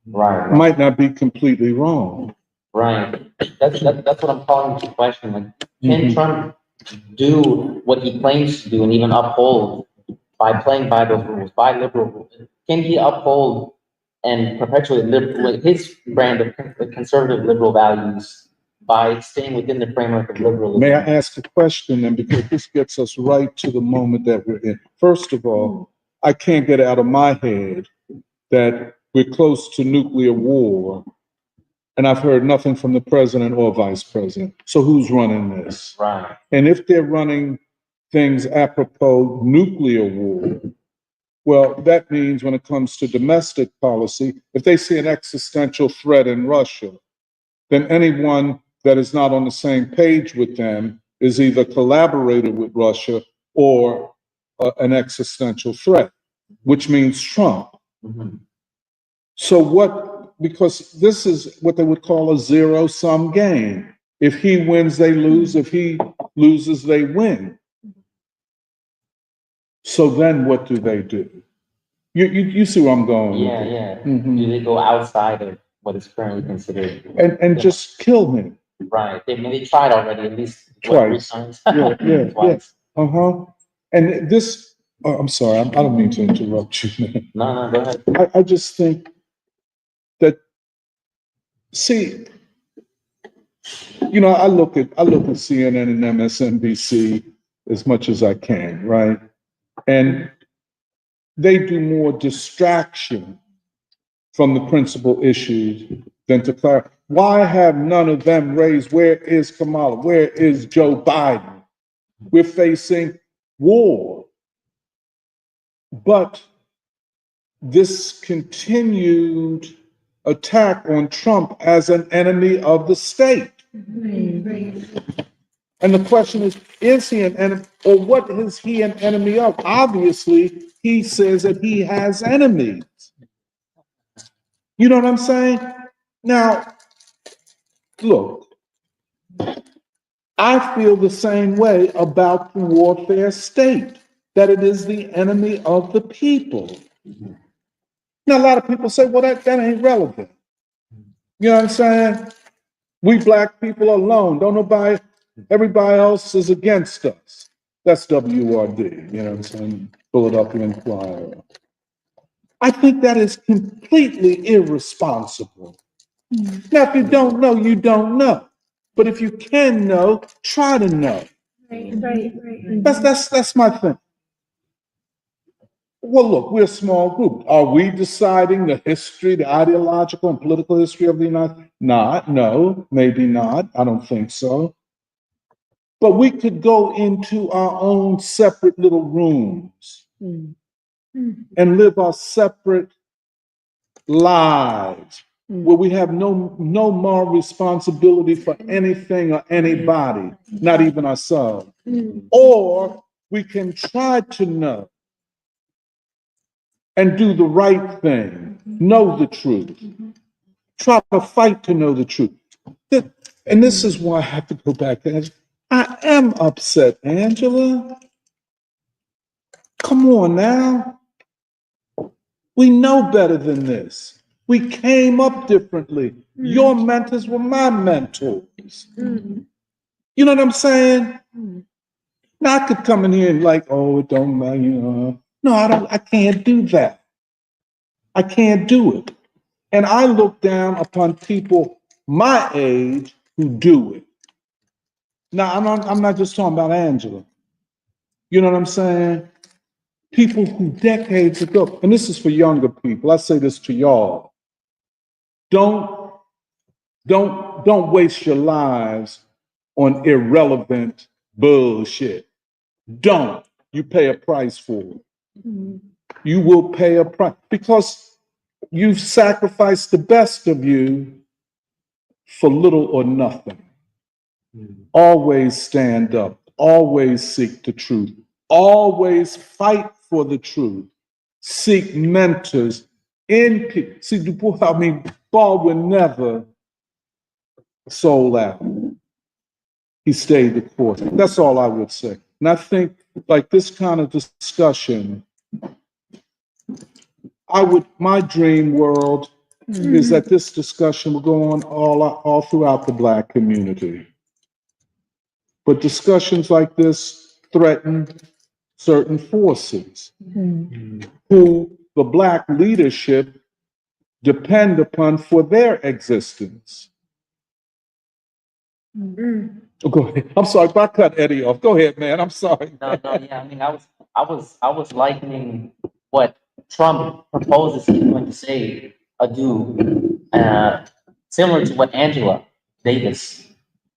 Right. might not be completely wrong. Right. That's what I'm calling into question. Like, can Trump do what he claims to do and even uphold by playing by those rules, by liberal rules? Can he uphold and perpetuate his brand of conservative liberal values by staying within the framework of liberalism? May I ask a question then, because this gets us right to the moment that we're in. First of all, I can't get out of my head that we're close to nuclear war, and I've heard nothing from the president or vice president. So who's running this? Right. And if they're running things apropos nuclear war, well, that means when it comes to domestic policy, if they see an existential threat in Russia, then anyone that is not on the same page with them is either collaborated with Russia or an existential threat, which means Trump. So because this is what they would call a zero-sum game. If he wins, they lose. If he loses, they win. So then what do they do? You see where I'm going? Yeah. Do they go outside of what is currently considered and just kill him? Right. They tried already at least Twice. 3 times. Yeah. Twice. And this, I'm sorry, I don't mean to interrupt you, man. No, go ahead. I just think that, see, I look at CNN and MSNBC as much as I can, right? And they do more distraction from the principal issues than to clarify. Why have none of them raised, where is Kamala? Where is Joe Biden? We're facing war. But this continued attack on Trump as an enemy of the state. And the question is he an enemy, or what is he an enemy of? Obviously, he says that he has enemies. You know what I'm saying? Now, look, I feel the same way about the warfare state, that it is the enemy of the people. Now, a lot of people say, well, that ain't relevant. You know what I'm saying? We black people are alone. Don't nobody, everybody else is against us. That's WRD, you know what I'm saying? Philadelphia Inquirer. I think that is completely irresponsible. Now, if you don't know, you don't know. But if you can know, try to know. Right. That's my thing. Well, look, we're a small group. Are we deciding the history, the ideological and political history of the United States? No, maybe not. I don't think so. But we could go into our own separate little rooms and live our separate lives where we have no moral responsibility for anything or anybody, not even ourselves. Or we can try to know and do the right thing, know the truth, try to fight to know the truth. And this is why I have to go back to Angela. I am upset, Angela. Come on now. We know better than this. We came up differently. Your mentors were my mentors. You know what I'm saying? Now I could come in here and like, oh, it don't matter, you know. No, I can't do that. I can't do it. And I look down upon people my age who do it. Now, I'm not just talking about Angela. You know what I'm saying? People who decades ago, and this is for younger people, I say this to y'all. Don't waste your lives on irrelevant bullshit. Don't. You pay a price for it. You will pay a price because you've sacrificed the best of you for little or nothing. Always stand up. Always seek the truth. Always fight for the truth. Seek mentors in people. See, Baldwin never sold out. He stayed the course. That's all I would say. And I think like this kind of discussion, my dream world is that this discussion will go on all throughout the Black community. But discussions like this threaten certain forces who the Black leadership depend upon for their existence. Oh, go ahead. I'm sorry, if I cut Eddie off. Go ahead, man. I'm sorry. No, yeah. I mean, I was likening what Trump proposes he's going to say, do, similar to what Angela Davis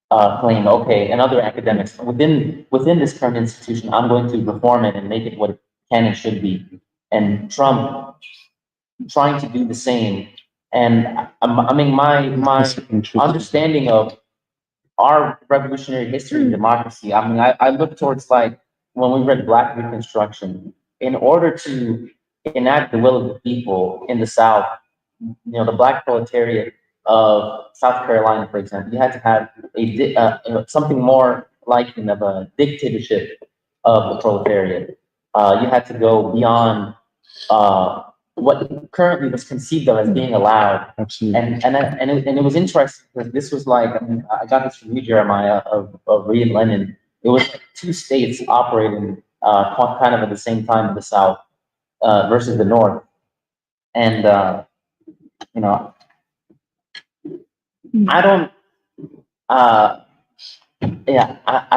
claimed. Okay, and other academics within this current institution, I'm going to reform it and make it what it can and should be. And Trump trying to do the same. And I mean, my understanding of our revolutionary history and democracy, I mean, I look towards like when we read Black Reconstruction, in order to enact the will of the people in the South, you know, the Black proletariat of South Carolina, for example, you had to have something more like of a dictatorship of the proletariat. You had to go beyond what currently was conceived of as being allowed. Absolutely. And it was interesting because this was like, I mean, I got this from you, Jeremiah, of Reed Lenin. It was like two states operating kind of at the same time in the South versus the North. And, you know, I don't, I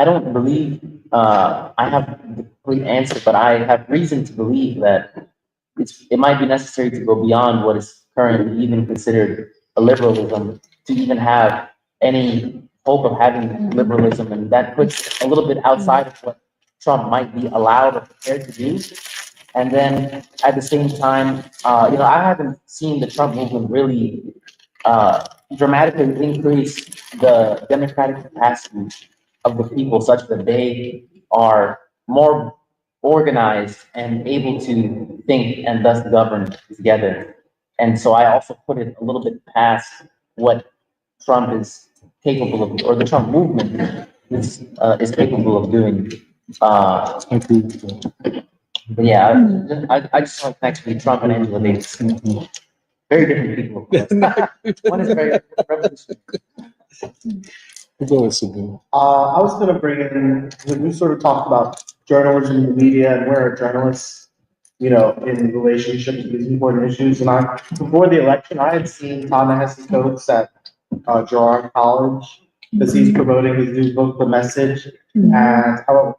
don't believe I have the complete answer, but I have reason to believe that it might be necessary to go beyond what is currently even considered a liberalism to even have any hope of having liberalism, and that puts a little bit outside of what Trump might be allowed or prepared to do. And then at the same time, you know, I haven't seen the Trump movement really dramatically increase the democratic capacity of the people such that they are more organized and able to think and thus govern together. And so I also put it a little bit past what Trump is capable of, or the Trump movement is capable of doing. I agree with that. But yeah, I just like actually Trump and Angela Davis. Very different people. Of course. One is very revolutionary. Go ahead, Sabine. I was gonna bring in, we sort of talked about journalism and the media and where are journalists, in relationship to these important issues. And before the election, I had seen Ta-Nehisi Coates at Girard College because he's promoting his new book, The Message. And I went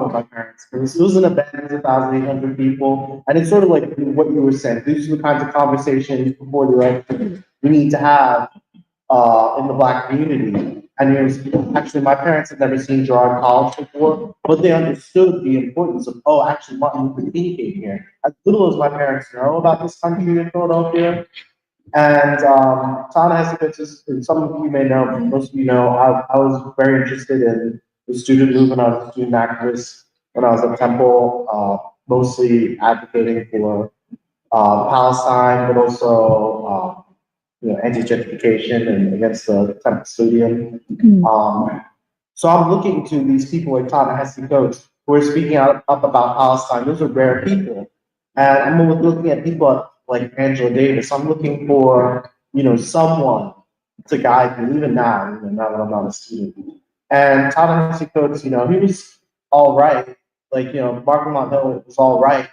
with my parents. It was an event, it was 1,800 people. And it's sort of like what you were saying. These are the kinds of conversations before the election we need to have in the Black community. And it was actually, my parents had never seen Girard College before, but they understood the importance of, actually Martin Luther King came here. As little as my parents know about this country in Philadelphia. And Ta-Nehisi Coates, some of you may know, but most of you know, I was very interested in the student movement. I was a student activist when I was at Temple, mostly advocating for Palestine, but also anti-gentrification and against the Temple Stadium. So I'm looking to these people like Ta-Nehisi Coates who are speaking up about Palestine. Those are rare people. And I'm looking at people like Angela Davis. I'm looking for, someone to guide me, even now, now that I'm not a student. And Ta-Nehisi Coates, he was all right. Like, Mark Lamont Hill was all right.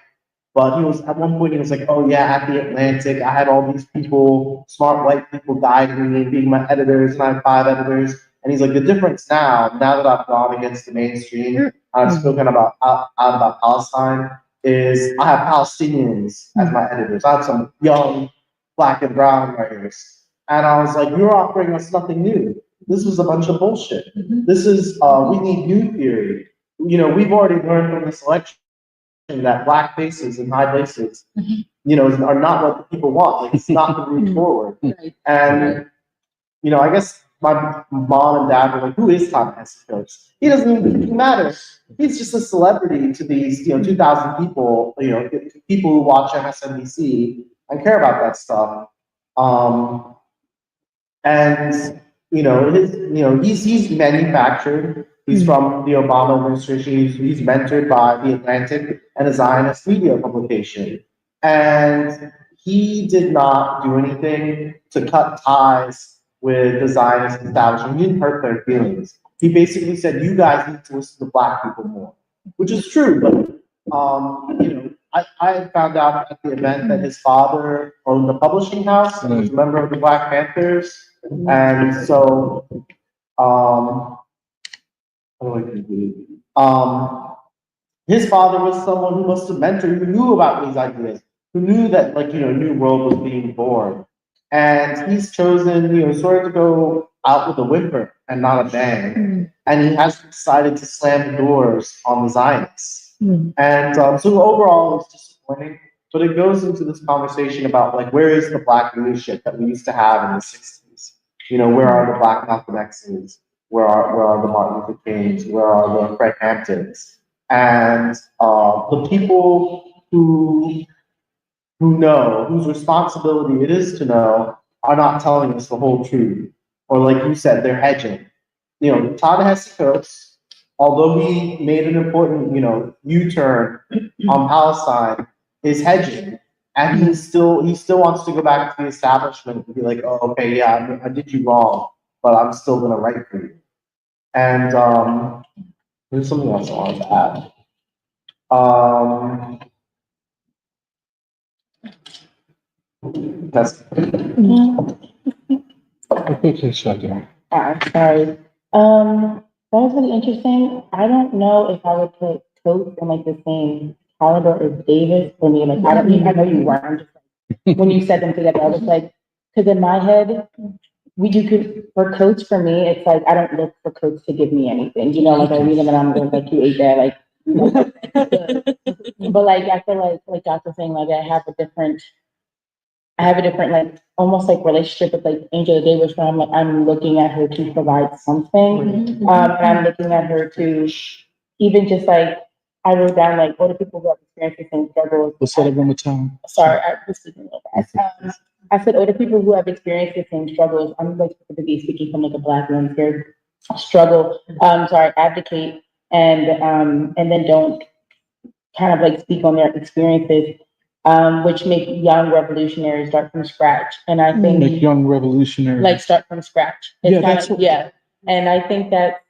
But he was, at one point, he was like, oh yeah, at the Atlantic, I had all these people, smart white people guiding me, being my editors, and I had 5 editors. And he's like, the difference now that I've gone against the mainstream, and I've spoken out about Palestine, is I have Palestinians as my editors. I have some young Black and brown writers. And I was like, you're offering us nothing new. This was a bunch of bullshit. This is, we need new theory. We've already learned from this election that Black faces and high places, are not what the people want. Like, it's not the route forward. And, I guess my mom and dad were like, who is Ta-Nehisi Coates? He doesn't even matter. He's just a celebrity to these, 2,000 people, people who watch MSNBC and care about that stuff. And, he's manufactured. He's from the Obama administration. He's mentored by The Atlantic and a Zionist media publication. And he did not do anything to cut ties with the Zionist establishment. He didn't hurt their feelings. He basically said, you guys need to listen to Black people more, which is true. But, I had found out at the event that his father owned the publishing house and was a member of the Black Panthers. And so, his father was someone who must have mentored, who knew about these ideas, who knew that, a new world was being born. And he's chosen, sort of to go out with a whimper and not a bang. And he has decided to slam the doors on the Zionists. And so overall, it's disappointing. But it goes into this conversation about, where is the Black leadership that we used to have in the 60s? Where are the Black Malcolm X's? Where are the Martin Luther Kings? Where are the Fred Hamptons? And the people who know, whose responsibility it is to know, are not telling us the whole truth. Or like you said, they're hedging. Ta-Nehisi Coates, although he made an important, U-turn on Palestine, is hedging. And he still wants to go back to the establishment and be like, oh, okay, yeah, I did you wrong, but I'm still gonna write for you. And there's something else I wanted to add. That's Okay, shut down. Sorry. That was really interesting. I don't know if I would put Coates in the same caliber as Davis for me. I don't mean, I know you weren't. Just when you said them together, I was because in my head, for Coates for me, it's I don't look for Coates to give me anything. I read them and I'm going you ate that, but I feel like Josh was saying, I have a different I have a different, like, almost like relationship with like Angela Davis, where I'm looking at her to provide something. And I'm looking at her to even just like, I wrote down like, what are people who have experienced the same struggles? Let's say that one more time. Sorry, I was speaking real fast. I said, older people who have experienced the same struggles, I'm like specifically speaking from like a Black lens here, advocate and then don't kind of like speak on their experiences, which make young revolutionaries start from scratch. And I think Make young revolutionaries. like start from scratch. It's Yeah, kind that's of, yeah. And I think that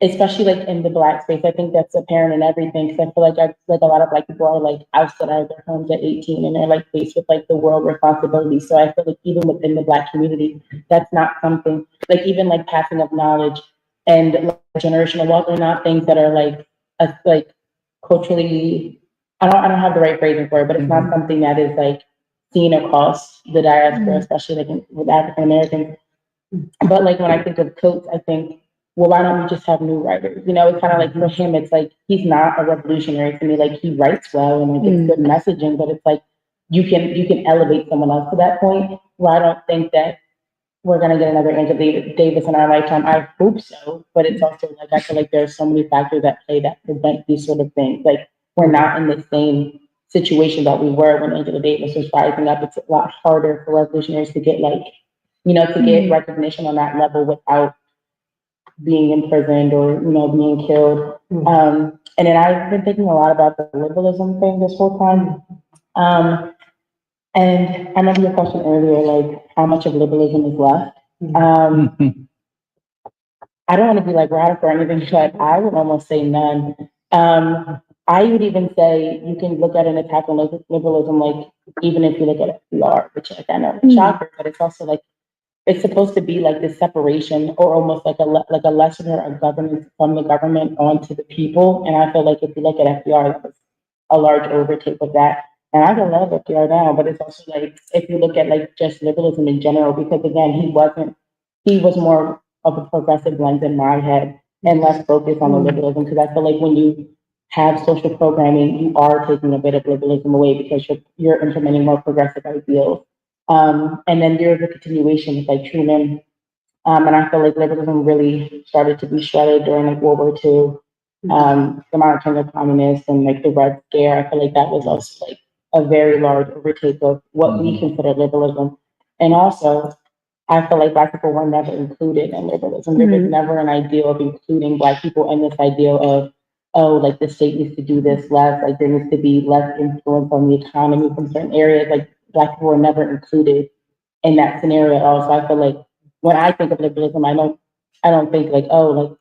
especially like in the Black space, I think that's apparent in everything. Cause I feel like a lot of Black people are like ousted out of their homes at 18 and they're like faced with like the world responsibility. So I feel like even within the Black community, that's not something like even like passing of knowledge and like, generational wealth are not things that are like culturally, I don't have the right phrasing for it, but it's not something that is like seen across the diaspora, especially like with African Americans. But like when I think of Coates, I think, well, why don't we just have new writers? You know, it's kind of like for him, it's like he's not a revolutionary to me. Like he writes well and like it's good messaging, but it's like you can elevate someone else to that point. Where I don't think that we're gonna get another Angela Davis in our lifetime. I hope so, but it's also like I feel like there's so many factors at play that prevent these sort of things. Like we're not in the same situation that we were when Angela Davis was rising up. It's a lot harder for revolutionaries to get like, you know, to get recognition on that level without being imprisoned or, you know, being killed. And then I've been thinking a lot about the liberalism thing this whole time. And I remember your question earlier, like how much of liberalism is left. I don't want to be like radical or anything, but I would almost say none. I would even say you can look at an attack on liberalism, like even if you look at FDR, which like, I know is a shocker, but it's also like it's supposed to be like this separation or almost like a lessener of governance from the government onto the people. And I feel like if you look at FDR, that was a large overtake of that. And I don't love FDR now, but it's also like if you look at like just liberalism in general, because again, he was more of a progressive lens in my head and less focused on the liberalism. Because I feel like when you have social programming, you are taking a bit of liberalism away because you're implementing more progressive ideals. And then there's a continuation with like Truman. And I feel like liberalism really started to be shredded during like World War II, the monitoring of communists and like the Red Scare. I feel like that was also like a very large overtake of what we consider liberalism. And also, I feel like Black people were never included in liberalism. There was never an ideal of including Black people in this ideal of, oh, like the state needs to do this less, like there needs to be less influence on the economy from certain areas. Like Black people were never included in that scenario at all. So I feel like when I think of liberalism, I don't think like, oh, like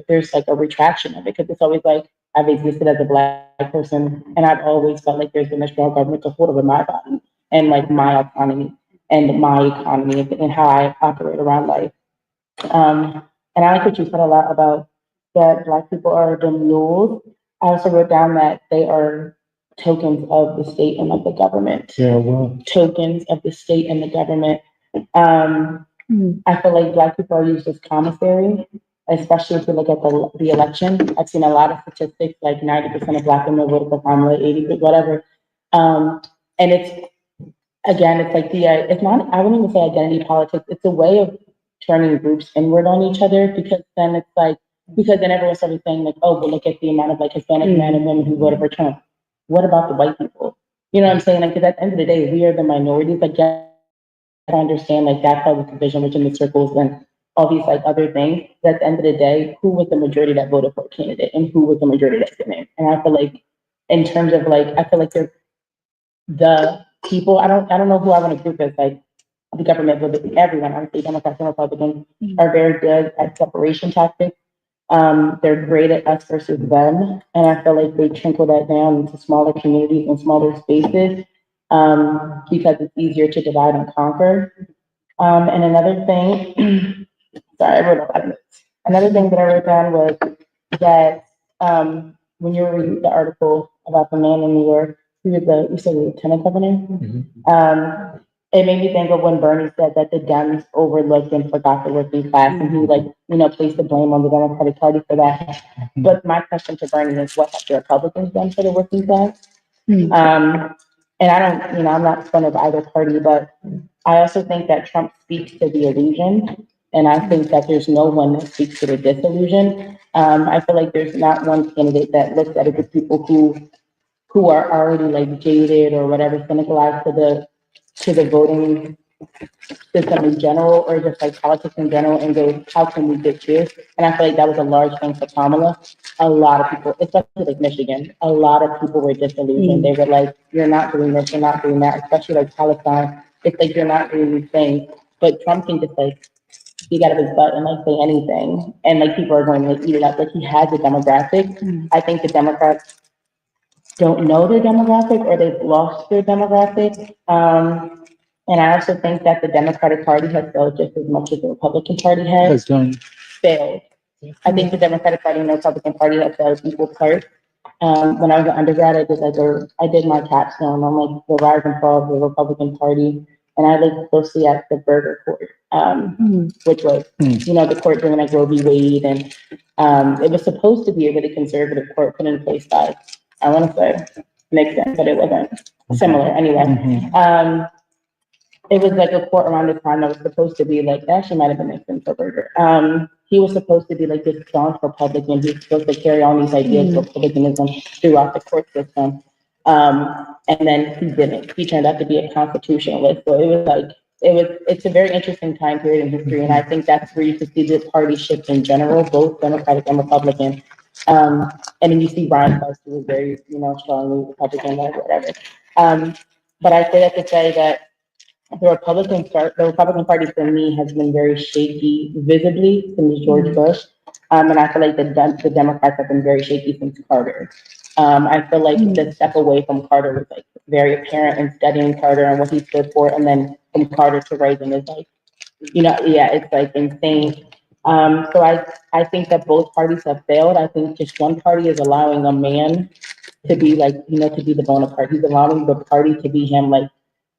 there's like a retraction of it, because it's always like I've existed as a Black person and I've always felt like there's been a strong government to hold over my body and like my autonomy and my economy and how I operate around life. And I like what you said a lot about that Black people are the mules. I also wrote down that they are tokens of the state and of the government. Yeah, well. Tokens of the state and the government. I feel like Black people are used as commissary, especially if you look at the election. I've seen a lot of statistics, like 90% of Black women voted for Kamala, 80, whatever. And it's, again, it's like it's not, I wouldn't even say identity politics. It's a way of turning groups inward on each other, because then it's like, because then everyone started saying like, oh, but look at the amount of like Hispanic men and women who voted for Trump. What about the white people? You know what I'm saying? Like, because at the end of the day, we are the minorities. Like, yeah, I understand like that part of the division within the circles and all these like other things. But at the end of the day, who was the majority that voted for a candidate and who was the majority that didn't? And I feel like in terms of like, I feel like they're the people, I don't know who I want to group as like the government, but everyone, I would say Democrats and Republicans are very good at separation tactics. They're great at us versus them. And I feel like they trickle that down into smaller communities and smaller spaces, because it's easier to divide and conquer. And another thing, sorry, I wrote a lot of notes. Another thing that I wrote down was that when you were reading the article about the man in New York, he was you said lieutenant governor. It made me think of when Bernie said that the Dems overlooked and forgot the working class, and he like, you know, placed the blame on the Democratic Party for that. But my question to Bernie is, what have the Republicans done for the working class? And and I don't, I'm not in front of either party, but I also think that Trump speaks to the illusion. And I think that there's no one that speaks to the disillusion. I feel like there's not one candidate that looks at it with people who are already like jaded or whatever, cynicalized to the voting system in general, or just like politics in general, and go, how can we get here? And I feel like that was a large thing for Kamala. A lot of people, especially like Michigan, a lot of people were disillusioned. They were like, you're not doing this, you're not doing that, especially like Palestine. It's like, you're not doing these things. But Trump can just like speak out of his butt and like say anything. And like people are going to like eat it up. Like he has a demographic. I think the Democrats don't know their demographic, or they've lost their demographic. And I also think that the Democratic Party has failed just as much as the Republican Party has failed. I think the Democratic Party and the Republican Party have failed equal parts. When I was an undergrad, I did my capstone on like the rise and fall of the Republican Party, and I looked closely at the Burger Court, which was, the court during like Roe v. Wade, and it was supposed to be a really conservative court put in place by, I want to say, Nixon, but it wasn't. Similar anyway. It was like a court around the time that was supposed to be like, actually might have been Nixon for Berger. He was supposed to be like this staunch Republican. He was supposed to carry on these ideas of Republicanism throughout the court system. And then he didn't. He turned out to be a constitutionalist. So it was like, it's a very interesting time period in history. And I think that's where you can see the party shift in general, both Democratic and Republican. And then you see Ryan Clark, who was very, strongly Republican, whatever. But I say that to say that the Republican Party for me has been very shaky visibly since George Bush. And I feel like the Democrats have been very shaky since Carter. I feel like the step away from Carter was like very apparent in studying Carter and what he stood for. And then from Carter to Reagan is like, it's like insane. So I think that both parties have failed. I think just one party is allowing a man to be like, to be the Bonaparte. He's allowing the party to be him, like,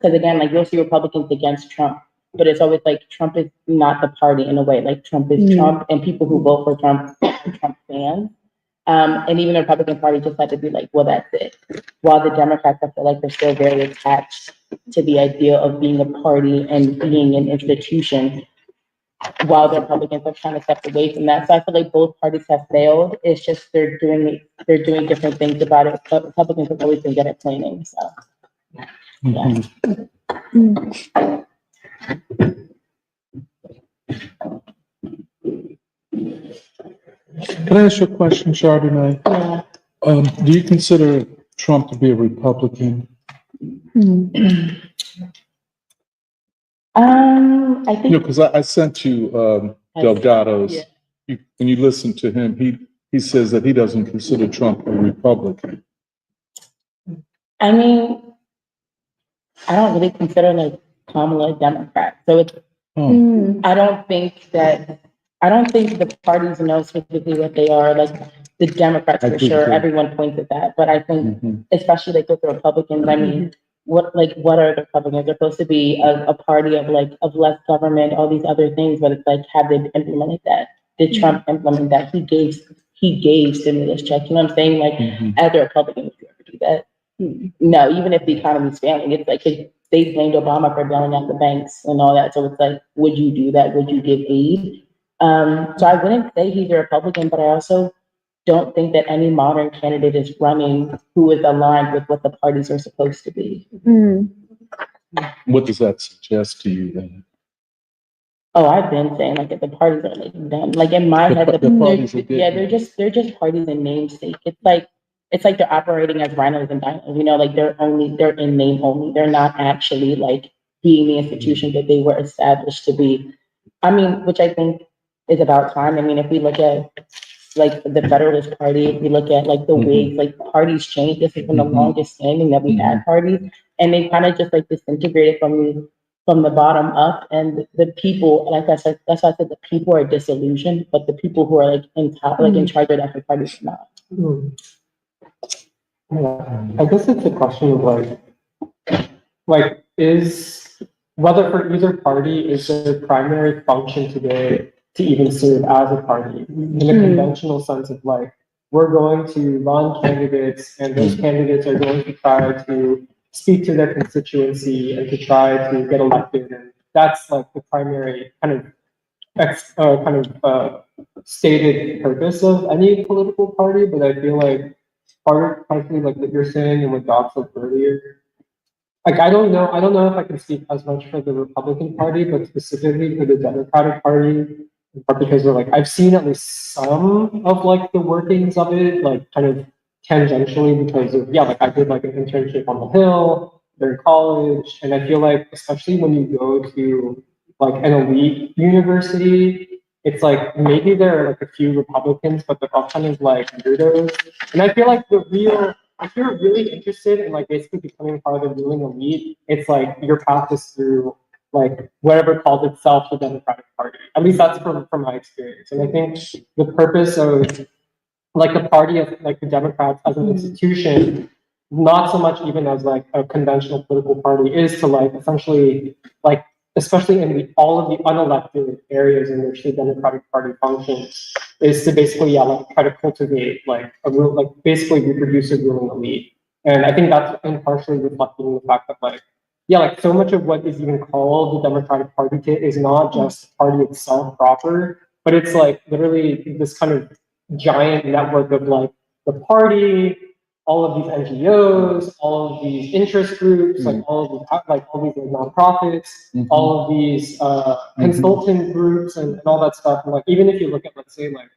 because again, like you'll see Republicans against Trump, but it's always like Trump is not the party in a way. Like Trump is Trump, and people who vote for Trump are Trump fans. And even the Republican Party just had to be like, well, that's it. While the Democrats, I feel like they're still very attached to the idea of being a party and being an institution, while the Republicans are trying to step away from that. So I feel like both parties have failed. It's just they're doing different things about it. But Republicans have always been good at planning. So yeah. Can I ask you a question, Chardonnay? Yeah. Do you consider Trump to be a Republican? I think Because I sent you Delgado's. When you listen to him, he says that he doesn't consider Trump a Republican. I mean, I don't really consider like Kamala a Democrat. So it's I don't think the parties know specifically what they are. Like the Democrats for sure, everyone points at that. But I think especially like with the Republicans, I mean, what are the Republicans? They're supposed to be a party of less government, all these other things, but it's like, have they implemented that? Did Trump implement that? He gave stimulus checks. You know what I'm saying? Like as a Republican, would you ever do that? No, even if the economy's failing, it's like they blamed Obama for bailing out the banks and all that. So it's like, would you do that? Would you give aid? So I wouldn't say he's a Republican, but I also don't think that any modern candidate is running who is aligned with what the parties are supposed to be. What does that suggest to you then? Oh, I've been saying like that the parties are like done. Like in my head, they're just parties in namesake. It's like they're operating as rhinos and dinos. Like they're in name only. They're not actually like being the institution that they were established to be. I mean, which I think is about time. I mean, if we look at like the Federalist Party, if we look at like the Whigs, like parties change. This has been the longest standing that we've had parties, and they kind of just like disintegrated from the bottom up. And the people, like I said, that's why I said the people are disillusioned, but the people who are like in top, like in charge of that parties are not. Yeah, I guess it's a question of like is whether for either party is their primary function today to even serve as a party in a conventional sense of like, we're going to run candidates and those candidates are going to try to speak to their constituency and to try to get elected. And that's like the primary stated purpose of any political party. But I feel like partially like what you're saying and what Doc said earlier, like I don't know if I can speak as much for the Republican Party, but specifically for the Democratic Party, in part because like I've seen at least some of like the workings of it, like kind of tangentially because of like I did like an internship on the Hill during college, and I feel like especially when you go to like an elite university, it's like maybe there are like a few Republicans, but they're all kind of like weirdos. And I feel like if you're really interested in like basically becoming part of the ruling elite, it's like your path is through like whatever calls itself the Democratic Party. At least that's from my experience. And I think the purpose of like the party of like the Democrats as an institution, not so much even as like a conventional political party, is to like essentially like especially in all of the unelected areas in which the Democratic Party functions, is to basically like try to cultivate like basically reproduce a ruling elite. And I think that's partially reflecting the fact that like like so much of what is even called the Democratic Party is not just the party itself proper, but it's like literally this kind of giant network of like the party, all of these NGOs, all of these interest groups, like all of these nonprofits, all of these consultant groups and all that stuff. And like even if you look at let's say like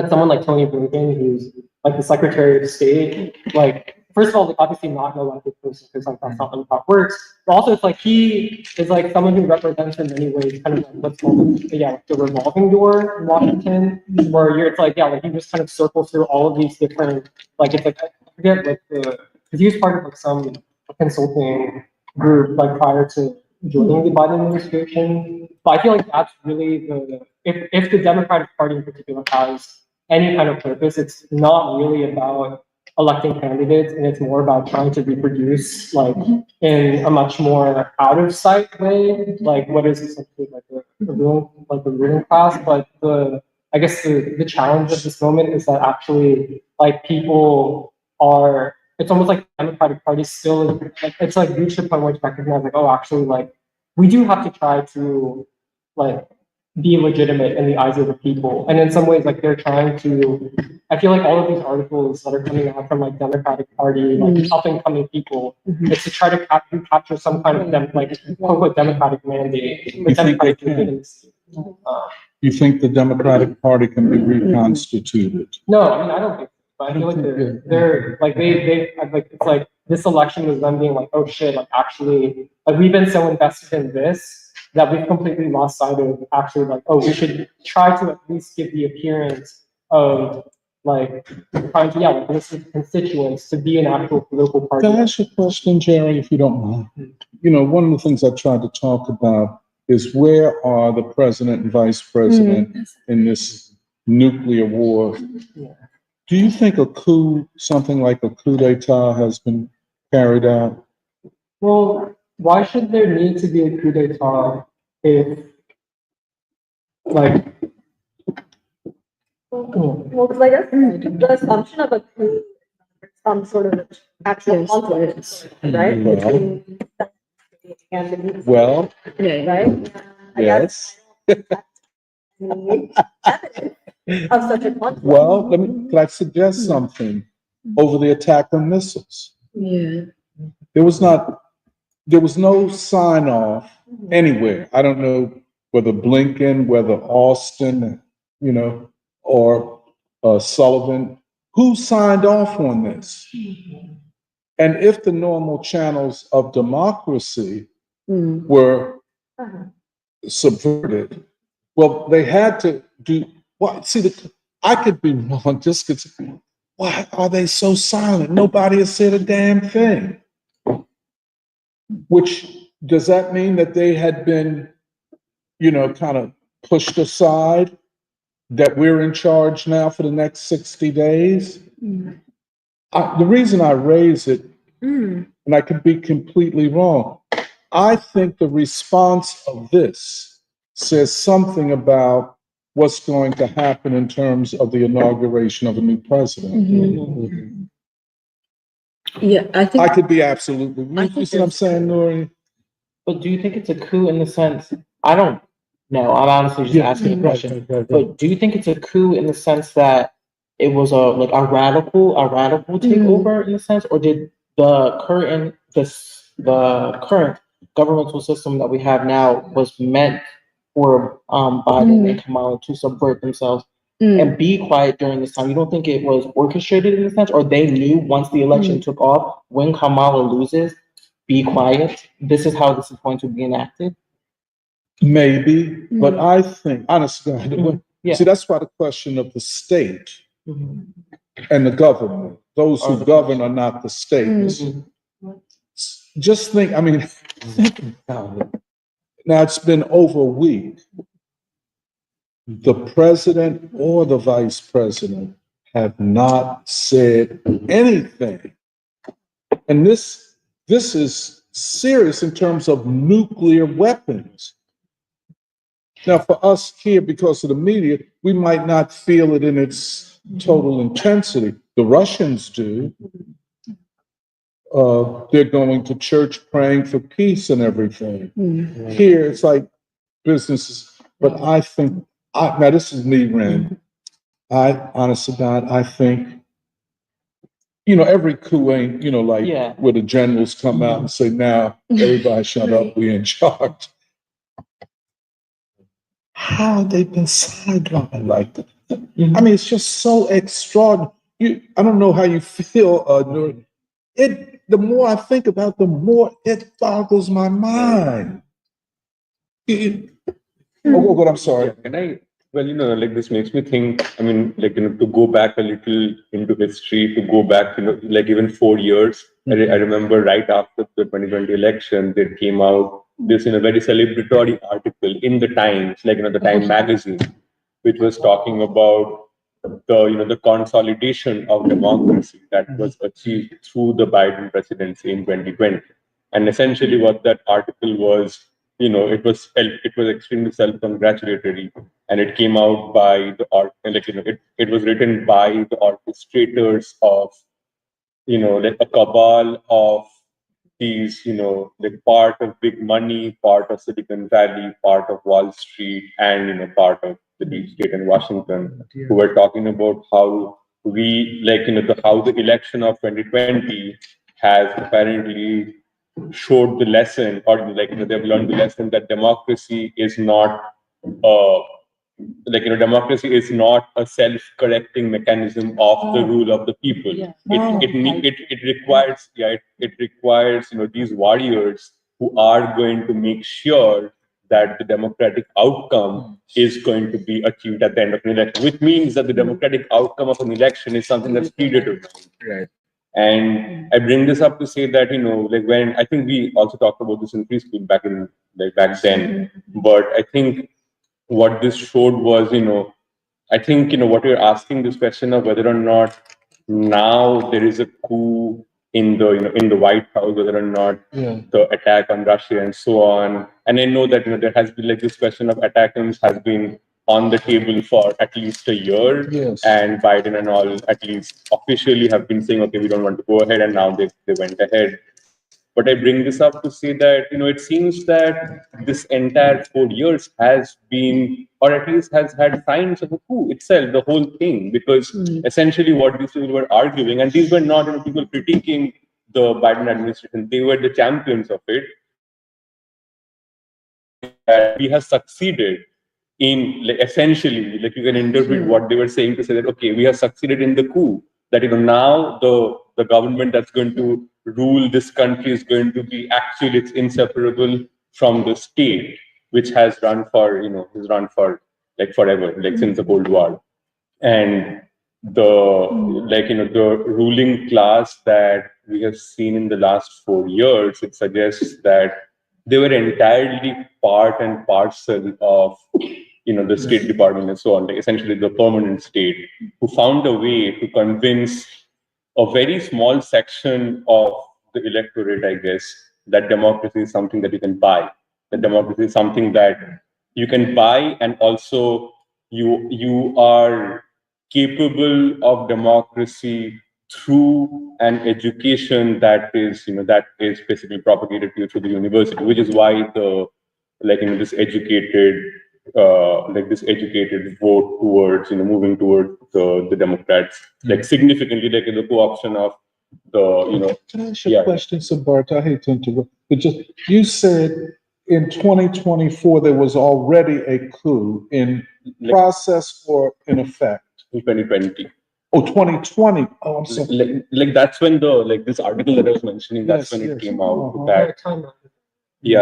someone like Tony Blinken, who's like the Secretary of State, like first of all, like obviously not an elected person because like that's not how it works. But also it's like he is like someone who represents in many ways kind of like what's called the revolving door in Washington, where it's like like he just kind of circles through all of these different like it's like I forget what because he was part of like some consulting group like prior to joining the Biden administration. But I feel like that's really if the Democratic Party in particular has any kind of purpose, it's not really about electing candidates, and it's more about trying to reproduce like in a much more out of sight way, like what is essentially like the ruling class. But I guess the challenge of this moment is that actually like people are it's almost like the Democratic Party still like it's like reached a point where it's recognized like, oh, actually like we do have to try to like be legitimate in the eyes of the people. And in some ways, like they're trying to, I feel like all of these articles that are coming out from like Democratic Party, like up and coming people, it's to try to capture some kind of like quote unquote democratic mandate. You think they can? You think the Democratic Party can be reconstituted? No, I mean I don't think so. But I feel like they're like they like it's like this election was them being like, oh shit, like actually like we've been so invested in this that we've completely lost sight of actually like, oh, we should try to at least give the appearance of like trying to like listen to constituents to be an actual political party. Can I ask you a question, Jerry, if you don't mind? You know, one of the things I tried to talk about is where are the president and vice president in this nuclear war? Do you think something like a coup d'etat has been carried out? Well, why should there need to be a coup d'etat if, like, well, because I guess the assumption of a coup is some sort of actual conflict, right? Between and the Well, right? yes. Evidence of such a conflict. Well, can I suggest something over the attack on missiles? Yeah. There was no sign off anywhere. I don't know whether Blinken, whether Austin, or Sullivan, who signed off on this? And if the normal channels of democracy were subverted, well, they had to do what? See, I could be wrong just because. Why are they so silent? Nobody has said a damn thing. Which, does that mean that they had been, kind of pushed aside, that we're in charge now for the next 60 days? The reason I raise it, and I could be completely wrong, I think the response of this says something about what's going to happen in terms of the inauguration of a new president. Yeah, I I think, could be absolutely wrong. You see what I'm saying, Nori? But do you think it's a coup in the sense, I don't know, I'm honestly just asking a question. But do you think it's a coup in the sense that it was a radical takeover in a sense, or did the current governmental system that we have now was meant for Biden and Kamala to subvert themselves and be quiet during this time? You don't think it was orchestrated in a sense, or they knew once the election took off, when Kamala loses, be quiet. This is how this is going to be enacted. Maybe, but I think, honestly, Yeah. see, that's why the question of the state Mhm. and the government, those who the govern are not the states. Just think, I mean, think about it. Now it's been over a week. The president or the vice president have not said anything. And this is serious in terms of nuclear weapons. Now, for us here, because of the media, we might not feel it in its total intensity. The Russians do. They're going to church praying for peace and everything. Here, it's like businesses. But I think, now this is me, Ren. Honest to God, I think, every coup ain't, like where the generals come out and say, now everybody shut up, we in charge. How they've been sidelined like that. I mean, it's just so extraordinary. I don't know how you feel, Nuri. The more I think about it, the more it boggles my mind. What I'm sorry. Well, like this makes me think, I mean, like, to go back a little into history, to go back, like even 4 years. I remember right after the 2020 election, there came out this, very celebratory article in the Times, like, the Time magazine, which was talking about the consolidation of democracy that was achieved through the Biden presidency in 2020. And essentially what that article was, it was extremely self-congratulatory, and it came out by it was written by the orchestrators of like a cabal of these, like part of big money, part of Silicon Valley, part of Wall Street, and part of the deep state in Washington, who were talking about how how the election of 2020 has apparently showed the lesson, or they've learned the lesson that democracy is not democracy is not a self-correcting mechanism of the rule of the people. It requires it requires these warriors who are going to make sure that the democratic outcome is going to be achieved at the end of an election, which means that the democratic outcome of an election is something that's predetermined. Right. And I bring this up to say that, like when I think we also talked about this in preschool back then, but I think what this showed was, I think, what you're asking this question of whether or not now there is a coup in the, in the White House, whether or not the attack on Russia and so on. And I know that, there has been like this question of attackings has been on the table for at least a year. Yes. And Biden and all, at least officially, have been saying, okay, we don't want to go ahead. And now they went ahead. But I bring this up to say that, it seems that this entire 4 years has been, or at least has had signs of a coup itself, the whole thing, because essentially what these people were arguing, and these were not people critiquing the Biden administration, they were the champions of it, that we have succeeded in, like, essentially, like you can interpret what they were saying to say that, okay, we have succeeded in the coup, that now the government that's going to rule this country is going to be actually, it's inseparable from the state, which has run for like forever, like since the Cold War. And the ruling class that we have seen in the last 4 years, it suggests that they were entirely part and parcel of the State Department and so on, like essentially the permanent state, who found a way to convince a very small section of the electorate, I guess, that democracy is something that you can buy, that democracy is something that you can buy, and also you are capable of democracy through an education that is, that is basically propagated to you through the university, which is why the, this educated, this educated vote towards, moving towards the Democrats, significantly, the co-option of the, Can I ask you a question, Siddharth? I hate to interrupt, but just, you said in 2024, there was already a coup in process or in effect? In 2020. Oh, 2020. Oh, I'm sorry. That's when the, this article that I was mentioning, that's when it came out that,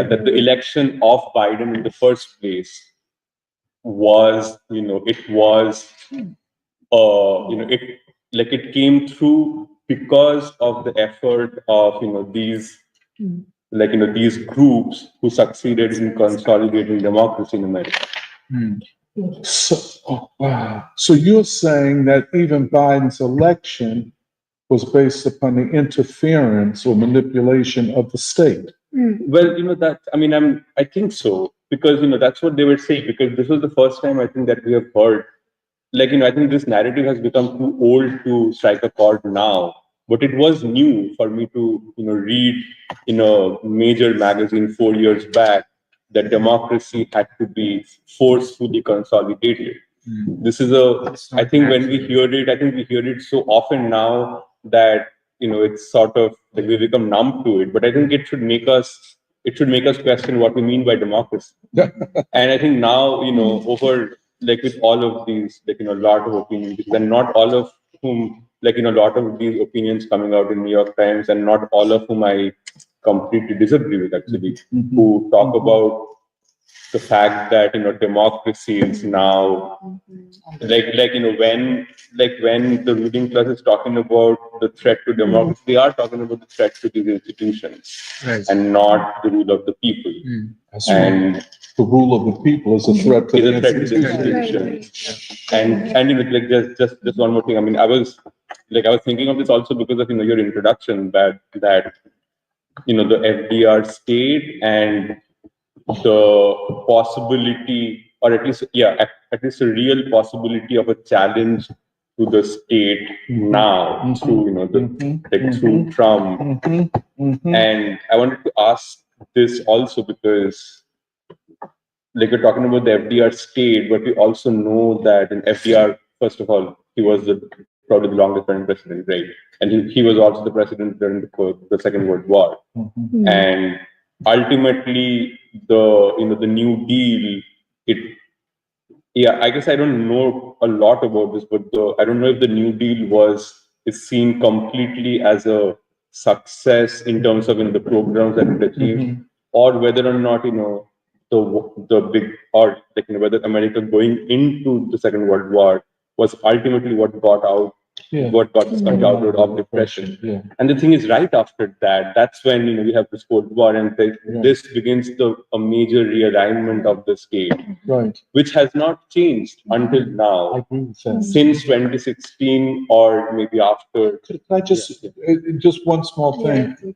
that the election of Biden in the first place was, it was, it came through because of the effort of, these, these groups who succeeded in consolidating democracy in America. So, wow. So you're saying that even Biden's election was based upon the interference or manipulation of the state? Well, that, I think so, because, that's what they were saying, because this was the first time I think that we have heard, I think this narrative has become too old to strike a chord now, but it was new for me to, read in a major magazine 4 years back that democracy had to be forcefully consolidated. This is I think when we hear it, I think we hear it so often now that, it's sort of like we become numb to it, but I think it should make us question what we mean by democracy. And I think now, over, with all of these, a lot of opinions, and not all of whom, a lot of these opinions coming out in New York Times, and not all of whom I completely disagree with, actually, who talk about the fact that, democracy is now, when the ruling class is talking about the threat to democracy, they are talking about the threat to these institutions, and not the rule of the people. And the rule of the people is a threat to the institutions. And just one more thing. I was thinking of this also because of, your introduction that the FDR state and the possibility, or at least a real possibility of a challenge to the state now through through Trump. And I wanted to ask this also because we're talking about the FDR state, but we also know that in FDR, first of all, he was probably the longest running president, right? And he was also the president during the Second World War. And ultimately, the New Deal, I guess I don't know a lot about this, but I don't know if the New Deal is seen completely as a success in terms of the programs that it achieved, or whether or not the big, or whether America going into the Second World War was ultimately what got out. What got us out of depression. And the thing is, right after that, that's when we have this Cold War, and this begins a major realignment of the state, which has not changed until now, since 2016 or maybe after. Could I just one small thing,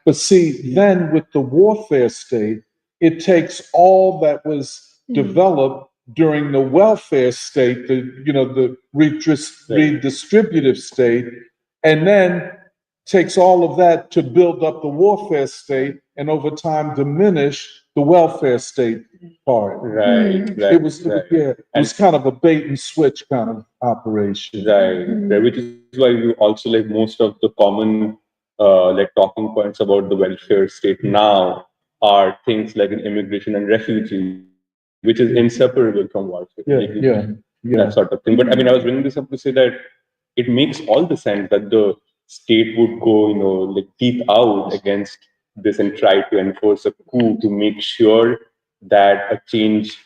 but see, then with the warfare state, it takes all that was developed during the welfare state, the redistributive state, and then takes all of that to build up the warfare state, and over time diminish the welfare state part. Right. It was kind of a bait and switch kind of operation. Right. Which is why we also most of the common talking points about the welfare state now are things like immigration and refugee, which is inseparable from warfare. That sort of thing. But I was bringing this up to say that it makes all the sense that the state would go, teeth out against this and try to enforce a coup to make sure that a change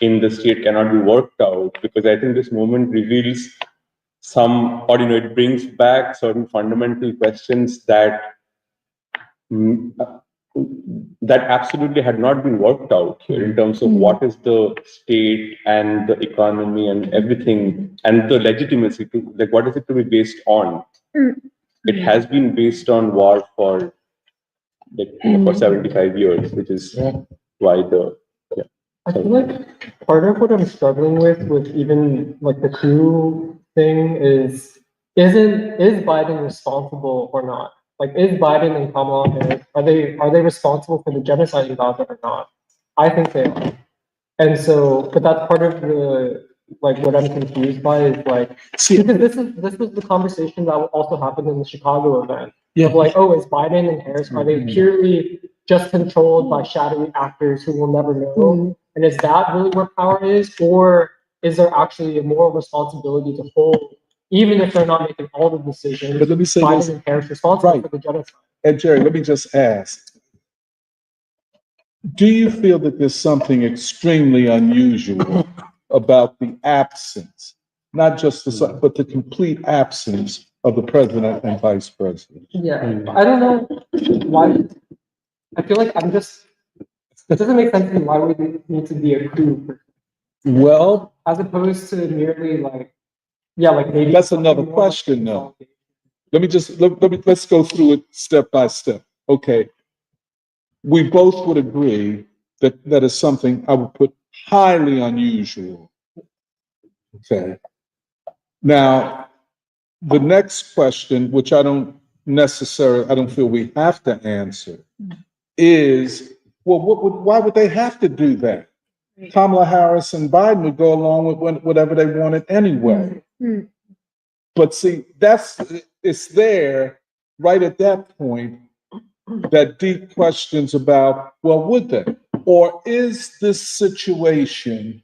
in the state cannot be worked out. Because I think this moment reveals it brings back certain fundamental questions that absolutely had not been worked out here in terms of what is the state and the economy and everything, and the legitimacy to, what is it to be based on. It has been based on war for 75 years, which is why I feel like part of what I'm struggling with even the coup thing is is Biden responsible or not? Like, is Biden and Kamala Harris, are they responsible for the genocide in Gaza or not? I think they are. And so, but that's part of the, like, what I'm confused by is like, because this was the conversation that also happened in the Chicago event. Of like, oh, is Biden and Harris, are they purely just controlled by shadowy actors who will never know? And is that really where power is? Or is there actually a moral responsibility to hold, even if they're not making all the decisions, But let me say Biden this, and Harris responsible right. for the genocide? And Jerry, let me just ask, do you feel that there's something extremely unusual about the absence, not just the, but the complete absence of the president and vice president? Yeah, I don't know why. I feel like I'm just, it doesn't make sense to me why we need to be a coup Well, as opposed to merely like, yeah, like maybe. that's another question though. Let's go through it step by step. Okay. We both would agree that that is something I would put highly unusual. Okay. Now, the next question, which I don't feel we have to answer, is, well, why would they have to do that? Kamala Harris and Biden would go along with whatever they wanted anyway. But see, it's there right at that point, that deep questions about, well, would they? Or is this situation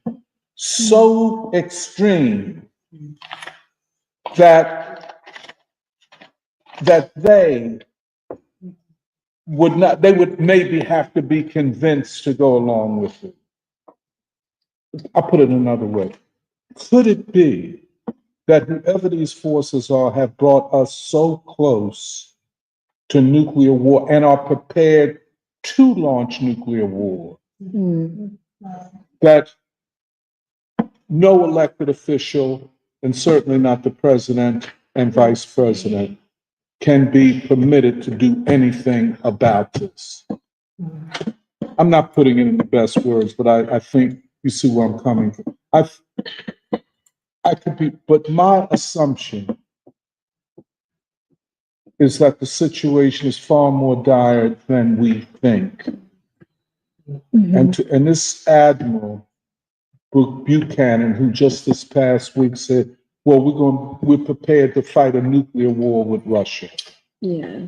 so extreme that they would maybe have to be convinced to go along with it? I'll put it another way. Could it be that whoever these forces are have brought us so close to nuclear war and are prepared to launch nuclear war that no elected official, and certainly not the president and vice president, can be permitted to do anything about this? I'm not putting it in the best words, but I think you see where I'm coming from. I could be, but my assumption is that the situation is far more dire than we think. And this admiral, Buchanan, who just this past week said, well, we're prepared to fight a nuclear war with Russia. Yeah.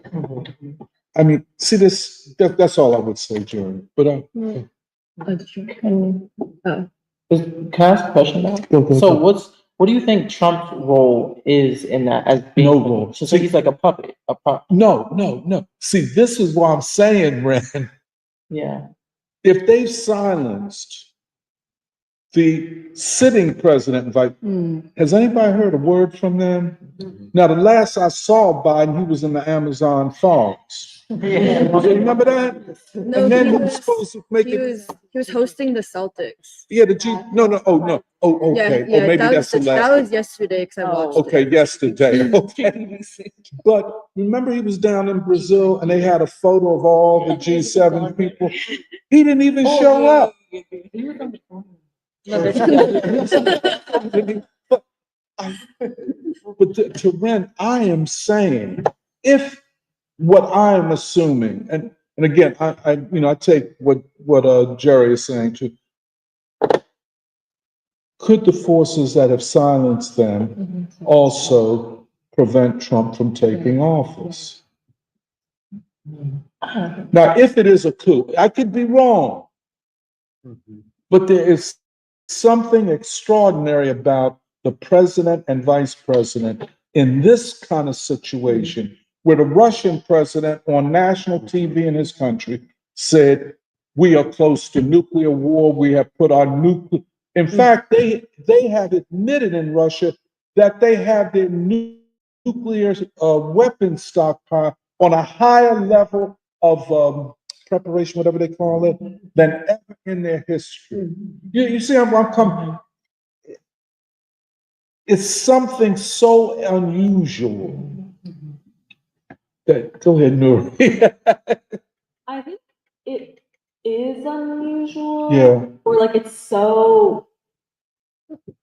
I mean, see that's all I would say, Jerry. But Can I ask a question now? So what do you think Trump's role is in that as being no role. So he's like a puppet. No. See, this is what I'm saying, Ren. Yeah. If they've silenced the sitting president, has anybody heard a word from them? Now, the last I saw Biden, he was in the Amazon forests. Remember that? No, and then he he was supposed to make he was hosting the Celtics. Yeah, okay. Yeah, Maybe that's the last. that was yesterday because I watched Okay, it. yesterday. Okay. But remember, he was down in Brazil and they had a photo of all the G7 people. He didn't even show up. No, But to Ren, I am saying, if what I'm assuming, and again, I take what Jerry is saying too. Could the forces that have silenced them also prevent Trump from taking office? Now, if it is a coup, I could be wrong, but there is something extraordinary about the president and vice president in this kind of situation where the Russian president on national TV in his country said, we are close to nuclear war. We have put our nuclear. In fact, they have admitted in Russia that they have their nuclear weapons stockpile on a higher level of preparation, whatever they call it, than ever in their history. You see how I'm coming? It's something so unusual. Go ahead, Nuri. I think it is unusual. Yeah. Or like it's so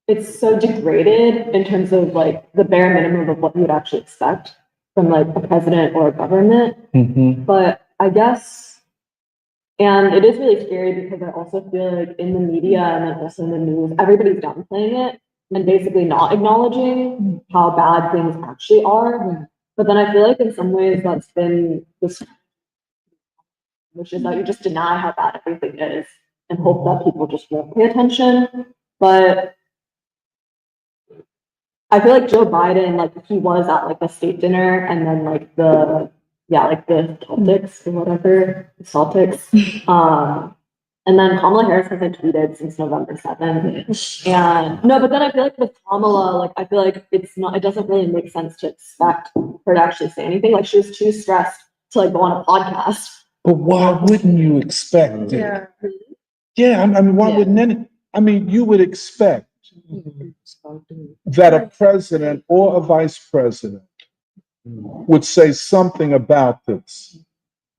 it's so degraded in terms of like the bare minimum of what you would actually expect from like a president or a government. But I guess, and it is really scary because I also feel like in the media and then also in the news, everybody's downplaying it and basically not acknowledging how bad things actually are. But then I feel like in some ways that's been this, which is that you just deny how bad everything is and hope that people just won't pay attention. But I feel like Joe Biden, like he was at like the state dinner and then like the Celtics or whatever, Celtics. And then Kamala Harris hasn't tweeted since November 7th. And no, but then I feel like with Kamala, like I feel like it doesn't really make sense to expect her to actually say anything. Like she was too stressed to like go on a podcast. But why wouldn't you expect it? Yeah, I mean, why wouldn't any? I mean, you would expect that a president or a vice president would say something about this,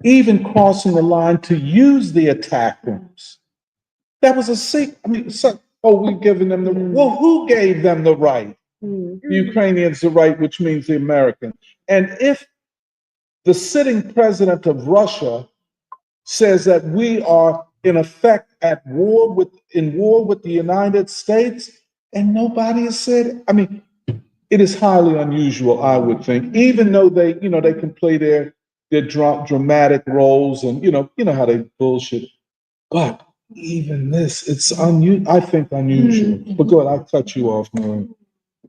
even crossing the line to use the attack rooms. That was a secret. I mean, we're giving them well, who gave them the right? The Ukrainians the right, which means the Americans. And if the sitting president of Russia says that we are in effect in war with the United States, and nobody has said, I mean, it is highly unusual, I would think, even though they can play their dramatic roles and you know how they bullshit. But even this, it's I think unusual. But go ahead, I'll cut you off, Maureen.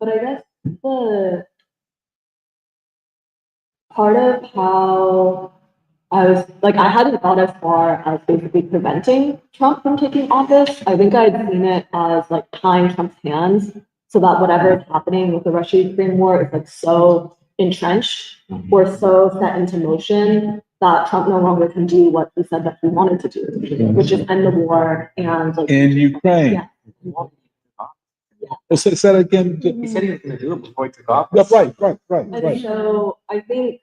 But I guess the part of how I hadn't thought as far as basically preventing Trump from taking office. I think I'd seen it as like tying Trump's hands so that whatever is happening with the Russia-Ukraine war is like so entrenched or so set into motion that Trump no longer can do what he said that he wanted to do, which is end the war and like in Ukraine. Yeah. Well, say that again. He said he was going to do it before he took off. Yeah, right. And so I feel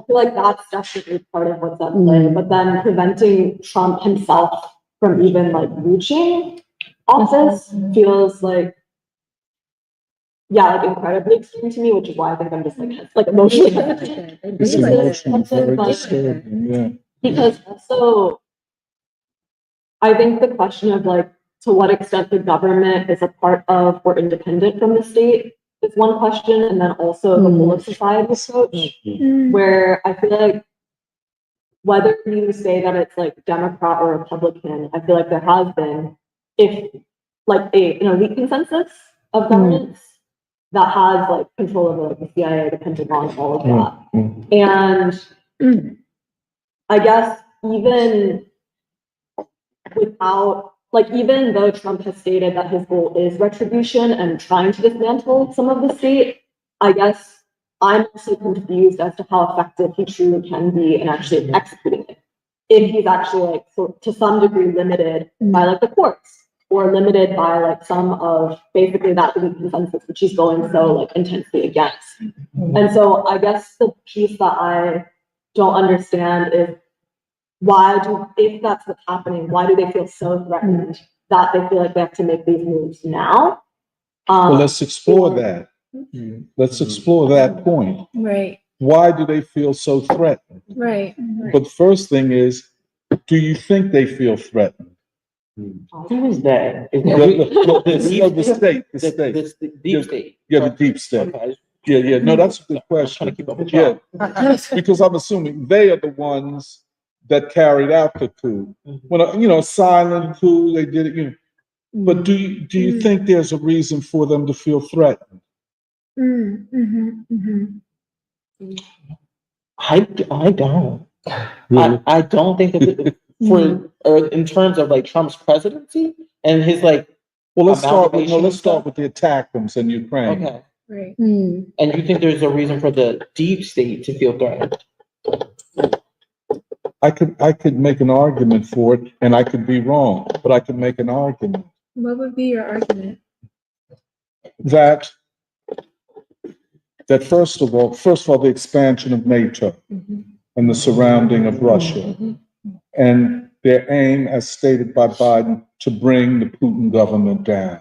like that's definitely part of what's at play, but then preventing Trump himself from even like reaching office feels like, incredibly extreme to me, which is why I think I'm just like emotionally. It's emotional, very disturbing, yeah. Because also, I think the question of like, to what extent the government is a part of or independent from the state is one question, and then also the whole of society approach, where I feel like whether you say that it's like Democrat or Republican, I feel like there has been, if like an elite consensus of governance that has like control over like the CIA, the Pentagon, all of that. And I guess even without, like, even though Trump has stated that his goal is retribution and trying to dismantle some of the state, I guess I'm also confused as to how effective he truly can be in actually executing it. If he's actually like, to some degree, limited by like the courts or limited by like some of basically that elite consensus, which he's going so like intensely against. And so I guess the piece that I don't understand is if that's what's happening, why do they feel so threatened that they feel like they have to make these moves now? Well, let's explore that. Let's explore that point. Right. Why do they feel so threatened? Right. But the first thing is, do you think they feel threatened? Who is that? Is The state. the deep state. Yeah, the deep state. Okay. Yeah. No, that's a good question. Trying to keep up with Yeah, y'all. because I'm assuming they are the ones that carried out the coup. When silent coup, they did it. But do you think there's a reason for them to feel threatened? I don't. I don't think that in terms of like Trump's presidency and his like. Well, let's start with the attackers in Ukraine. Okay. Right. And you think there's a reason for the deep state to feel threatened? I could make an argument for it, and I could be wrong, but I could make an argument. What would be your argument? That first of all, the expansion of NATO and the surrounding of Russia, and their aim, as stated by Biden, to bring the Putin government down.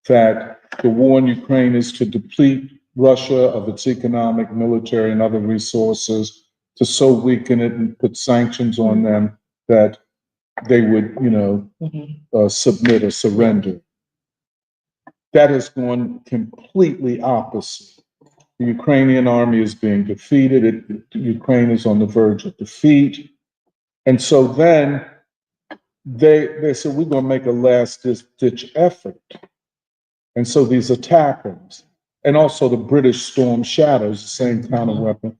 that the war in Ukraine is to deplete Russia of its economic, military, and other resources, to so weaken it and put sanctions on them that they would, submit or surrender. That has gone completely opposite. The Ukrainian army is being defeated. Ukraine is on the verge of defeat. And so then they said, we're going to make a last-ditch effort. And so these attackers, and also the British Storm Shadows, the same kind of weapon.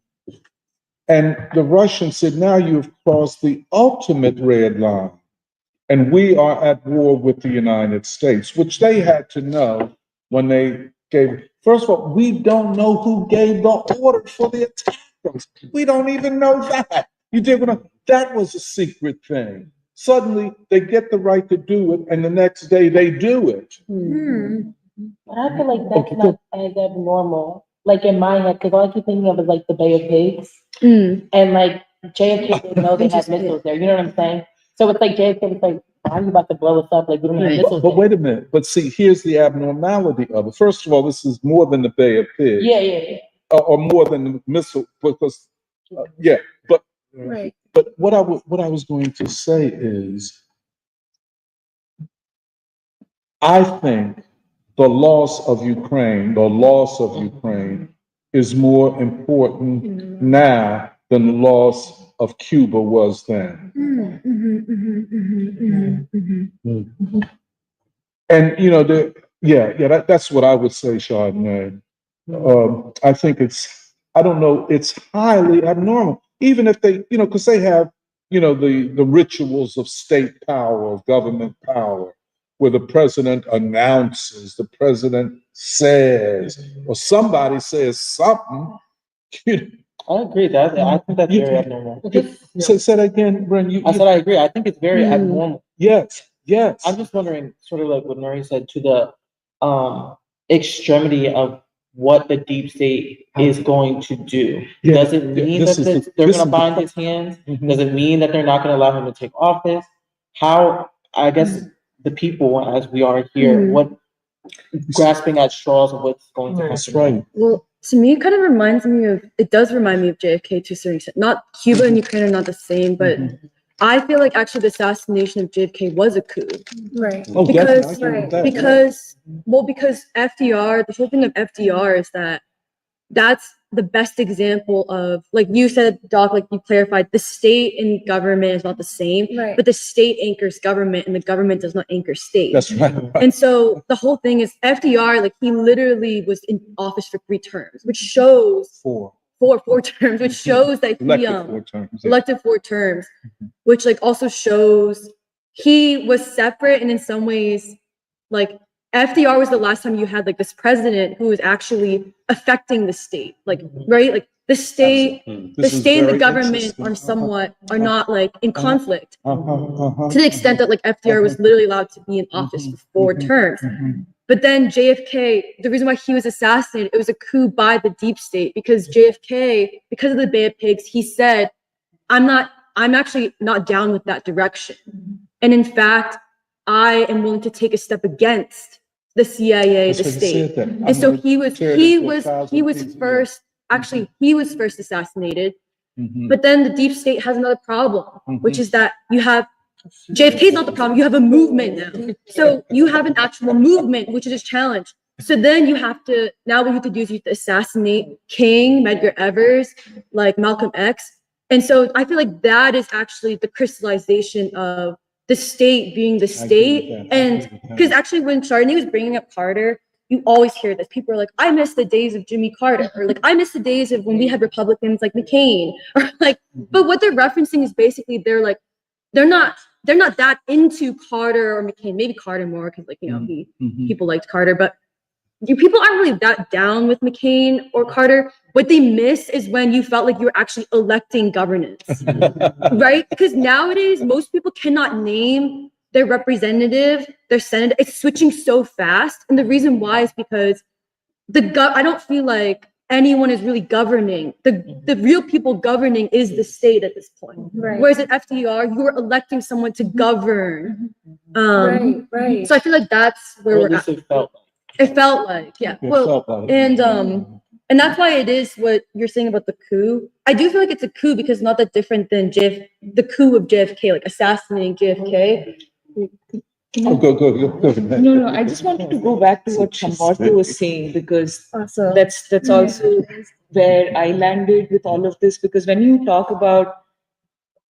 And the Russians said, now you've crossed the ultimate red line. And we are at war with the United States, which they had to know when they gave. First of all, we don't know who gave the order for the attackers. We don't even know that. You did that was a secret thing. Suddenly they get the right to do it, and the next day they do it. But I feel like that's not as abnormal. Like in my head, because all I keep thinking of is like the Bay of Pigs. And like JFK didn't know they had missiles there. You know what I'm saying? So it's like JFK was like, why are you about to blow us up? Like we don't have missiles But there. wait a minute. But see, here's the abnormality of it. First of all, this is more than the Bay of Pigs. Yeah. Or more than the missile, because Right. But what I was going to say is, I think the loss of Ukraine is more important now than the loss of Cuba was then. And that's what I would say, Chardonnay. I think it's highly abnormal. Even if they, because they have, the rituals of state power, of government power, where the president announces, the president says, or somebody says something. I agree. I think that's very abnormal. Say that again, Bren. I said I agree. I think it's very abnormal. Yes. I'm just wondering, sort of like what Murray said, to the extremity of what the deep state is going to do. Does it mean that they're going to bind his hands? Does it mean that they're not going to allow him to take office? How, I guess, the people, as we are here, what grasping at straws of what's going to happen. That's right. Well, to me, it kind of does remind me of JFK to a certain extent. Not Cuba and Ukraine are not the same, but I feel like actually the assassination of JFK was a coup. Right. Oh, Because definitely. because FDR, the whole thing of FDR is that's the best example of, like you said, Doc, like you clarified, the state and government is not the same, Right. but the state anchors government and the government does not anchor state. That's right. And so the whole thing is FDR, like he literally was in office for 3 terms, which shows four terms, which shows that he elected 4 terms, which like also shows he was separate, and in some ways, like FDR was the last time you had like this president who was actually affecting the state, like right, like the state and the government are not like in conflict to the extent that like FDR was literally allowed to be in office for 4 terms. But then JFK, the reason why he was assassinated, it was a coup by the deep state, because JFK, because of the Bay of Pigs, he said, I'm actually not down with that direction. And in fact, I am willing to take a step against the CIA, the state. And so he was first assassinated. But then the deep state has another problem, which is that you have JFK is not the problem. You have a movement now. So you have an actual movement, which is a challenge. So then what you have to do is you have to assassinate King, Medgar Evers, like Malcolm X. And so I feel like that is actually the crystallization of the state being the state. And because actually when Chardonnay was bringing up Carter, you always hear this. People are like, I miss the days of Jimmy Carter, or like, I miss the days of when we had Republicans like McCain, or like, but what they're referencing is basically they're not that into Carter or McCain, maybe Carter more because like, people liked Carter, but people aren't really that down with McCain or Carter. What they miss is when you felt like you were actually electing governance, right? Because nowadays, most people cannot name their representative, their senator. It's switching so fast. And the reason why is because I don't feel like anyone is really governing. The real people governing is the state at this point. Right. Whereas at FDR, you were electing someone to govern. Right. So I feel like that's where Or we're at least at. it felt like. It felt like, yeah. It Well, felt like. and that's why it is what you're saying about the coup. I do feel like it's a coup because it's not that different than the coup of JFK, like assassinating JFK. Oh, go. No, I just wanted to go back to what Shambartha was saying because that's also where I landed with all of this. Because when you talk about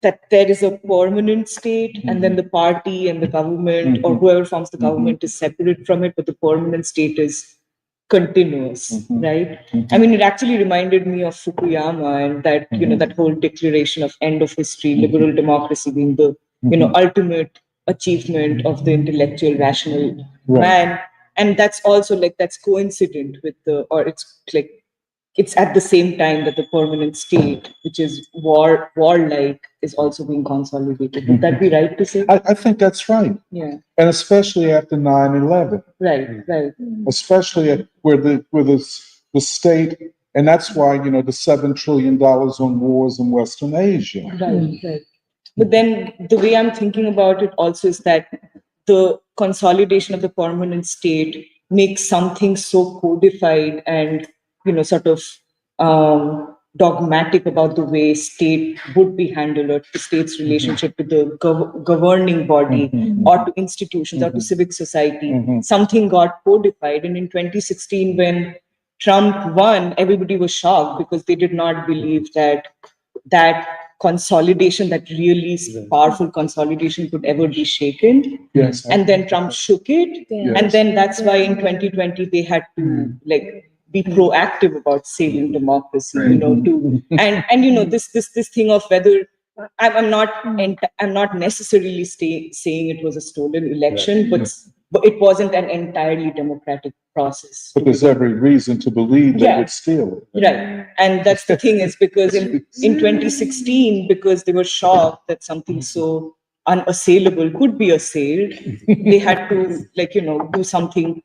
that there is a permanent state and then the party and the government or whoever forms the government is separate from it, but the permanent state is continuous, right? I mean, it actually reminded me of Fukuyama and that, that whole declaration of end of history, liberal democracy being the, ultimate achievement of the intellectual, rational man. And that's also like, that's coincident with or it's like, it's at the same time that the permanent state, which is warlike, is also being consolidated. Would that be right to say? I think that's right. Yeah. And especially after 9/11. Right. Especially where the state, and that's why, the $7 trillion on wars in Western Asia. Right. But then the way I'm thinking about it also is that the consolidation of the permanent state makes something so codified and, sort of dogmatic about the way state would be handled or the state's relationship to the governing body or to institutions or to civic society. Something got codified. And in 2016, when Trump won, everybody was shocked because they did not believe that consolidation, that really powerful consolidation could ever be shaken. Yes. And then Trump shook it. Yes. And then that's why in 2020, they had to be proactive about saving democracy, this thing of whether I'm not necessarily saying it was a stolen election, but it wasn't an entirely democratic process. But there's every reason to believe they would steal it. Right. And that's the thing is because in 2016, because they were shocked that something so unassailable could be assailed, they had to do something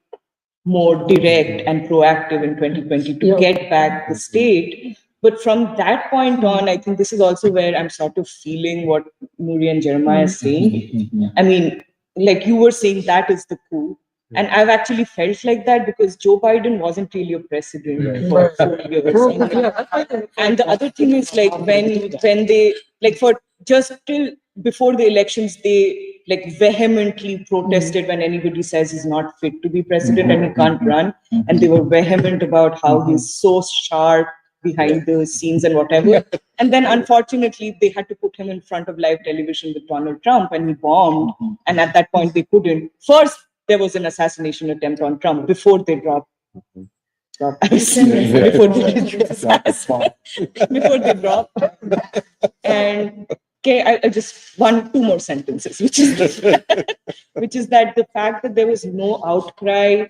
more direct and proactive in 2020 to get back the state. But from that point on, I think this is also where I'm sort of feeling what Nuri and Jeremiah is saying. I mean, like you were saying, that is the coup. And I've actually felt like that because Joe Biden wasn't really a president for 4 years. And the other thing is like when they for just till before the elections, they vehemently protested when anybody says he's not fit to be president and he can't run. And they were vehement about how he's so sharp behind the scenes and whatever. And then unfortunately, they had to put him in front of live television with Donald Trump and he bombed. And at that point, they couldn't. First, there was an assassination attempt on Trump before they dropped. Before they dropped. And okay, I just two more sentences, which is that the fact that there was no outcry.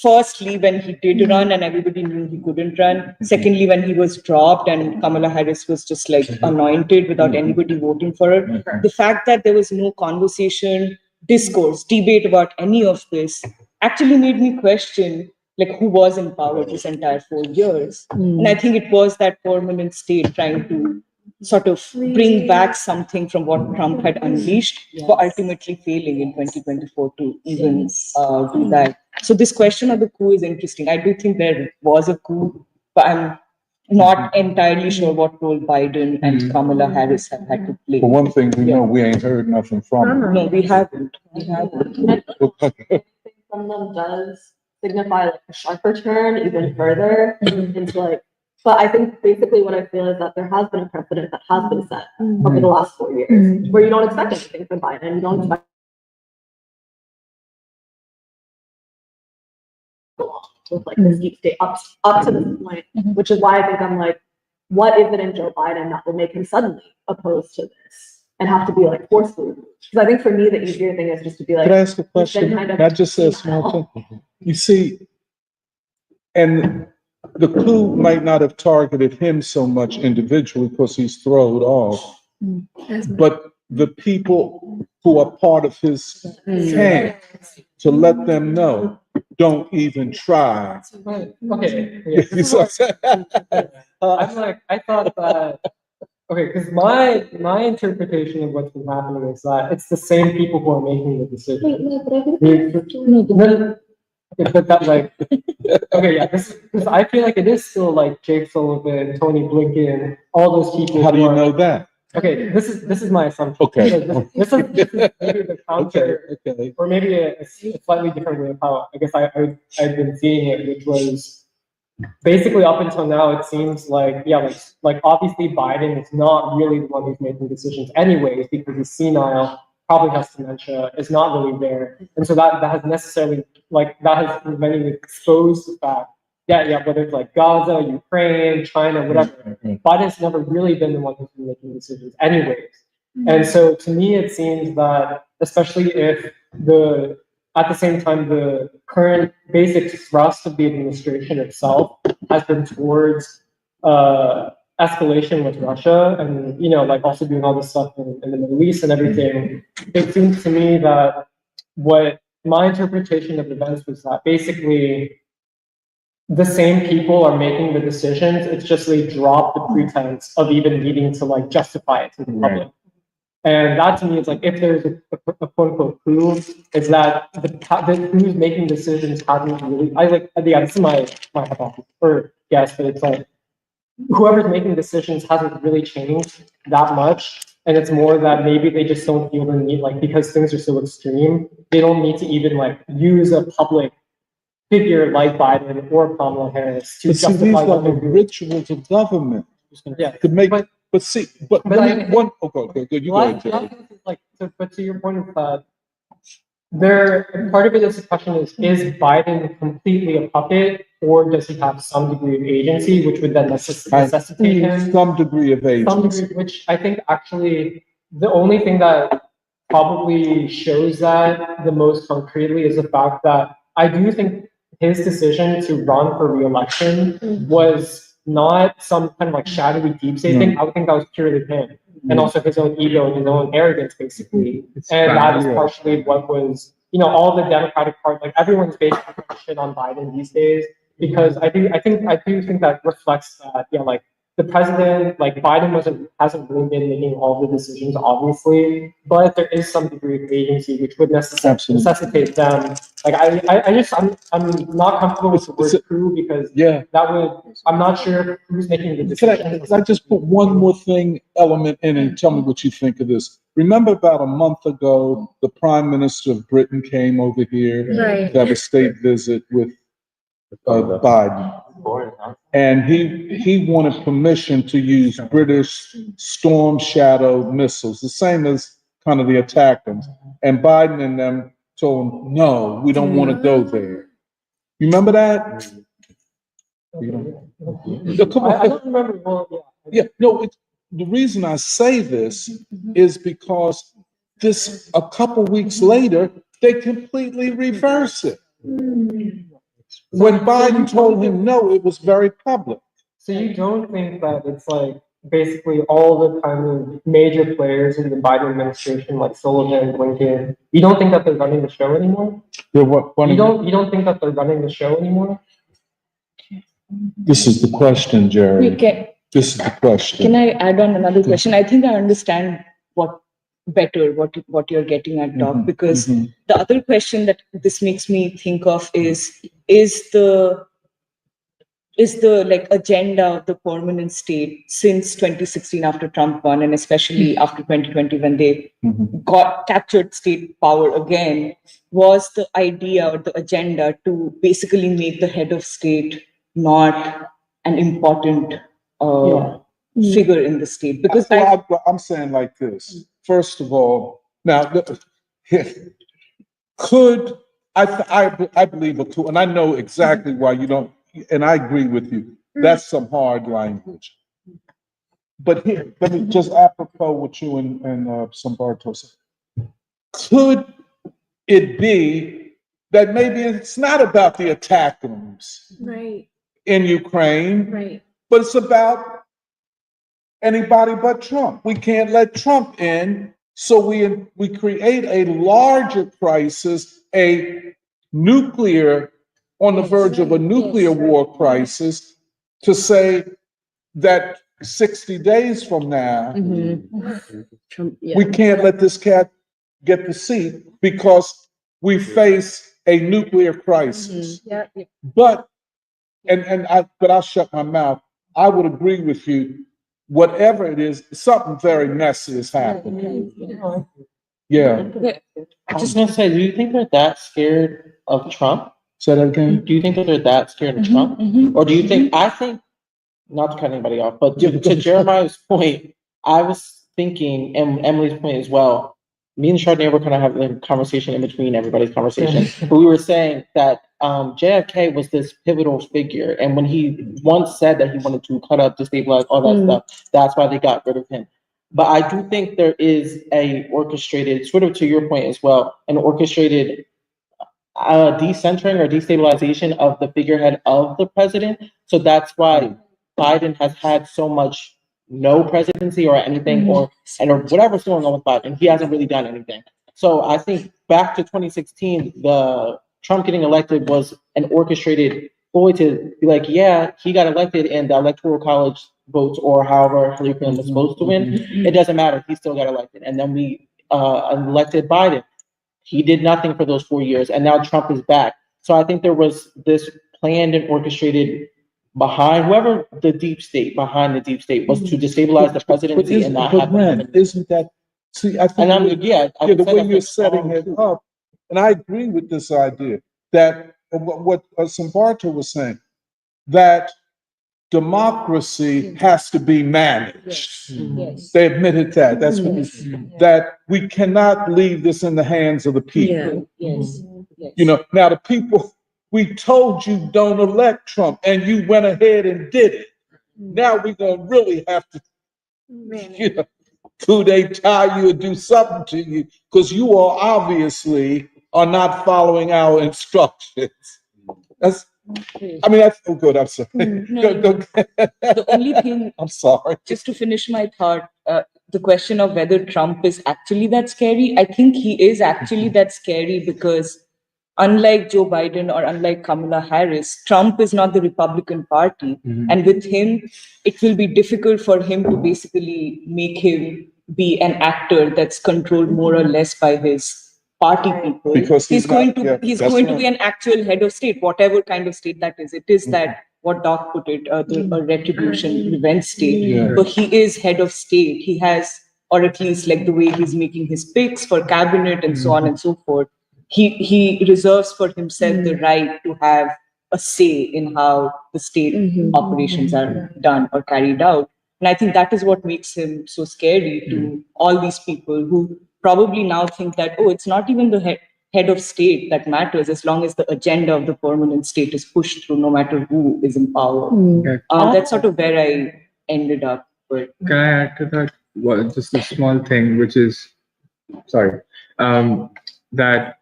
Firstly, when he did run and everybody knew he couldn't run. Secondly, when he was dropped and Kamala Harris was just anointed without anybody voting for her. The fact that there was no conversation, discourse, debate about any of this actually made me question who was in power this entire 4 years. And I think it was that permanent state trying to sort of bring back something from what Trump had unleashed, but ultimately failing in 2024 to even do that. So this question of the coup is interesting. I do think there was a coup, but I'm not entirely sure what role Biden and Kamala Harris have had to play. For one thing, we know we ain't heard nothing from them. No, we haven't. From them does signify a sharper turn even further into but I think basically what I feel is that there has been a precedent that has been set over the last 4 years where you don't expect anything from Biden. You don't expect with this deep state up to this point, which is why I think I'm what is it in Joe Biden that will make him suddenly opposed to this and have to be forcefully removed? Because I think for me the easier thing is just to be Could I ask a question? Not just a small thing. You see, and the coup might not have targeted him so much individually because he's thrown off, but the people who are part of his camp, to let them know, don't even try. Okay. I thought that, okay, because my interpretation of what's been happening is that it's the same people who are making the decision. But that like, okay, yeah, this because I feel like it is still like Jake Sullivan, Tony Blinken, all those people. How do who you are- know that? Okay, this is my assumption. Okay. So this is maybe the counter, Okay. or maybe a slightly different way of how I guess I've been seeing it, which was basically up until now it seems like like obviously Biden is not really the one who's making decisions anyways because he's senile, probably has dementia, is not really there, and so that has necessarily that has in many ways exposed the fact. Yeah, whether it's like Gaza, Ukraine, China, whatever, Biden's never really been the one who's been making decisions anyways. And so to me, it seems that, especially if at the same time, the current basic thrust of the administration itself has been towards escalation with Russia and, like also doing all this stuff in the Middle East and everything, it seems to me that what my interpretation of events was that basically the same people are making the decisions. It's just they drop the pretense of even needing to like justify it to the public. And that to me is like if there's a quote unquote coup, it's that the who's making decisions hasn't really. This is my hypothesis or guess, but it's like whoever's making decisions hasn't really changed that much. And it's more that maybe they just don't feel the need, like because things are so extreme, they don't need to even like use a public figure like Biden or Kamala Harris to But see, justify these are what the they're doing. rituals of government. Yeah, To make, but let me, I think- okay, good, you go ahead, Jerry. But to your point of that, part of it is the question is Biden completely a puppet, or does he have some degree of agency, which would then necessitate him Some degree of agency. which I think actually the only thing that probably shows that the most concretely is the fact that I do think his decision to run for re-election was not some kind of like shadowy deep state thing. I would think that was purely him and also his own ego and his own arrogance, basically. And that is partially what was, all the Democratic Party, like everyone's basically shit on Biden these days because I do think that reflects that, like the president, like Biden hasn't really been making all the decisions, obviously, but there is some degree of agency which would necessitate them. Like I'm not comfortable with the word coup because I'm not sure who's making the decisions. Can I just put one more element in and tell me what you think of this? Remember about a month ago, the Prime Minister of Britain came over here to have a state visit with Biden. And he wanted permission to use British Storm Shadow missiles, the same as kind of the attackers. And Biden and them told him, no, we don't want to go there. You remember that? Come on. I don't remember. Well, The reason I say this is because a couple weeks later, they completely reverse it. When Biden told him no, it was very public. So you don't think that it's like basically all the kind of major players in the Biden administration, like Sullivan, Blinken, you don't think that they're running the show anymore? You don't think that they're running the show anymore? This is the question, Jerry. This is the question. Can I add on another question? I think I understand what you're getting at, Doc, because the other question that this makes me think of is the like agenda of the permanent state since 2016 after Trump won, and especially after 2020 when they captured state power again, was the idea or the agenda to basically make the head of state not an important figure in the state. Because I'm saying like this. First of all, now could I believe a coup, and I know exactly why you don't, and I agree with you. That's some hard language. But here, let me just apropos what you and Sambarto said. Could it be that maybe it's not about the attackers in Ukraine, but it's about anybody but Trump? We can't let Trump in, so we create a larger crisis, on the verge of a nuclear war crisis, to say that 60 days from now, we can't let this cat get the seat because we face a nuclear crisis. Yeah. But but I'll shut my mouth. I would agree with you. Whatever it is, something very messy is happening. Yeah. I was gonna say, do you think they're that scared of Trump? Say that again. Do you think that they're that scared of Trump? Or do you think, I think, not to cut anybody off, but to Jeremiah's point, I was thinking, and Emily's point as well, me and Chardonnay were kind of having a conversation in between everybody's conversation, but we were saying that JFK was this pivotal figure, and when he once said that he wanted to cut up, destabilize, all that stuff, that's why they got rid of him. But I do think there is a orchestrated, sort of to your point as well, an orchestrated decentering or destabilization of the figurehead of the president. So that's why Biden has had so much no presidency or anything, or whatever's going on with Biden. He hasn't really done anything. So I think back to 2016, the Trump getting elected was an orchestrated ploy to be like, yeah, he got elected and the electoral college votes, or however Hillary Clinton was supposed to win. It doesn't matter. He still got elected. And then we elected Biden. He did nothing for those 4 years, and now Trump is back. So I think there was this planned and orchestrated behind whoever the deep state, behind the deep state, was to destabilize the presidency and not have him. Isn't that, see, I think, And I'm, the way you're setting it up, and I agree with this idea, that what Sambarta was saying, that democracy has to be managed. Yes. They admitted that. That's what that we cannot leave this in the hands of the people. Yes. You know, now the people, we told you don't elect Trump, and you went ahead and did it. Now we're gonna really have to, you know, coup d'etat you or do something to you, because you all obviously are not following our instructions. That's, I mean, that's good. I'm sorry. The only thing, I'm sorry. just to finish my thought, the question of whether Trump is actually that scary, I think he is actually that scary because unlike Joe Biden or unlike Kamala Harris, Trump is not the Republican Party. And with him, it will be difficult for him to basically make him be an actor that's controlled more or less by his party people. Because he's going not, to he's that's going to right. be an actual head of state, whatever kind of state that is. It is that what Doc put it, a retribution revenge state. But he is head of state. He has, or at least like the way he's making his picks for cabinet and so on and so forth. He reserves for himself the right to have a say in how the state operations are done or carried out. And I think that is what makes him so scary to all these people who probably now think that, oh, it's not even the head of state that matters as long as the agenda of the permanent state is pushed through, no matter who is in power. That's sort of where I ended up. But can I add to that? Well, just a small thing, which is, sorry, that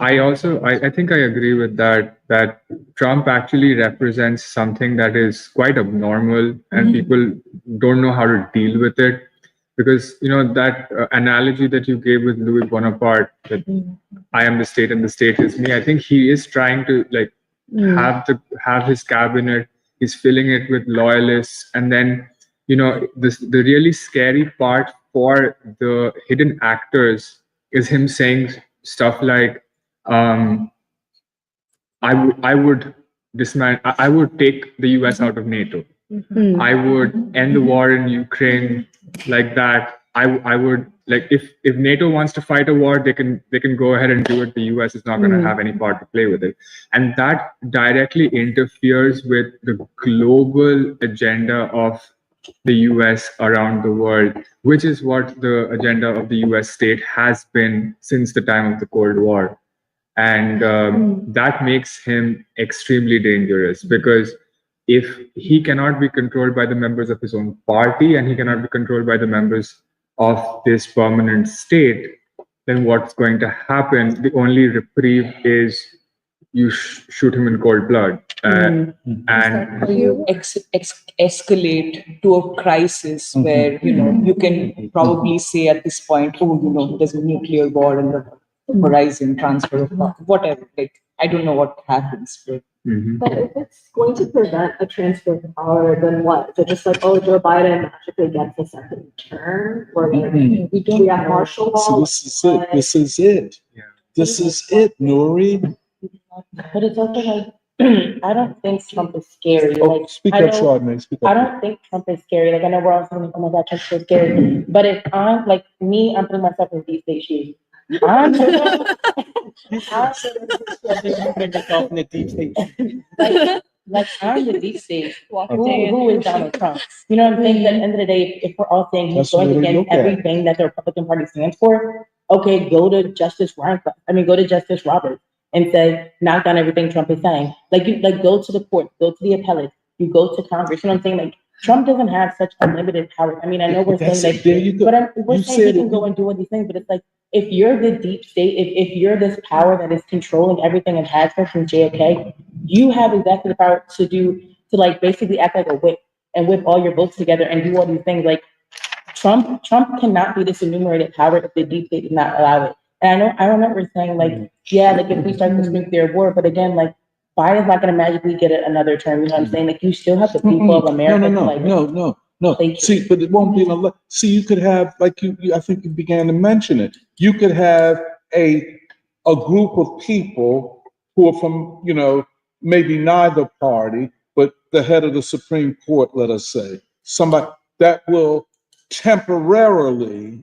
I think I agree with that Trump actually represents something that is quite abnormal and people don't know how to deal with it. Because, you know, that analogy that you gave with Louis Bonaparte, that I am the state and the state is me, I think he is trying to like have his cabinet, he's filling it with loyalists. And then, you know, the really scary part for the hidden actors is him saying stuff like, I would take the US out of NATO. I would end the war in Ukraine like that. I would, like, if NATO wants to fight a war, they can go ahead and do it. The US is not going to have any part to play with it. And that directly interferes with the global agenda of the US around the world, which is what the agenda of the US state has been since the time of the Cold War. And that makes him extremely dangerous, because if he cannot be controlled by the members of his own party and he cannot be controlled by the members of this permanent state, then what's going to happen? The only reprieve is you shoot him in cold blood. And you escalate to a crisis where, you know, you can probably say at this point, oh, you know, there's a nuclear war in the horizon, transfer of power, whatever. Like, I don't know what happens. But if it's going to prevent a transfer of power, then what? Is it just like, oh, Joe Biden magically gets a second term? Or we have martial law? So this is it. This is it. This is it, Nuri. But it's also like, I don't think Trump is scary. Oh, Like, speak I up, know, Chardonnay, speak I up. don't think Trump is scary. Like, I know we're all saying, oh my God, Trump's so scary. But if I'm like me, I'm putting myself in deep state shoes. I'm yourself in the deep state. like I'm the deep state. Who is Donald Trump? You know what I'm saying? At the end of the day, if we're all saying he's That's the going way they against look at it. everything that the Republican Party stands for, okay, go to Justice Rehnquist. Go to Justice Roberts and say, knock down everything Trump is saying. Go to the court, go to the appellate, you go to Congress. You know what I'm saying? Like, Trump doesn't have such unlimited power. I know we're saying like, There you go. we're You saying said he can it. go and do all these things, but it's like, if you're the deep state, if you're this power that is controlling everything and has been from JFK, you have exactly the power to like basically act like a whip and whip all your votes together and do all these things. Like Trump cannot be this enumerated power if the deep state does not allow it. And I remember saying like, yeah, like if we start this nuclear war, but again, like Biden's not gonna magically get another term. You know what I'm saying? Like you still have the people of America. No. See, but it won't be see, you could have, like you, I think you began to mention it. You could have a group of people who are from, maybe neither party, but the head of the Supreme Court, let us say, somebody that will temporarily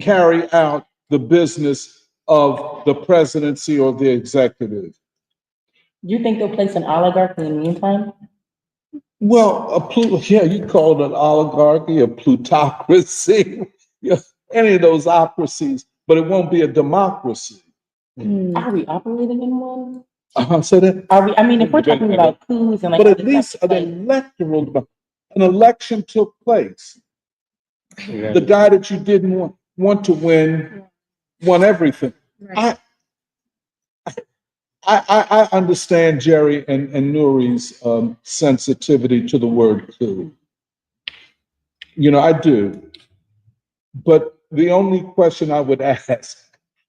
carry out the business of the presidency or the executive. You think they'll place an oligarch in the meantime? Well, you call it an oligarchy, a plutocracy, any of those ocracies, but it won't be a democracy. Are we operating in one? So that Are we? If we're talking about coups and like, but at least an election took place. Right. The guy that you didn't want to won everything. Right. I understand Jerry and Nuri's sensitivity to the word coup. I do. But the only question I would ask,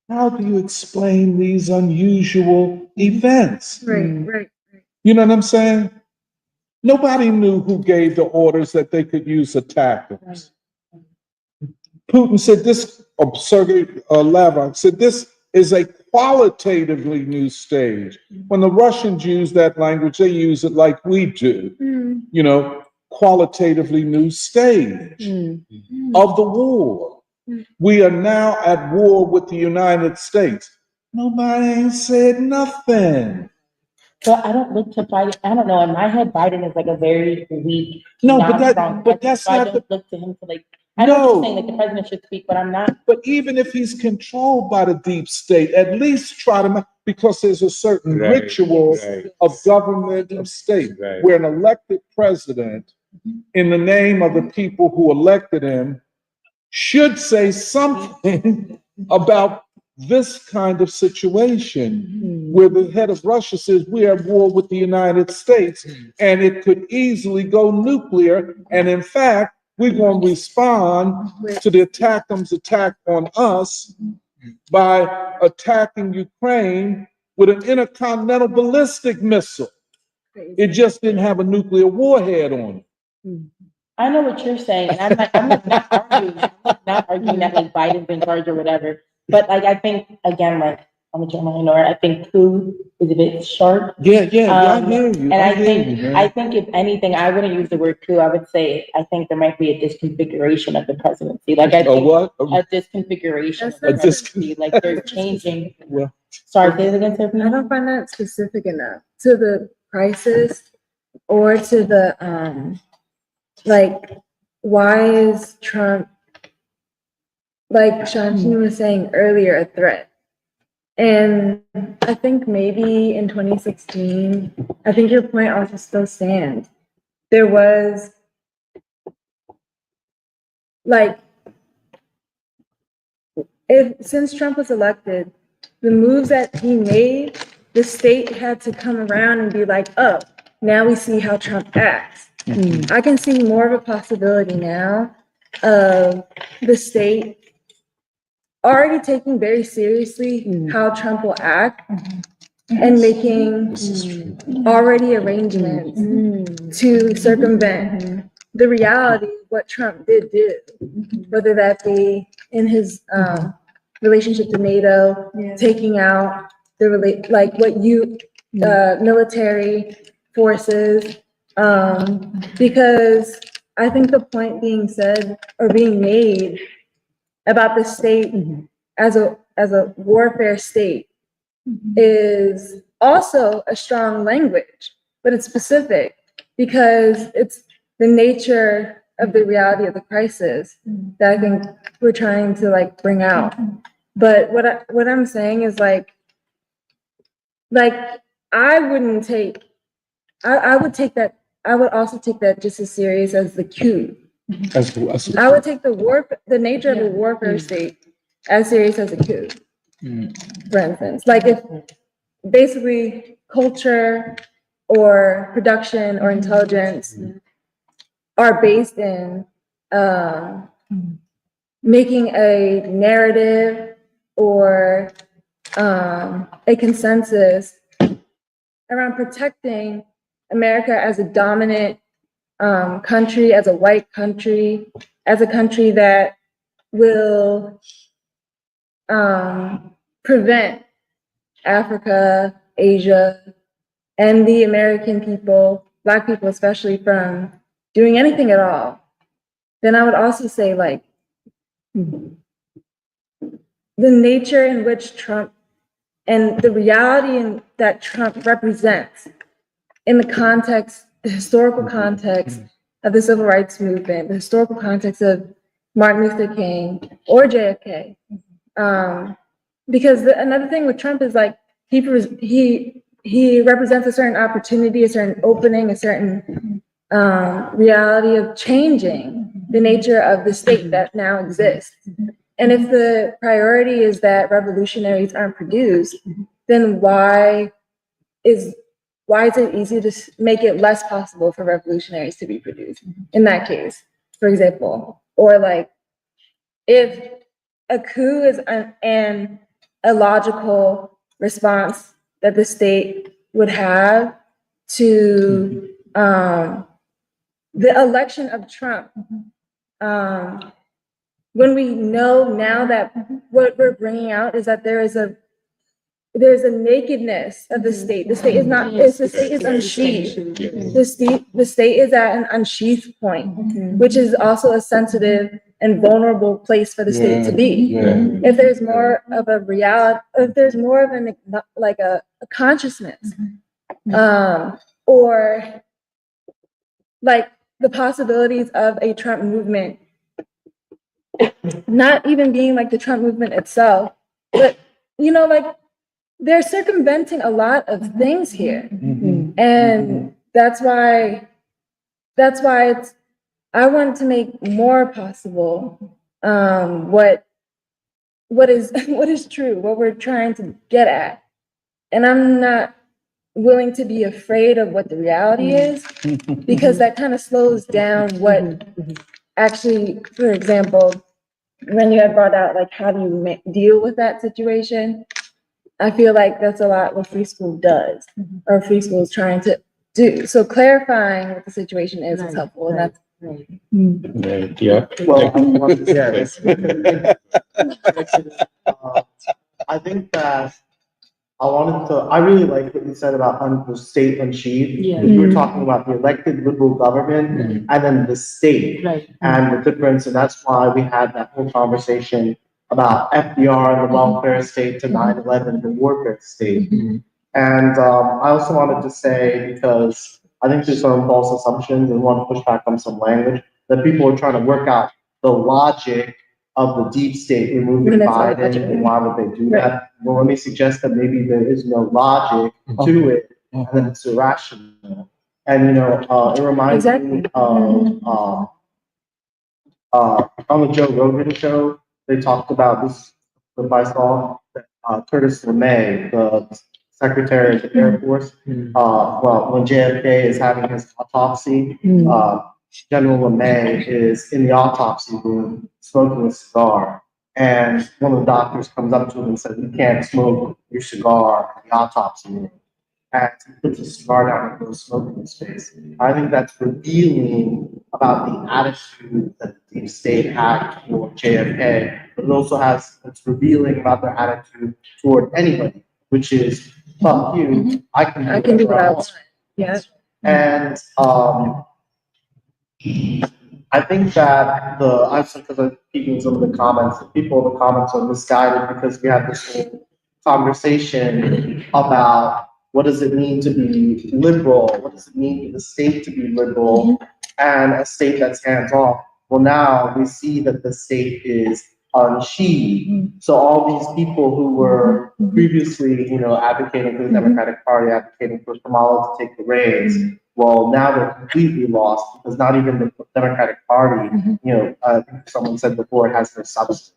how do you explain these unusual events? Right. You know what I'm saying? Nobody knew who gave the orders that they could use attackers. Putin said this, or Sergei Lavrov said this is a qualitatively new stage. When the Russians use that language, they use it like we do. Qualitatively new stage of the war. We are now at war with the United States. Nobody ain't said nothing. So I don't look to Biden. I don't know. In my head, Biden is like a very weak, No, non-strong but president. that's So I not don't look to him to like. I know what you're saying, like the president should speak, but I'm not. But even if he's controlled by the deep state, at least try to, because there's a certain ritual of government, of state, where an elected president, in the name of the people who elected him, should say something about this kind of situation, where the head of Russia says we are at war with the United States, and it could easily go nuclear, and in fact, we're going to respond to the attackers' attack on us by attacking Ukraine with an intercontinental ballistic missile. It just didn't have a nuclear warhead on it. I know what you're saying, and I'm not arguing that like Biden's in charge or whatever. But like I think again, like I'm a German minority, I think coup is a bit sharp. Yeah, I hear you. And I think if anything, I wouldn't use the word coup. I would say I think there might be a disconfiguration of the presidency. Like I think a disconfiguration of the presidency. Like they're changing. Well, sorry, say it again, Sophie. I don't find that specific enough to the crisis or to the like, why is Trump, like Shanti was saying earlier, a threat? And I think maybe in 2016, I think your point also still stands. There was, like, since Trump was elected, the moves that he made, the state had to come around and be like, oh, now we see how Trump acts. I can see more of a possibility now of the state already taking very seriously how Trump will act and making already arrangements to circumvent the reality of what Trump did do, whether that be in his relationship to NATO, taking out like what you, military forces, because I think the point being said or being made about the state as a warfare state is also a strong language, but it's specific because it's the nature of the reality of the crisis that I think we're trying to like bring out. But what I'm saying is like I wouldn't take, I would take that, I would also take that just as serious as the coup. I would take the nature of a warfare state as serious as a coup, for instance. Like if basically culture or production or intelligence are based in making a narrative or a consensus around protecting America as a dominant country, as a white country, as a country that will prevent Africa, Asia, and the American people, Black people especially, from doing anything at all, then I would also say like the nature in which Trump and the reality that Trump represents in the context, the historical context of the civil rights movement, the historical context of Martin Luther King or JFK. Because another thing with Trump is like he represents a certain opportunity, a certain opening, a certain reality of changing the nature of the state that now exists. And if the priority is that revolutionaries aren't produced, then why is it easy to make it less possible for revolutionaries to be produced in that case, for example? Or like if a coup is an illogical response that the state would have to the election of Trump, when we know now that what we're bringing out is that there's a nakedness of the state. The state is not. The state is unsheathed. The state is at an unsheathed point, which is also a sensitive and vulnerable place for the state to be. If there's more of a reality, if there's more of an like a consciousness, or like the possibilities of a Trump movement, not even being like the Trump movement itself, but like they're circumventing a lot of things here. And that's why I want to make more possible what is true, what we're trying to get at. And I'm not willing to be afraid of what the reality is, because that kind of slows down what actually, for example, when you had brought out like how do you deal with that situation, I feel like that's a lot what free school does, or free school is trying to do. So clarifying what the situation is helpful, and that's Yeah. Well, I think that I really like what you said about the state unsheathed. Yeah. We were talking about the elected liberal government and then the state and the difference. And that's why we had that whole conversation about FDR and the welfare state to 9/11, the warfare state. And I also wanted to say, because I think there's some false assumptions and want to push back on some language, that people are trying to work out the logic of the deep state removing Biden and why would they do that? Well, let me suggest that maybe there is no logic to it, and that it's irrational. And it reminds me of on the Joe Rogan show, they talked about this clip I saw that Curtis LeMay, the Secretary of the Air Force, well, when JFK is having his autopsy, General LeMay is in the autopsy room smoking a cigar. And one of the doctors comes up to him and says, "You can't smoke your cigar in the autopsy room." And he puts a cigar down and goes smoking in his face. I think that's revealing about the attitude that the deep state had toward JFK, but it also it's revealing about their attitude toward anybody. which is, fuck you, I can I can do what I want. Yeah. And I think that because I'm peeking some of the comments, the comments are misguided because we have this whole conversation about what does it mean to be liberal? What does it mean for the state to be liberal and a state that's hands off? Well, now we see that the state is unsheathed. So all these people who were previously, advocating for the Democratic Party, advocating for Kamala to take the reins, well, now they're completely lost because not even the Democratic Party, I think someone said before, it has no substance.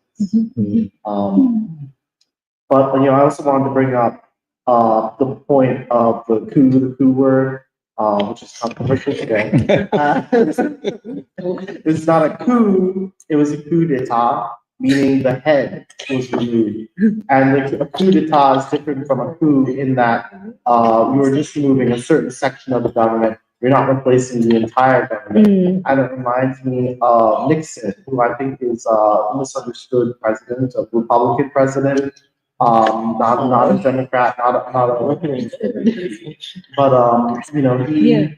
But I also wanted to bring up the point of the coup word, which is controversial today. It's not a coup; it was a coup d'état, meaning the head was removed. And a coup d'état is different from a coup in that you were just removing a certain section of the government. You're not replacing the entire government. And it reminds me of Nixon, who I think is a misunderstood president, a Republican president. Not a Democrat, not a but he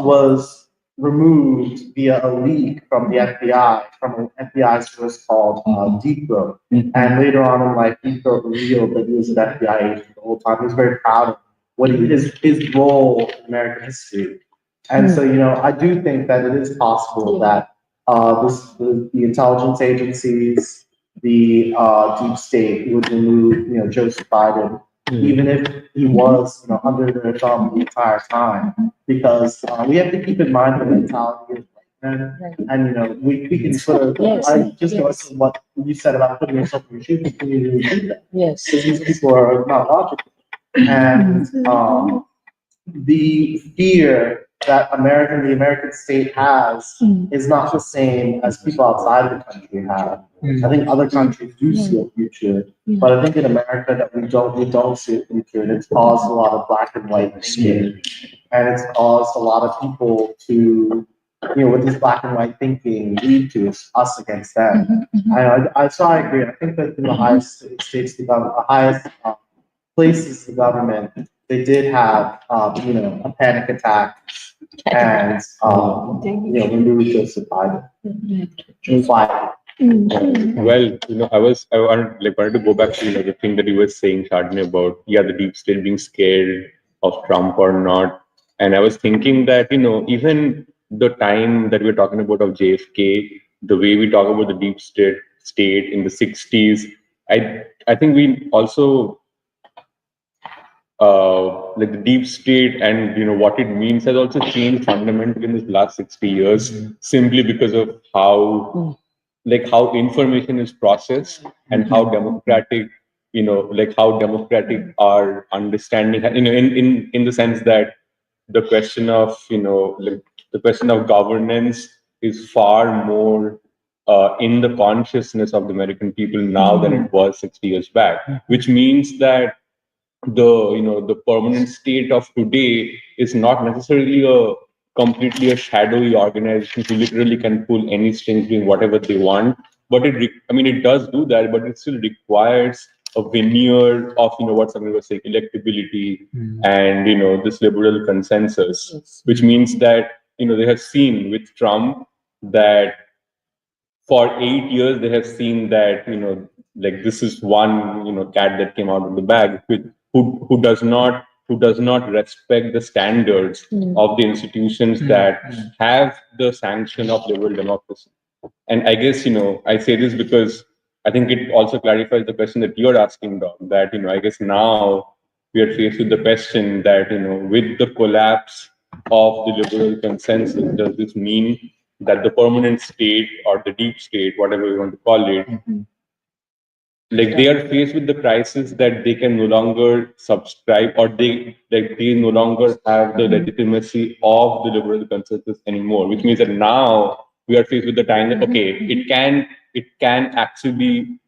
was removed via a leak from the FBI, from an FBI source called Deep Throat. And later on in life, Deep Throat revealed that he was an FBI agent the whole time. He was very proud of his role in American history. And so, I do think that it is possible that the intelligence agencies, the deep state would remove, Joseph Biden, even if he was, under their thumb the entire time, because we have to keep in mind the mentality of white men, and we can sort of. I just noticed what you said about putting yourself in your shoes. Can you really do that? Yes. Because these people are not logical, and the fear that the American state has is not the same as people outside the country have. I think other countries do see a future, but I think in America that we don't see a future, and it's caused a lot of black and white thinking, and it's caused a lot of people to, with this black and white thinking, lead to us against them. So I agree. I think that in the highest states, the highest places in the government, they did have, a panic attack and, removed Joseph Biden. Well, I wanted to go back to the thing that you were saying, Chardonnay, about the deep state being scared of Trump or not. And I was thinking that even the time that we're talking about of JFK, the way we talk about the deep state in the 60s, I think we also like the deep state and what it means has also changed fundamentally in this last 60 years, simply because of how information is processed and how democratic how democratic our understanding in the sense that the question of the question of governance is far more in the consciousness of the American people now than it was 60 years back, which means that the permanent state of today is not necessarily completely a shadowy organization who literally can pull any strings doing whatever they want, but it does do that, but it still requires a veneer of what somebody was saying, electability and this liberal consensus, which means that they have seen with Trump that for 8 years they have seen that this is one cat that came out of the bag who does not respect the standards of the institutions that have the sanction of liberal democracy. And I guess I say this because I think it also clarifies the question that you're asking, Dom, that I guess now we are faced with the question that with the collapse of the liberal consensus, does this mean that the permanent state or the deep state, whatever you want to call it, they are faced with the crisis that they can no longer subscribe, or they no longer have the legitimacy of the liberal consensus anymore, which means that now we are faced with the time that it can actually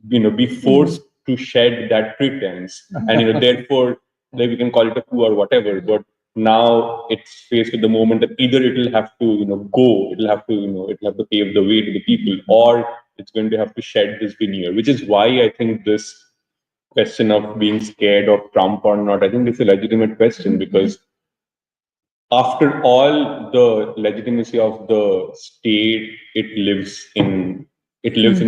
be forced to shed that pretense, and therefore we can call it a coup or whatever, but now it's faced with the moment that either it will have to go, it'll have to pave the way to the people, or it's going to have to shed this veneer, which is why I think this question of being scared of Trump or not. I think it's a legitimate question because after all, the legitimacy of the state, it lives in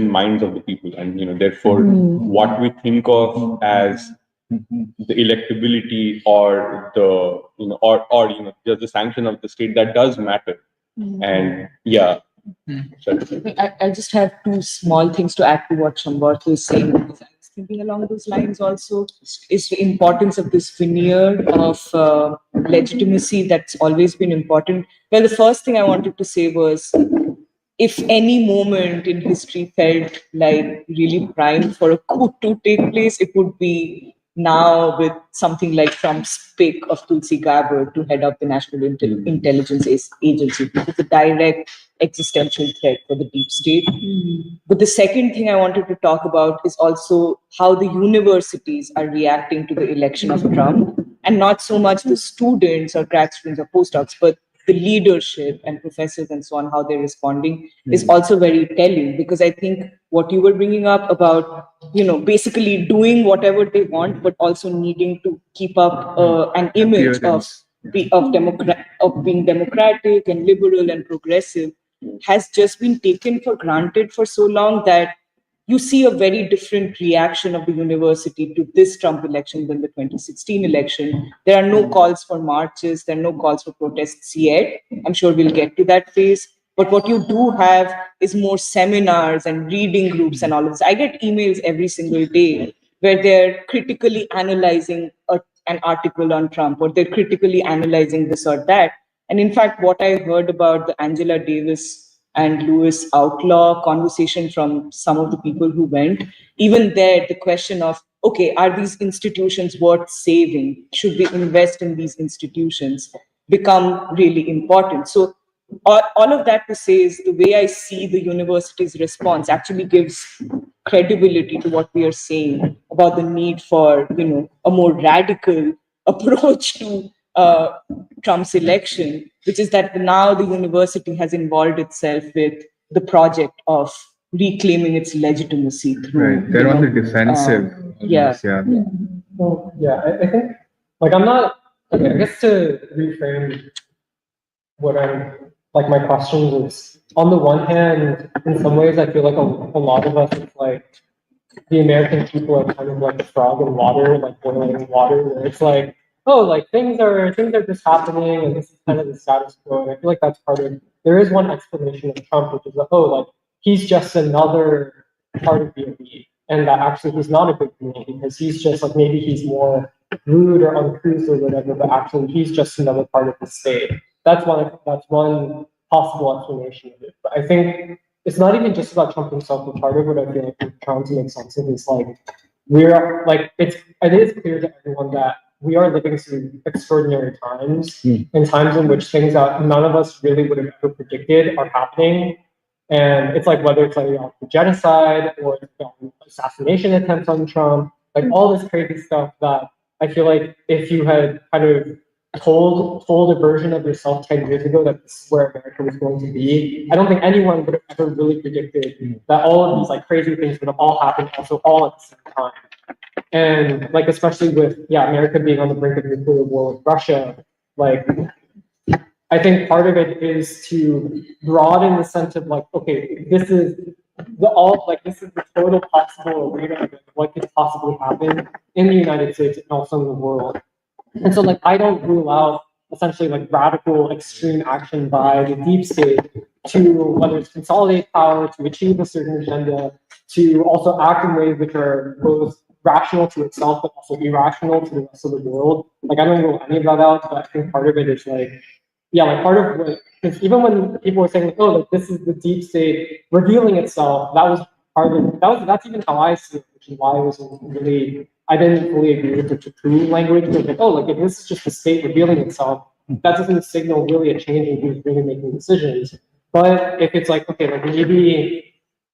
minds of the people, and therefore, what we think of as the electability or the just the sanction of the state, that does matter. And yeah. I just have two small things to add to what Shambharth was saying, because I was thinking along those lines also, is the importance of this veneer of legitimacy that's always been important. Well, the first thing I wanted to say was, if any moment in history felt like really primed for a coup to take place, it would be now with something like Trump's pick of Tulsi Gabbard to head up the National Intelligence Agency, which is a direct existential threat for the deep state. But the second thing I wanted to talk about is also how the universities are reacting to the election of Trump, and not so much the students or grad students or postdocs, but the leadership and professors and so on, how they're responding is also very telling, because I think what you were bringing up about, basically doing whatever they want, but also needing to keep up an image of being democratic and liberal and progressive has just been taken for granted for so long that you see a very different reaction of the university to this Trump election than the 2016 election. There are no calls for marches, there are no calls for protests yet. I'm sure we'll get to that phase. But what you do have is more seminars and reading groups and all of this. I get emails every single day where they're critically analyzing an article on Trump, or they're critically analyzing this or that. And in fact, what I heard about the Angela Davis and Lewis Outlaw conversation from some of the people who went, even there, the question of, okay, are these institutions worth saving? Should we invest in these institutions? Become really important. So all of that to say is, the way I see the university's response actually gives credibility to what we are saying about the need for, a more radical approach to Trump's election, which is that now the university has involved itself with the project of reclaiming its legitimacy through. Right, they're on the defensive. Yeah. Well, yeah, I think, I'm not, okay, I guess to reframe what my questions is, on the one hand, in some ways, I feel like a lot of us, it's like, the American people are kind of like a frog in water, like boiling water, where it's like, oh, like things are just happening, and this is kind of the status quo. And I feel like that's part of. There is one explanation of Trump, which is like, oh, like he's just another part of the elite, and that actually he's not a good elite, because he's just like, maybe he's more rude or uncouth or whatever, but actually he's just another part of the state. That's one possible explanation of it. But I think it's not even just about Trump himself, but part of what I feel like we're trying to make sense of is like, it is clear to everyone that we are living through extraordinary times, and times in which things that none of us really would have ever predicted are happening. And it's like, whether it's like genocide or assassination attempts on Trump, like all this crazy stuff that I feel like if you had kind of told a version of yourself 10 years ago that this is where America was going to be, I don't think anyone would have ever really predicted that all of these like crazy things would have all happened also all at the same time. And like, especially with, America being on the brink of nuclear war with Russia, like, I think part of it is to broaden the sense of like, okay, this is the total possible arena of what could possibly happen in the United States and also in the world. And so like, I don't rule out essentially like radical extreme action by the deep state to, whether it's consolidate power, to achieve a certain agenda, to also act in ways which are both rational to itself, but also irrational to the rest of the world. Like, I don't rule any of that out, but I think part of it is like, part of what, because even when people were saying, like, oh, like this is the deep state revealing itself, that was part of, that's even how I see it, which is why I didn't fully agree with the Tapu language. But like, oh, like if this is just the state revealing itself, that doesn't signal really a change in who's really making decisions. But if it's like, okay, like maybe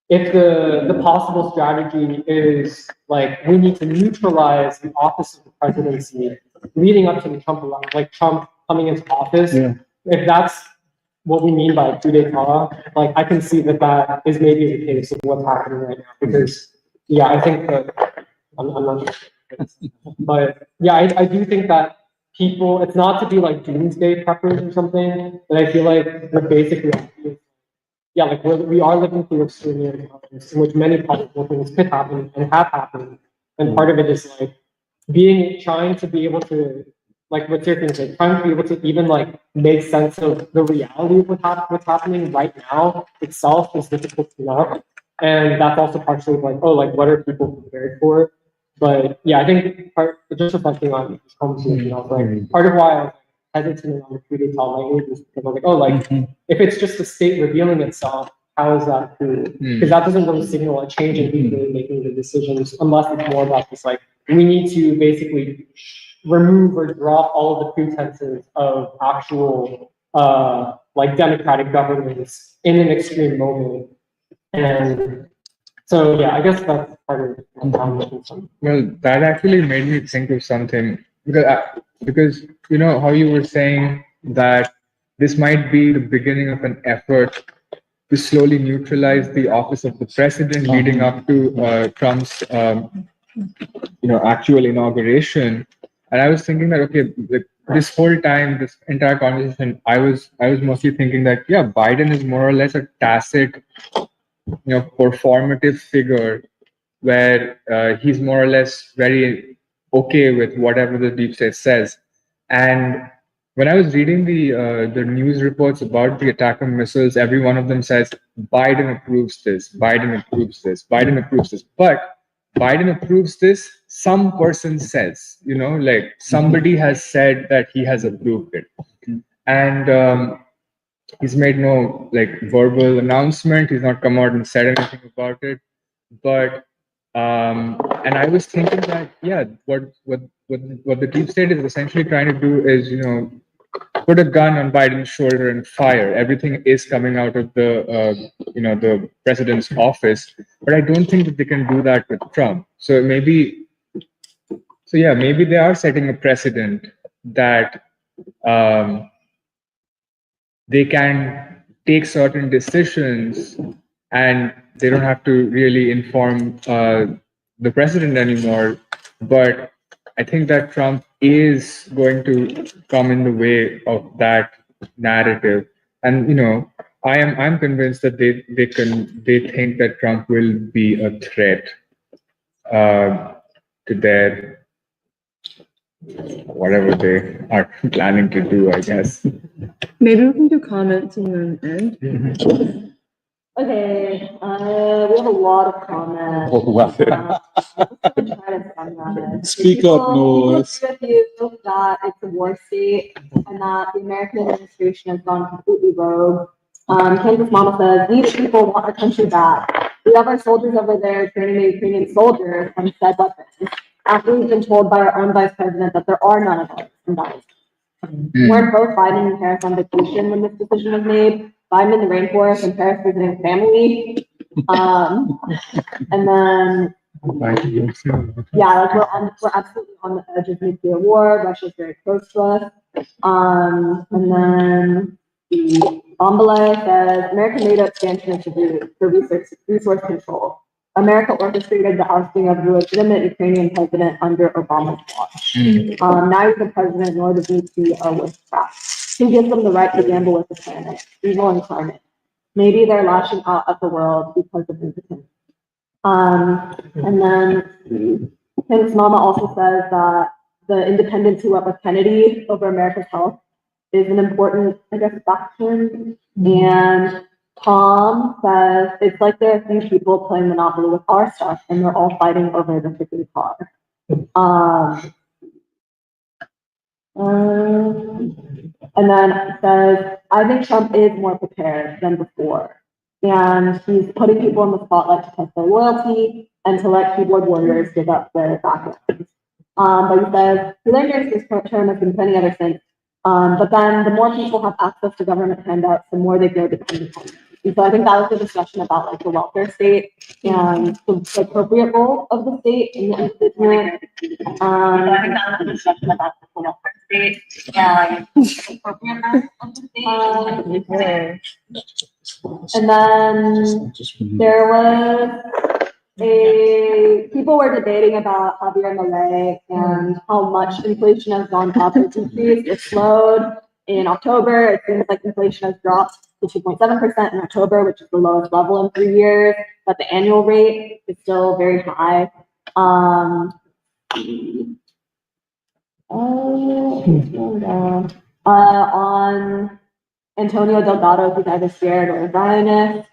if the possible strategy is like, we need to neutralize the office of the presidency leading up to the Trump election, like Trump coming into office, if that's what we mean by coup d'etat, like I can see that is maybe the case of what's happening right now. Because I think that I'm not sure. But yeah, I do think that people, it's not to be like doomsday preppers or something, but I feel like the basic reality is, yeah, like we are living through extraordinary times in which many possible things could happen and have happened. And part of it is like trying to be able to, like what's your thing, like trying to be able to even like make sense of the reality of what's happening right now itself is difficult enough. And that's also partially like, oh, like what are people prepared for? But yeah, I think just reflecting on this conversation, I was like, part of why I was hesitant on the treaty talk language is because I was like, oh, like if it's just the state revealing itself, how is that true? Because that doesn't really signal a change in who's really making the decisions, unless it's more about just like, we need to basically remove or drop all of the pretenses of actual like democratic governance in an extreme moment. And so yeah, I guess that's part of the conversation. Well, that actually made me think of something because you know how you were saying that this might be the beginning of an effort to slowly neutralize the office of the president leading up to Trump's actual inauguration. And I was thinking that okay, this whole time, this entire conversation, I was mostly thinking that yeah, Biden is more or less a tacit, performative figure where he's more or less very okay with whatever the deep state says. And when I was reading the news reports about the attack on missiles, every one of them says Biden approves this, Biden approves this, Biden approves this. But Biden approves this, some person says, like somebody has said that he has approved it. And he's made no like verbal announcement. He's not come out and said anything about it. But and I was thinking that yeah, what the deep state is essentially trying to do is put a gun on Biden's shoulder and fire. Everything is coming out of the the president's office, but I don't think that they can do that with Trump. So maybe they are setting a precedent that they can take certain decisions and they don't have to really inform the president anymore. But I think that Trump is going to come in the way of that narrative. And I'm convinced that they think that Trump will be a threat to their whatever they are planning to do, I guess. Maybe we can do comments and then end. Okay, we have a lot of comments. Oh, wow. I'm trying to summarize. Speak up, Noise. With you that it's a war state and that the American administration has gone completely rogue. Kansas Mama says, we the people want our country back. We have our soldiers over there training the Ukrainian soldiers on said weapons. After we've been told by our own vice president that there are none of us in Dallas. Weren't both Biden and Harris on vacation when this decision was made? Biden in the rainforest and Harris visiting family. And then, yeah, like we're absolutely on the edge of nuclear war. Russia's very close to us. And then the Bombale says America made expansion for resource control. America orchestrated the ousting of the legitimate Ukrainian president under Obama's watch. Neither the president nor the VP are worth crap. Who gives them the right to gamble with the planet? Evil incarnate. Maybe they're lashing out at the world because of impotence. And then his mama also says that the independents who went with Kennedy over America's health is an important, I guess, faction. And Tom says it's like there are a few people playing Monopoly with our stuff and they're all fighting over the freaking car. And then it says, I think Trump is more prepared than before. And he's putting people in the spotlight to test their loyalty and to let keyboard warriors give up their backgrounds. But he says, he learned during his term has been plenty ever since. But then the more people have access to government handouts, the more they grow dependent on them. And so I think that was the discussion about like the welfare state and the appropriate role of the state in the institution. So I think that was the discussion about the welfare state and the appropriate role of the state. And then there was people were debating about Javier Milei and how much inflation has gone up or decreased or slowed. In October, it seems like inflation has dropped to 2.7% in October, which is the lowest level in 3 years, but the annual rate is still very high. On Antonio Delgado, who's either scared or a Zionist.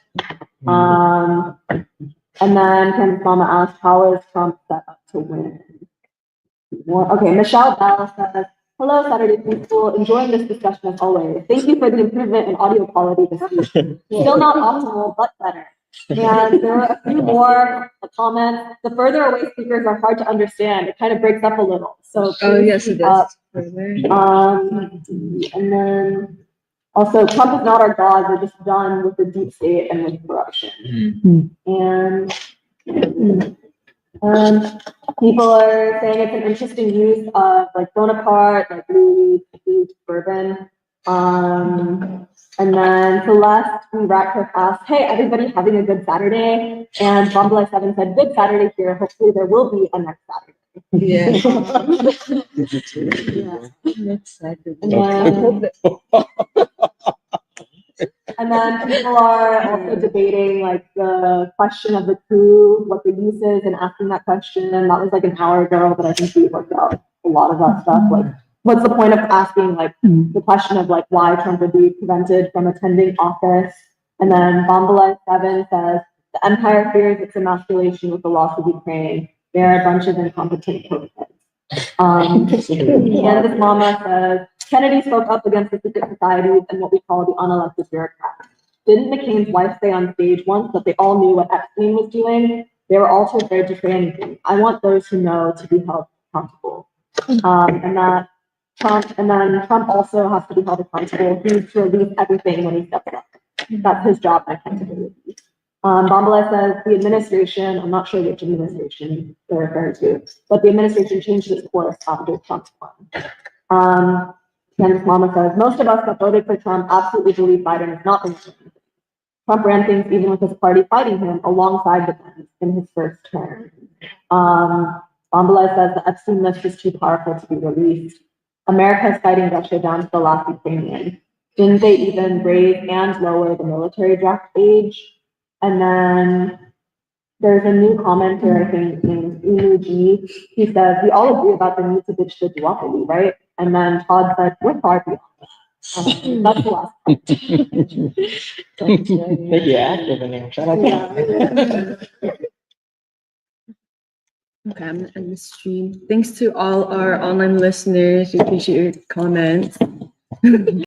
And then Kansas Mama asked, how is Trump set up to win? Okay, Michelle Bell says, hello, Saturday Peaceful. Enjoying this discussion as always. Thank you for the improvement in audio quality this week. Still not optimal, but better. And there are a few more comments. The further away speakers are hard to understand. It kind of breaks up a little. So yes, it does. And then also, Trump is not our God. We're just done with the deep state and with corruption. And people are saying it's an interesting use of like Bonaparte, like Louis Bourbon. And then Celeste from Ratcliffe asked, hey, everybody having a good Saturday? And Bombay 7 said, good Saturday here. Hopefully there will be a next Saturday. Yeah. Next Saturday. And then people are also debating like the question of the coup, what the use is, and asking that question. And that was like an hour ago, but I think we worked out a lot of that stuff. Like, what's the point of asking like the question of like why Trump would be prevented from attending office? And then Bombay 7 says the empire fears its emasculation with the loss of Ukraine. They're a bunch of incompetent cokeheads. Kansas Mama says Kennedy spoke up against the secret societies and what we call the unelected bureaucrats. Didn't McCain's wife say on stage once that they all knew what Epstein was doing? They were all too afraid to say anything. I want those who know to be held accountable. And then Trump also has to be held accountable. He needs to release everything when he steps up. That's his job and accountability. Bombay says the administration, I'm not sure which administration they're referring to, but the administration changed its course after Trump won. Kansas Mama says, most of us that voted for Trump absolutely believe Biden is not the one. Trump ran things even with his party fighting him alongside the Pence in his first term. Bombay says the Epstein list is too powerful to be released. America is fighting Russia down to the last Ukrainian. Didn't they even raise and lower the military draft age? And then there's a new commenter, I think, named Inu G. He says, we all agree about the need to ditch the duopoly, right? And then Todd said, we're far beyond that. That's the last part. They get active in there. Shout out to Okay, I'm gonna end the stream. Thanks to all our online listeners. We appreciate your comments.